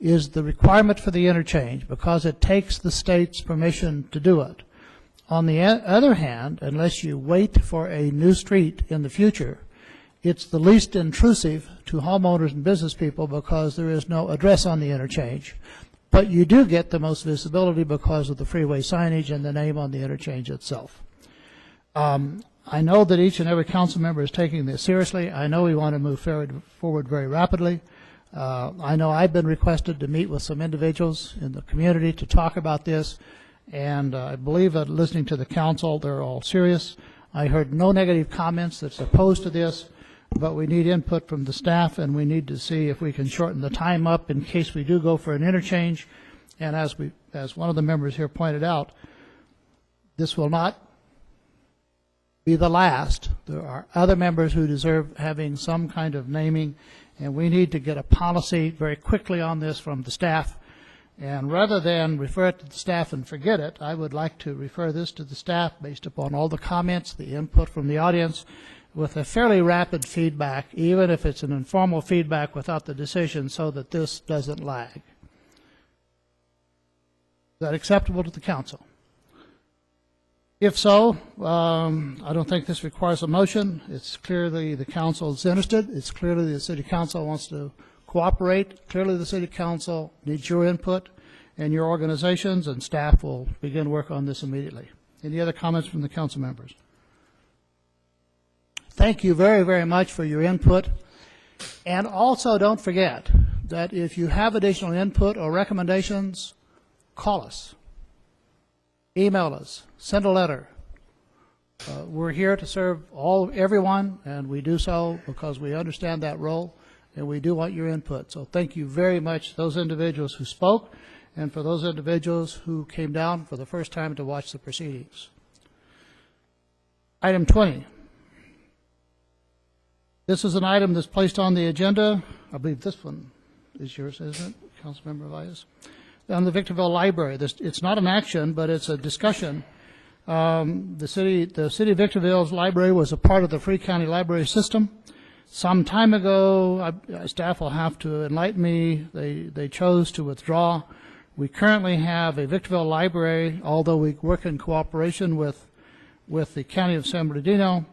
B: is the requirement for the interchange, because it takes the state's permission to do it. On the other hand, unless you wait for a new street in the future, it's the least intrusive to homeowners and business people because there is no address on the interchange. But you do get the most visibility because of the freeway signage and the name on the interchange itself. I know that each and every council member is taking this seriously. I know we want to move forward very rapidly. I know I've been requested to meet with some individuals in the community to talk about this, and I believe that listening to the council, they're all serious. I heard no negative comments that's opposed to this, but we need input from the staff, and we need to see if we can shorten the time up in case we do go for an interchange. And as one of the members here pointed out, this will not be the last. There are other members who deserve having some kind of naming, and we need to get a policy very quickly on this from the staff. And rather than refer it to the staff and forget it, I would like to refer this to the staff based upon all the comments, the input from the audience, with a fairly rapid feedback, even if it's an informal feedback without the decision, so that this doesn't lag. Is that acceptable to the council? If so, I don't think this requires a motion. It's clearly the council is interested. It's clearly the city council wants to cooperate. Clearly the city council needs your input and your organizations, and staff will begin work on this immediately. Any other comments from the council members? Thank you very, very much for your input. And also don't forget that if you have additional input or recommendations, call us, email us, send a letter. We're here to serve everyone, and we do so because we understand that role, and we do want your input. So thank you very much, those individuals who spoke, and for those individuals who came down for the first time to watch the proceedings. Item 20. This is an item that's placed on the agenda. I believe this one is yours, isn't it, Councilmember Elias? On the Victorville Library. It's not an action, but it's a discussion. The city of Victorville's library was a part of the Free County Library System. Some time ago, staff will have to enlighten me, they chose to withdraw. We currently have a Victorville library, although we work in cooperation with the County of San Bernardino.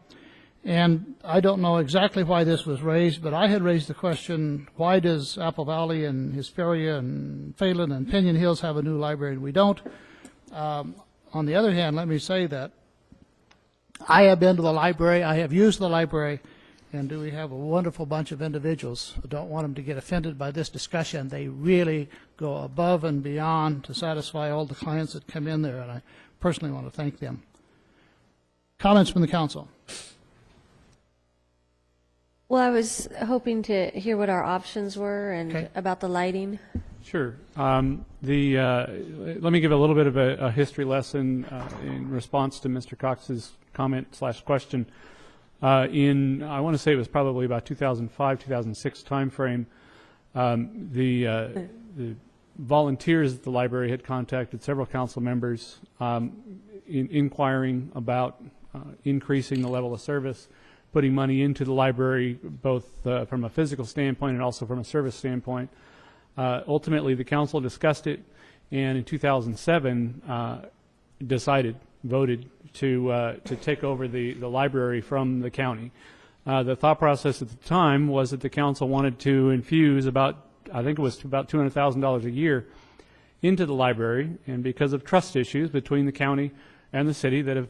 B: And I don't know exactly why this was raised, but I had raised the question, why does Apple Valley and Hesperia and Phelan and Pinion Hills have a new library and we don't? On the other hand, let me say that I have been to the library, I have used the library, and we have a wonderful bunch of individuals. I don't want them to get offended by this discussion. They really go above and beyond to satisfy all the clients that come in there, and I personally want to thank them. Comments from the council?
C: Well, I was hoping to hear what our options were and
B: Okay.
C: about the lighting.
E: Sure. Let me give a little bit of a history lesson in response to Mr. Cox's comment/question. I want to say it was probably about 2005, 2006 timeframe. The volunteers at the library had contacted several council members inquiring about increasing the level of service, putting money into the library, both from a physical standpoint and also from a service standpoint. Ultimately, the council discussed it, and in 2007 voted to take over the library from the county. The thought process at the time was that the council wanted to infuse about $200,000 a year into the library, and because of trust issues between the county and the city that have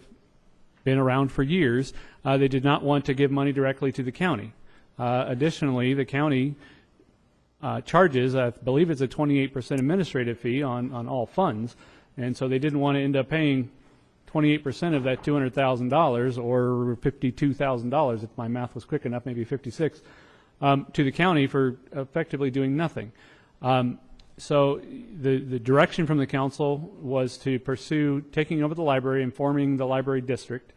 E: been around for years, they did not want to give money directly to the county. Additionally, the county charges, I believe it's a 28% administrative fee on all funds, and so they didn't want to end up paying 28% of that $200,000 or $52,000, if my math was quick enough, maybe 56, to the county for effectively doing nothing. So the direction from the council was to pursue taking over the library and forming the library district.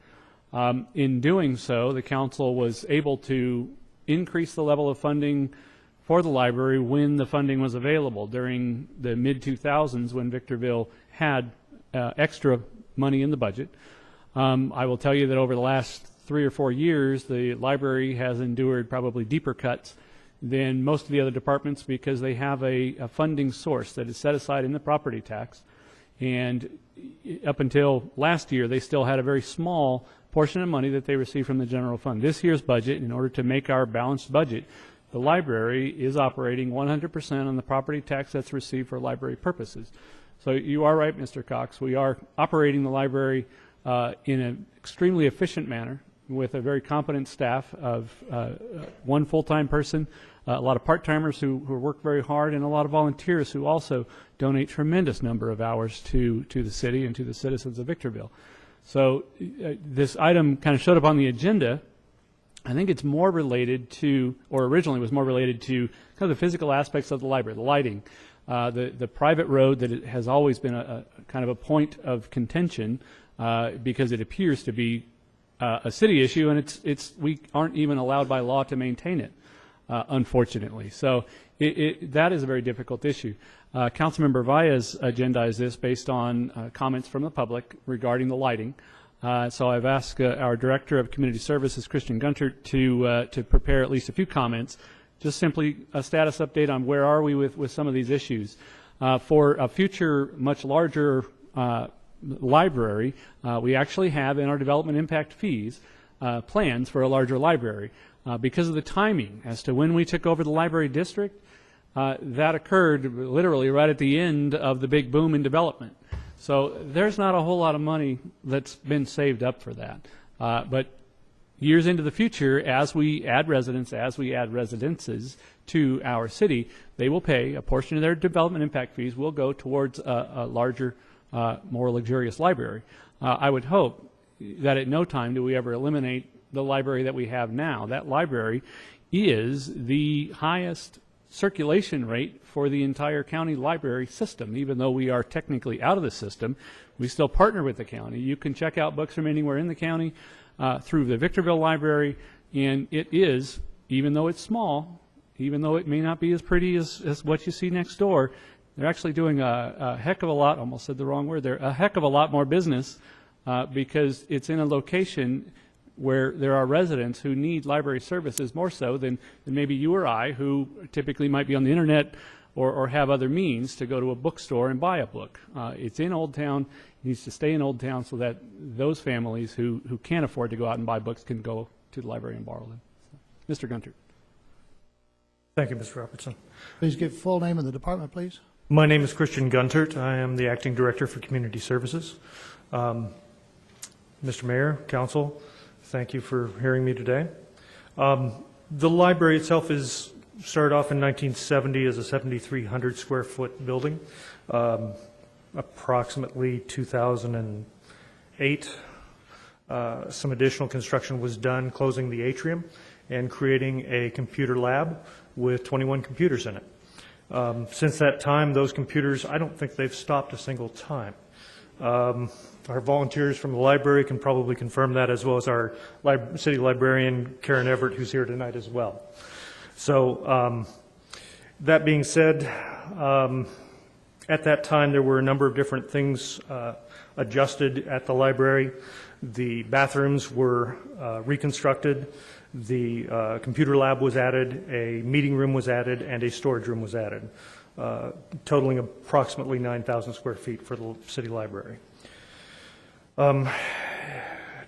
E: In doing so, the council was able to increase the level of funding for the library when the funding was available during the mid-2000s when Victorville had extra money in the budget. I will tell you that over the last 3 or 4 years, the library has endured probably deeper cuts than most of the other departments because they have a funding source that is set aside in the property tax. And up until last year, they still had a very small portion of money that they received from the general fund. This year's budget, in order to make our balanced budget, the library is operating 100% on the property tax that's received for library purposes. So you are right, Mr. Cox. We are operating the library in an extremely efficient manner with a very competent staff of one full-time person, a lot of part-timers who work very hard, and a lot of volunteers who also donate tremendous number of hours to the city and to the citizens of Victorville. So this item kind of showed up on the agenda. I think it's more related to, or originally was more related to, kind of the physical aspects of the library, the lighting, the private road that it has always been a kind of a point of contention because it appears to be a city issue, and we aren't even allowed by law to maintain it, unfortunately. So that is a very difficult issue. Councilmember Valla's agendized this based on comments from the public regarding the lighting. So I've asked our Director of Community Services, Christian Gunter, to prepare at least a few comments, just simply a status update on where are we with some of these issues. For a future, much larger library, we actually have in our development impact fees plans for a larger library. Because of the timing as to when we took over the library district, that occurred literally right at the end of the big boom in development. So there's not a whole lot of money that's been saved up for that. But years into the future, as we add residents, as we add residences to our city, they will pay a portion of their development impact fees will go towards a larger, more luxurious library. I would hope that at no time do we ever eliminate the library that we have now. That library is the highest circulation rate for the entire county library system. Even though we are technically out of the system, we still partner with the county. You can check out books from anywhere in the county through the Victorville Library, and it is, even though it's small, even though it may not be as pretty as what you see next door, they're actually doing a heck of a lot, almost said the wrong word there, a heck of a lot more business because it's in a location where there are residents who need library services more so than maybe you or I, who typically might be on the internet or have other means to go to a bookstore and buy a book. It's in Old Town, it needs to stay in Old Town so that those families who can't afford to go out and buy books can go to the library and borrow them. Mr. Gunter.
R: Thank you, Mr. Robertson.
B: Please give full name and the department, please.
R: My name is Christian Guntert. I am the Acting Director for Community Services. Mr. Mayor, Council, thank you for hearing me today. The library itself started off in 1970 as a 7,300 square foot building. Approximately 2008, some additional construction was done, closing the atrium and creating a computer lab with 21 computers in it. Since that time, those computers, I don't think they've stopped a single time. Our volunteers from the library can probably confirm that, as well as our city librarian, Karen Everett, who's here tonight as well. So that being said, at that time there were a number of different things adjusted at the library. The bathrooms were reconstructed, the computer lab was added, a meeting room was added, and a storage room was added, totaling approximately 9,000 square feet for the city library.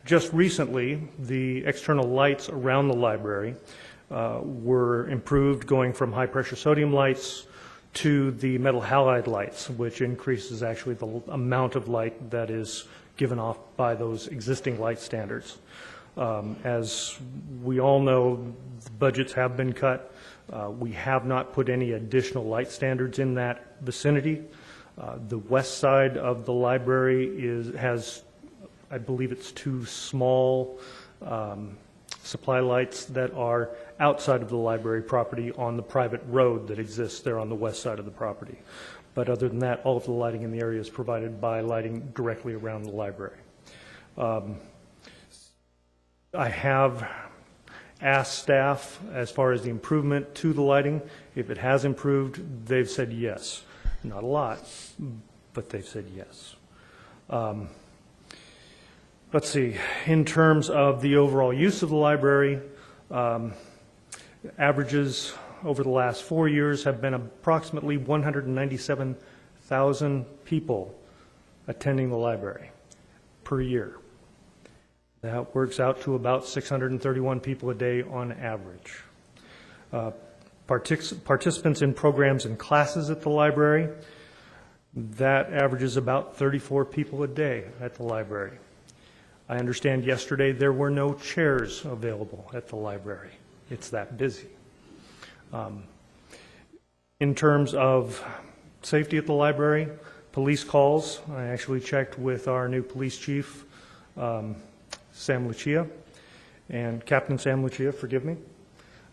R: Just recently, the external lights around the library were improved, going from high-pressure sodium lights to the metal halide lights, which increases actually the amount of light that is given off by those existing light standards. As we all know, the budgets have been cut. We have not put any additional light standards in that vicinity. The west side of the library has, I believe it's 2 small supply lights that are outside of the library property on the private road that exists there on the west side of the property. But other than that, all of the lighting in the area is provided by lighting directly around the library. I have asked staff as far as the improvement to the lighting. If it has improved, they've said yes. Not a lot, but they've said yes. let's see, in terms of the overall use of the library, averages over the last 4 years have been approximately 197,000 people attending the library per year. That works out to about 631 people a day on average. Participants in programs and classes at the library, that averages about 34 people a day at the library. I understand yesterday there were no chairs available at the library. It's that busy. In terms of safety at the library, police calls, I actually checked with our new police chief, Sam Lucia, and Captain Sam Lucia, forgive me,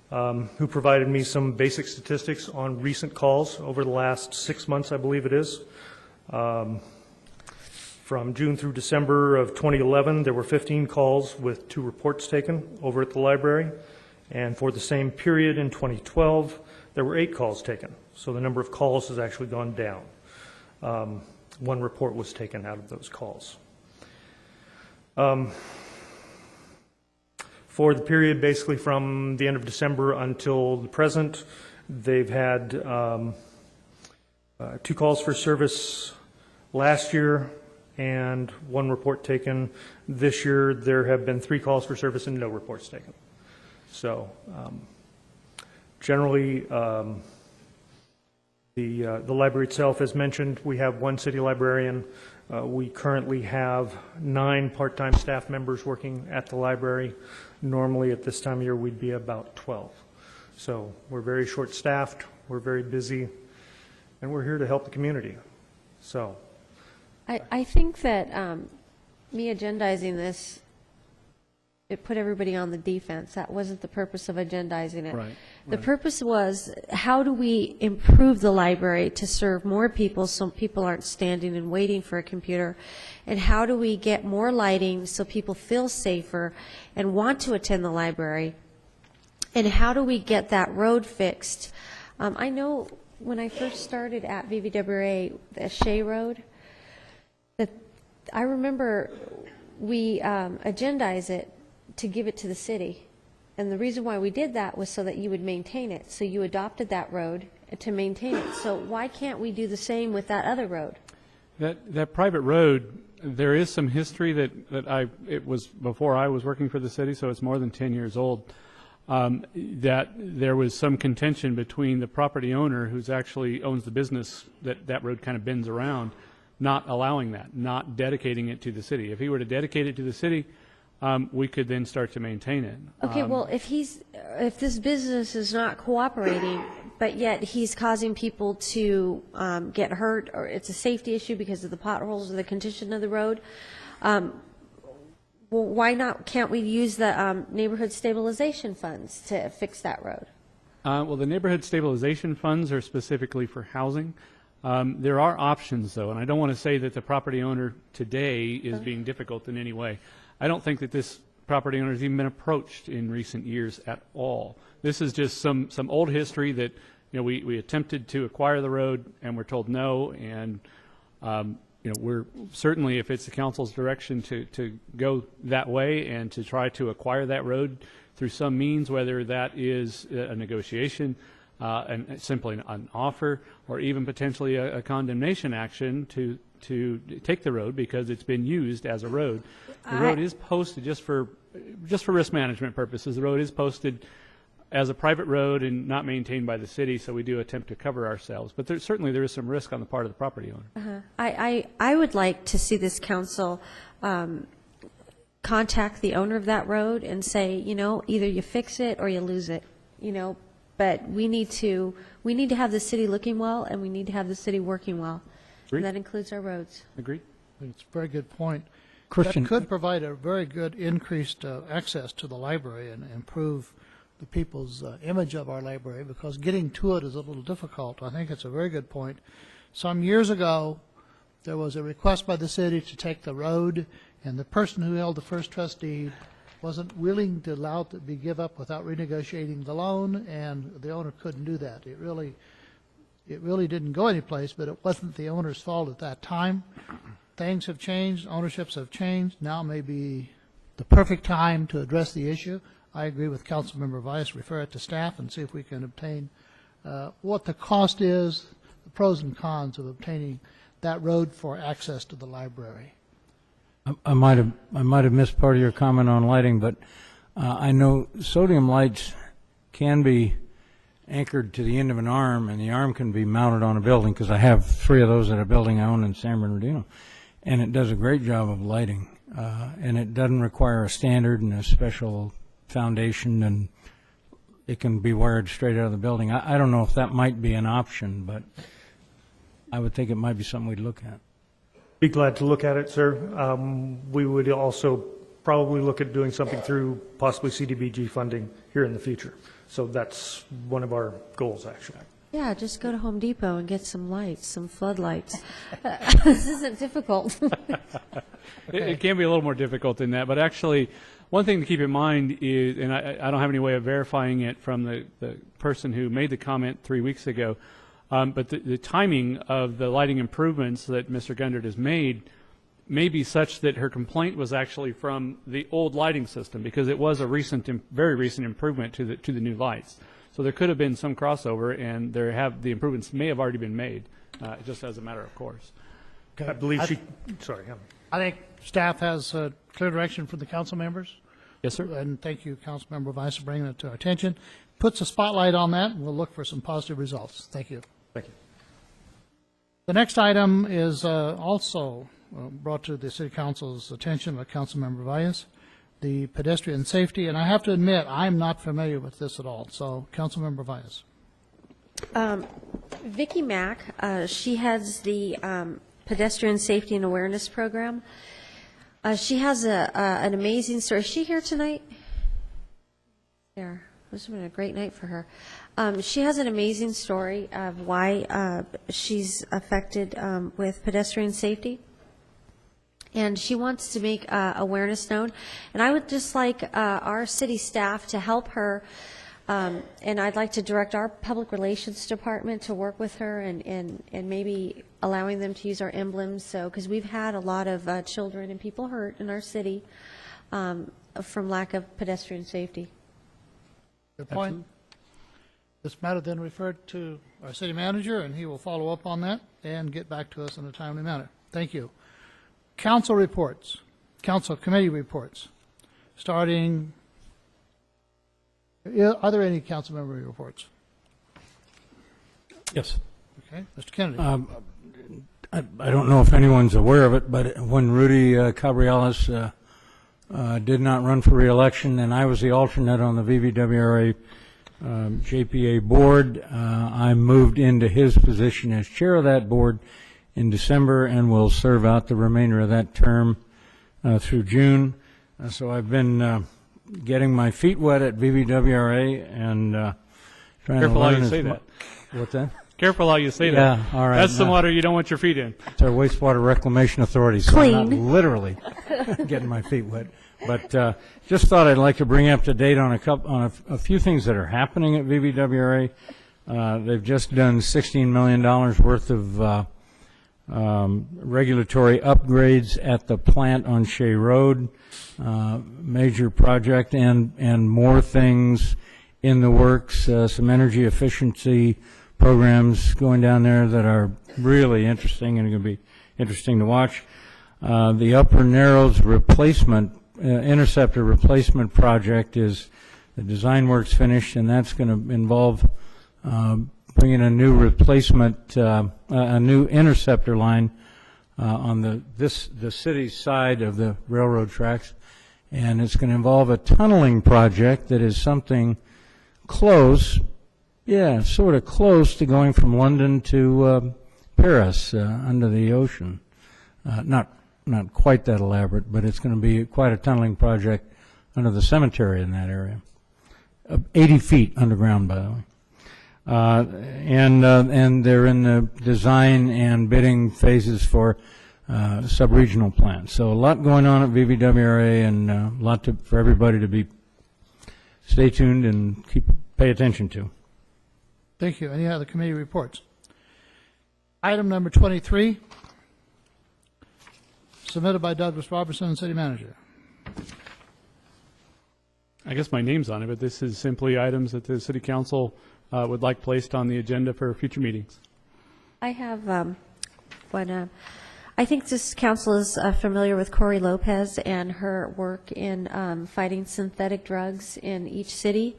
R: who provided me some basic statistics on recent calls over the last 6 months, I believe it is. From June through December of 2011, there were 15 calls with 2 reports taken over at the library. And for the same period in 2012, there were 8 calls taken. So the number of calls has actually gone down. 1 report was taken out of those calls. For the period basically from the end of December until the present, they've had 2 calls for service last year and 1 report taken. This year there have been 3 calls for service and no reports taken. So generally the library itself, as mentioned, we have 1 city librarian. We currently have 9 part-time staff members working at the library. Normally at this time of year we'd be about 12. So we're very short-staffed, we're very busy, and we're here to help the community. So
C: I think that me agendizing this, it put everybody on the defense. That wasn't the purpose of agendizing it.
D: Right,
C: The purpose was, how do we improve the library to serve more people so people aren't standing and waiting for a computer? And how do we get more lighting so people feel safer and want to attend the library? And how do we get that road fixed? I know when I first started at VVWA, the Shea Road, that I remember we agendized it to give it to the city. And the reason why we did that was so that you would maintain it. So you adopted that road to maintain it. So why can't we do the same with that other road?
E: That private road, there is some history it was before I was working for the city, so it's more than 10 years old, that there was some contention between the property owner, who's actually owns the business that road kind of bends around, not allowing that, not dedicating it to the city. If he were to dedicate it to the city, we could then start to maintain it.
C: Okay, well, if this business is not cooperating, but yet he's causing people to get hurt, or it's a safety issue because of the potholes or the condition of the road, well, why not? Can't we use the neighborhood stabilization funds to fix that road?
E: Well, the neighborhood stabilization funds are specifically for housing. There are options, though, and I don't want to say that the property owner today is being difficult in any way. I don't think that this property owner has even been approached in recent years at all. This is just some old history that, you know, we attempted to acquire the road and we're told no, and you know, we're certainly, if it's the council's direction to go that way and to try to acquire that road through some means, whether that is a negotiation, and simply an offer, or even potentially a condemnation action to take the road because it's been used as a road. The road is posted just for risk management purposes. The road is posted as a private road and not maintained by the city, so we do attempt to cover ourselves. But certainly there is some risk on the part of the property owner.
C: I would like to see this council contact the owner of that road and say, you know, either you fix it or you lose it, you know. But we need to have the city looking well, and we need to have the city working well.
E: Agreed.
C: And that includes our roads.
E: Agreed.
B: It's a very good point.
D: Christian,
B: That could provide a very good increased access to the library and improve the people's image of our library, because getting to it is a little difficult. I think it's a very good point. Some years ago, there was a request by the city to take the road, and the person who held the first trust deed wasn't willing to allow it to be give up without renegotiating the loan, and the owner couldn't do that. It really didn't go anyplace, but it wasn't the owner's fault at that time. things have changed, ownerships have changed. Now may be the perfect time to address the issue. I agree with Councilmember Vice, refer it to staff and see if we can obtain what the cost is, the pros and cons of obtaining that road for access to the library.
D: I might have missed part of your comment on lighting, but I know sodium lights can be anchored to the end of an arm, and the arm can be mounted on a building, because I have 3 of those at a building I own in San Bernardino, and it does a great job of lighting, and it doesn't require a standard and a special foundation, and it can be wired straight out of the building. I don't know if that might be an option, but I would think it might be something we'd look at.
R: Be glad to look at it, sir. We would also probably look at doing something through possibly CDBG funding here in the future. So that's one of our goals, actually.
C: Yeah, just go to Home Depot and get some lights, some floodlights. This isn't difficult.
E: It can be a little more difficult than that, but actually, one thing to keep in mind is, and I don't have any way of verifying it from the person who made the comment 3 weeks ago, but the timing of the lighting improvements that Mr. Gundert has made may be such that her complaint was actually from the old lighting system, because it was a very recent improvement to the new lights. So there could have been some crossover, and the improvements may have already been made, just as a matter of course.
R: I believe sorry.
B: I think staff has clear direction for the council members.
E: Yes, sir.
B: And thank you, Councilmember Vice, for bringing it to our attention. Puts a spotlight on that, and we'll look for some positive results. Thank you.
R: Thank you.
B: The next item is also brought to the City Council's attention by Councilmember Valles, the pedestrian safety, and I have to admit, I'm not familiar with this at all. So, Councilmember Valles.
C: Vicki Mack, she heads the Pedestrian Safety and Awareness Program. She has an amazing story. Is she here tonight? There. This has been a great night for her. She has an amazing story of why she's affected with pedestrian safety. And she wants to make awareness known. And I would just like our city staff to help her. And I'd like to direct our public relations department to work with her and maybe allowing them to use our emblems. So, because we've had a lot of children and people hurt in our city from lack of pedestrian safety.
B: Good point. Absolutely. This matter then referred to our city manager, and he will follow up on that and get back to us in a timely manner. Thank you. Council reports, council committee reports, starting. Are there any council member reports?
D: Yes.
B: Okay, Mr. Kennedy.
D: I don't know if anyone's aware of it, but when Rudy Cabriales did not run for re-election, and I was the alternate on the VVWRA JPA board, I moved into his position as chair of that board in December and will serve out the remainder of that term through June. So I've been getting my feet wet at VVWRA and trying
E: Careful
D: to learn
E: how you say that.
D: What's that?
E: Careful how you say that.
D: Yeah, all right.
E: That's some water you don't want your feet in.
D: It's our wastewater reclamation authority, so
C: Clean.
D: I'm not literally getting my feet wet. But just thought I'd like to bring you up to date on a few things that are happening at VVWRA. They've just done $16 million worth of regulatory upgrades at the plant on Shea Road, major project, and more things in the works, some energy efficiency programs going down there that are really interesting and going to be interesting to watch. The Upper Narrows replacement, interceptor replacement project is, the design work's finished, and that's going to involve bringing a new replacement, a new interceptor line on the city's side of the railroad tracks, and it's going to involve a tunneling project that is something close, sort of close to going from London to Paris under the ocean. Not quite that elaborate, but it's going to be quite a tunneling project under the cemetery in that area. 80 feet underground, by the way. And they're in the design and bidding phases for sub-regional plans. So a lot going on at VVWRA, and a lot for everybody to be stay tuned and pay attention to.
B: Thank you. Any other committee reports? Item number 23. submitted by Douglas Robertson, City Manager.
E: I guess my name's on it, but this is simply items that the city council would like placed on the agenda for future meetings.
C: I have I think this council is familiar with Cori Lopez and her work in fighting synthetic drugs in each city.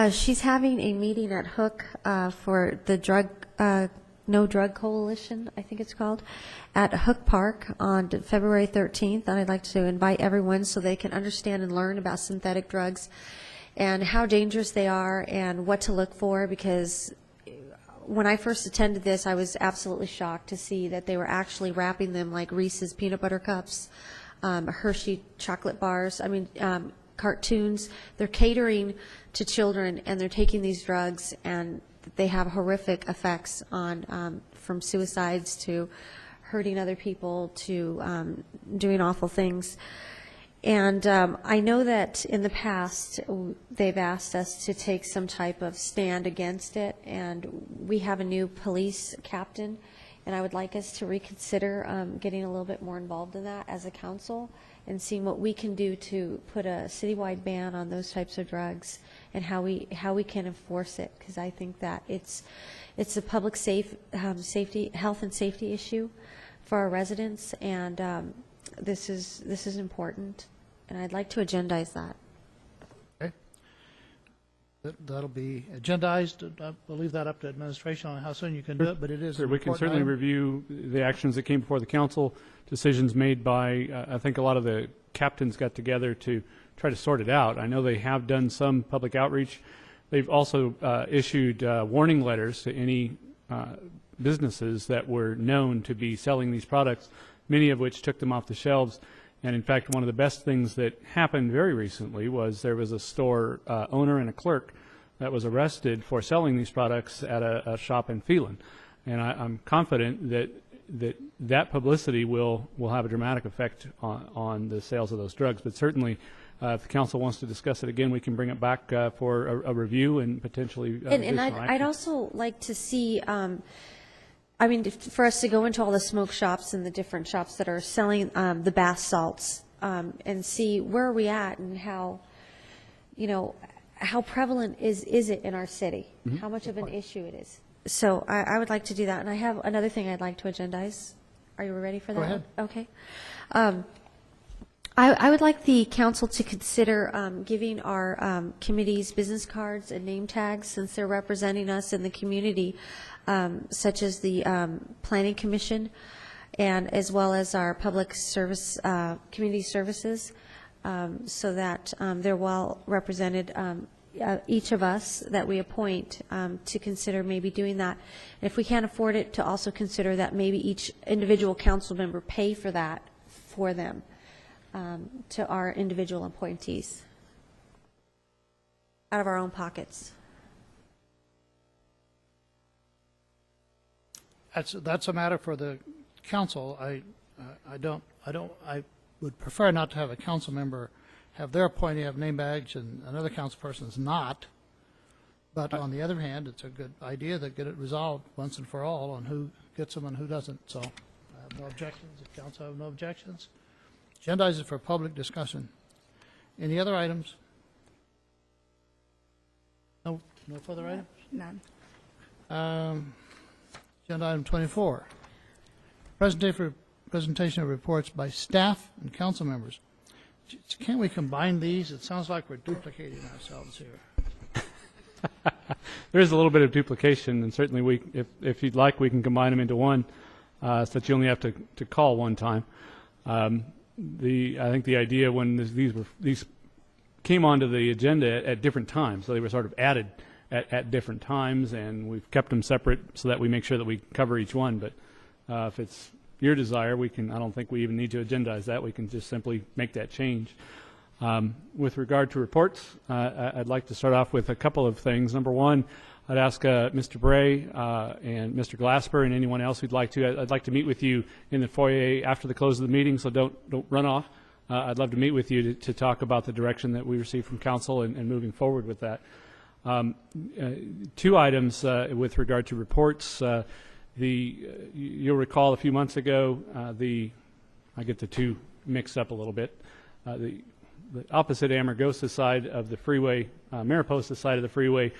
C: She's having a meeting at Hook for the No Drug Coalition, I think it's called, at Hook Park on February 13th. And I'd like to invite everyone so they can understand and learn about synthetic drugs and how dangerous they are and what to look for, because when I first attended this, I was absolutely shocked to see that they were actually wrapping them like Reese's peanut butter cups, Hershey chocolate bars, cartoons. They're catering to children, and they're taking these drugs, and they have horrific effects on from suicides to hurting other people to doing awful things. And I know that in the past they've asked us to take some type of stand against it, and we have a new police captain, and I would like us to reconsider getting a little bit more involved in that as a council and seeing what we can do to put a citywide ban on those types of drugs and how we can enforce it, because I think that it's a public safety, health and safety issue for our residents, and this is important. And I'd like to agendize that.
B: Okay. That'll be agendized. We'll leave that up to administration on how soon you can do it, but it is.
E: Sure, we can certainly review the actions that came before the council, decisions made by, I think a lot of the captains got together to try to sort it out. I know they have done some public outreach. They've also issued warning letters to any businesses that were known to be selling these products, many of which took them off the shelves. And in fact, one of the best things that happened very recently was there was a store owner and a clerk that was arrested for selling these products at a shop in Phelan. And I'm confident that publicity will have a dramatic effect on the sales of those drugs. But certainly, if the council wants to discuss it again, we can bring it back for a review and potentially
C: And I'd also like to see, for us to go into all the smoke shops and the different shops that are selling the bath salts and see where are we at and how prevalent is it in our city, how much of an issue it is. So I would like to do that. And I have another thing I'd like to agendize. Are you ready for that?
B: Go ahead.
C: Okay. I would like the council to consider giving our committees business cards and name tags, since they're representing us in the community, such as the Planning Commission and as well as our public service, community services, so that they're well represented, each of us that we appoint, to consider maybe doing that. And if we can't afford it, to also consider that maybe each individual council member pay for that for them. To our individual appointees out of our own pockets.
B: That's a matter for the council. I would prefer not to have a council member have their appointee have name badge and another council person's not. But on the other hand, it's a good idea to get it resolved once and for all on who gets them and who doesn't. So I have no objections. If council have no objections. Agendize it for public discussion. Any other items? No further items?
G: None.
B: Agenda item 24. Presentation of reports by staff and council members. Can't we combine these? It sounds like we're duplicating ourselves here.
E: There is a little bit of duplication, and certainly if you'd like, we can combine them into one, so that you only have to call one time. I think the idea when these came onto the agenda at different times, so they were sort of added at different times, and we've kept them separate so that we make sure that we cover each one. But if it's your desire, I don't think we even need to agendize that. We can just simply make that change. With regard to reports, I'd like to start off with a couple of things. Number one, I'd ask Mr. Bray and Mr. Glasper and anyone else who'd like to. I'd like to meet with you in the foyer after the close of the meeting, so don't run off. I'd love to meet with you to talk about the direction that we received from council and moving forward with that. Two items with regard to reports. You'll recall a few months ago, I get the two mixed up a little bit. The opposite Amargosa side of the freeway, Mariposa side of the freeway,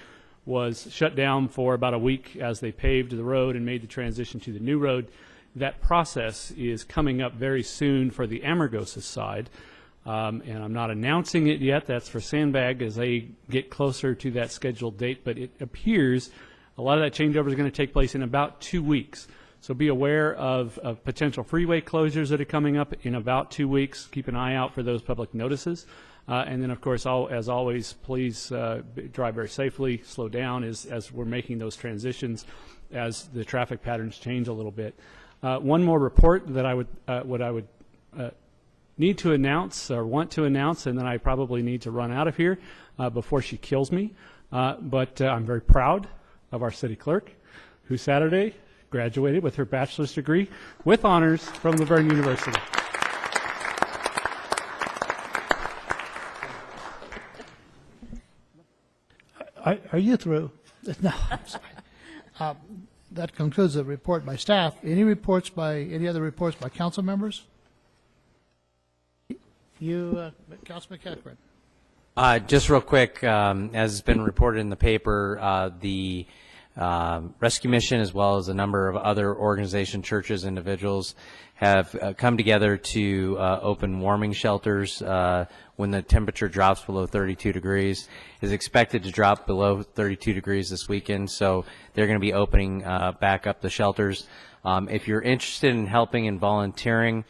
E: was shut down for about a week as they paved the road and made the transition to the new road. That process is coming up very soon for the Amargosa side, and I'm not announcing it yet. That's for Sandbag as they get closer to that scheduled date, but it appears a lot of that changeover is going to take place in about 2 weeks. So be aware of potential freeway closures that are coming up in about 2 weeks. Keep an eye out for those public notices. And then, of course, as always, please drive very safely, slow down as we're making those transitions, as the traffic patterns change a little bit. One more report that I would need to announce or want to announce, and then I probably need to run out of here before she kills me. But I'm very proud of our city clerk, who Saturday graduated with her bachelor's degree with honors from Laverne University.
B: Are you through? No, I'm sorry. That concludes the report by staff. Any other reports by council members? You, Councilman Catherine.
F: Just real quick, as has been reported in the paper, the Rescue Mission, as well as a number of other organizations, churches, individuals, have come together to open warming shelters when the temperature drops below 32 degrees. Is expected to drop below 32 degrees this weekend, so they're going to be opening back up the shelters. If you're interested in helping and volunteering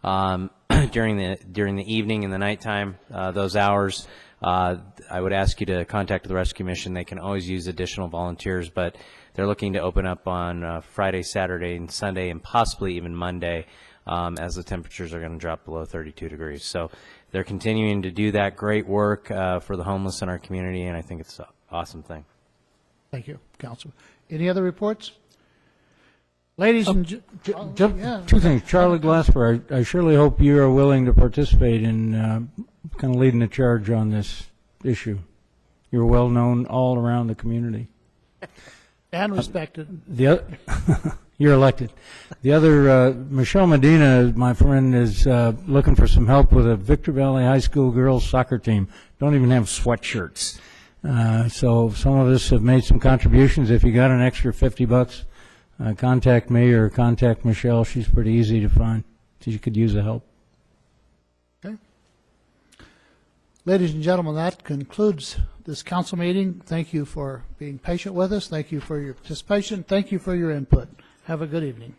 F: during the evening and the nighttime, those hours, I would ask you to contact the Rescue Mission. They can always use additional volunteers, but they're looking to open up on Friday, Saturday, and Sunday, and possibly even Monday, as the temperatures are going to drop below 32 degrees. So they're continuing to do that great work for the homeless in our community, and I think it's an awesome thing.
B: Thank you, Councilman. Any other reports? Ladies and
D: two things. Charlie Glasper, I surely hope you are willing to participate in kind of leading the charge on this issue. You're well known all around the community.
B: And respected.
D: You're elected. The other, Michelle Medina, my friend, is looking for some help with a Victor Valley High School girls soccer team. Don't even have sweatshirts. So some of us have made some contributions. If you got an extra $50, contact me or contact Michelle. She's pretty easy to find. She could use the help.
B: Okay. Ladies and gentlemen, that concludes this council meeting. Thank you for being patient with us. Thank you for your participation. Thank you for your input. Have a good evening.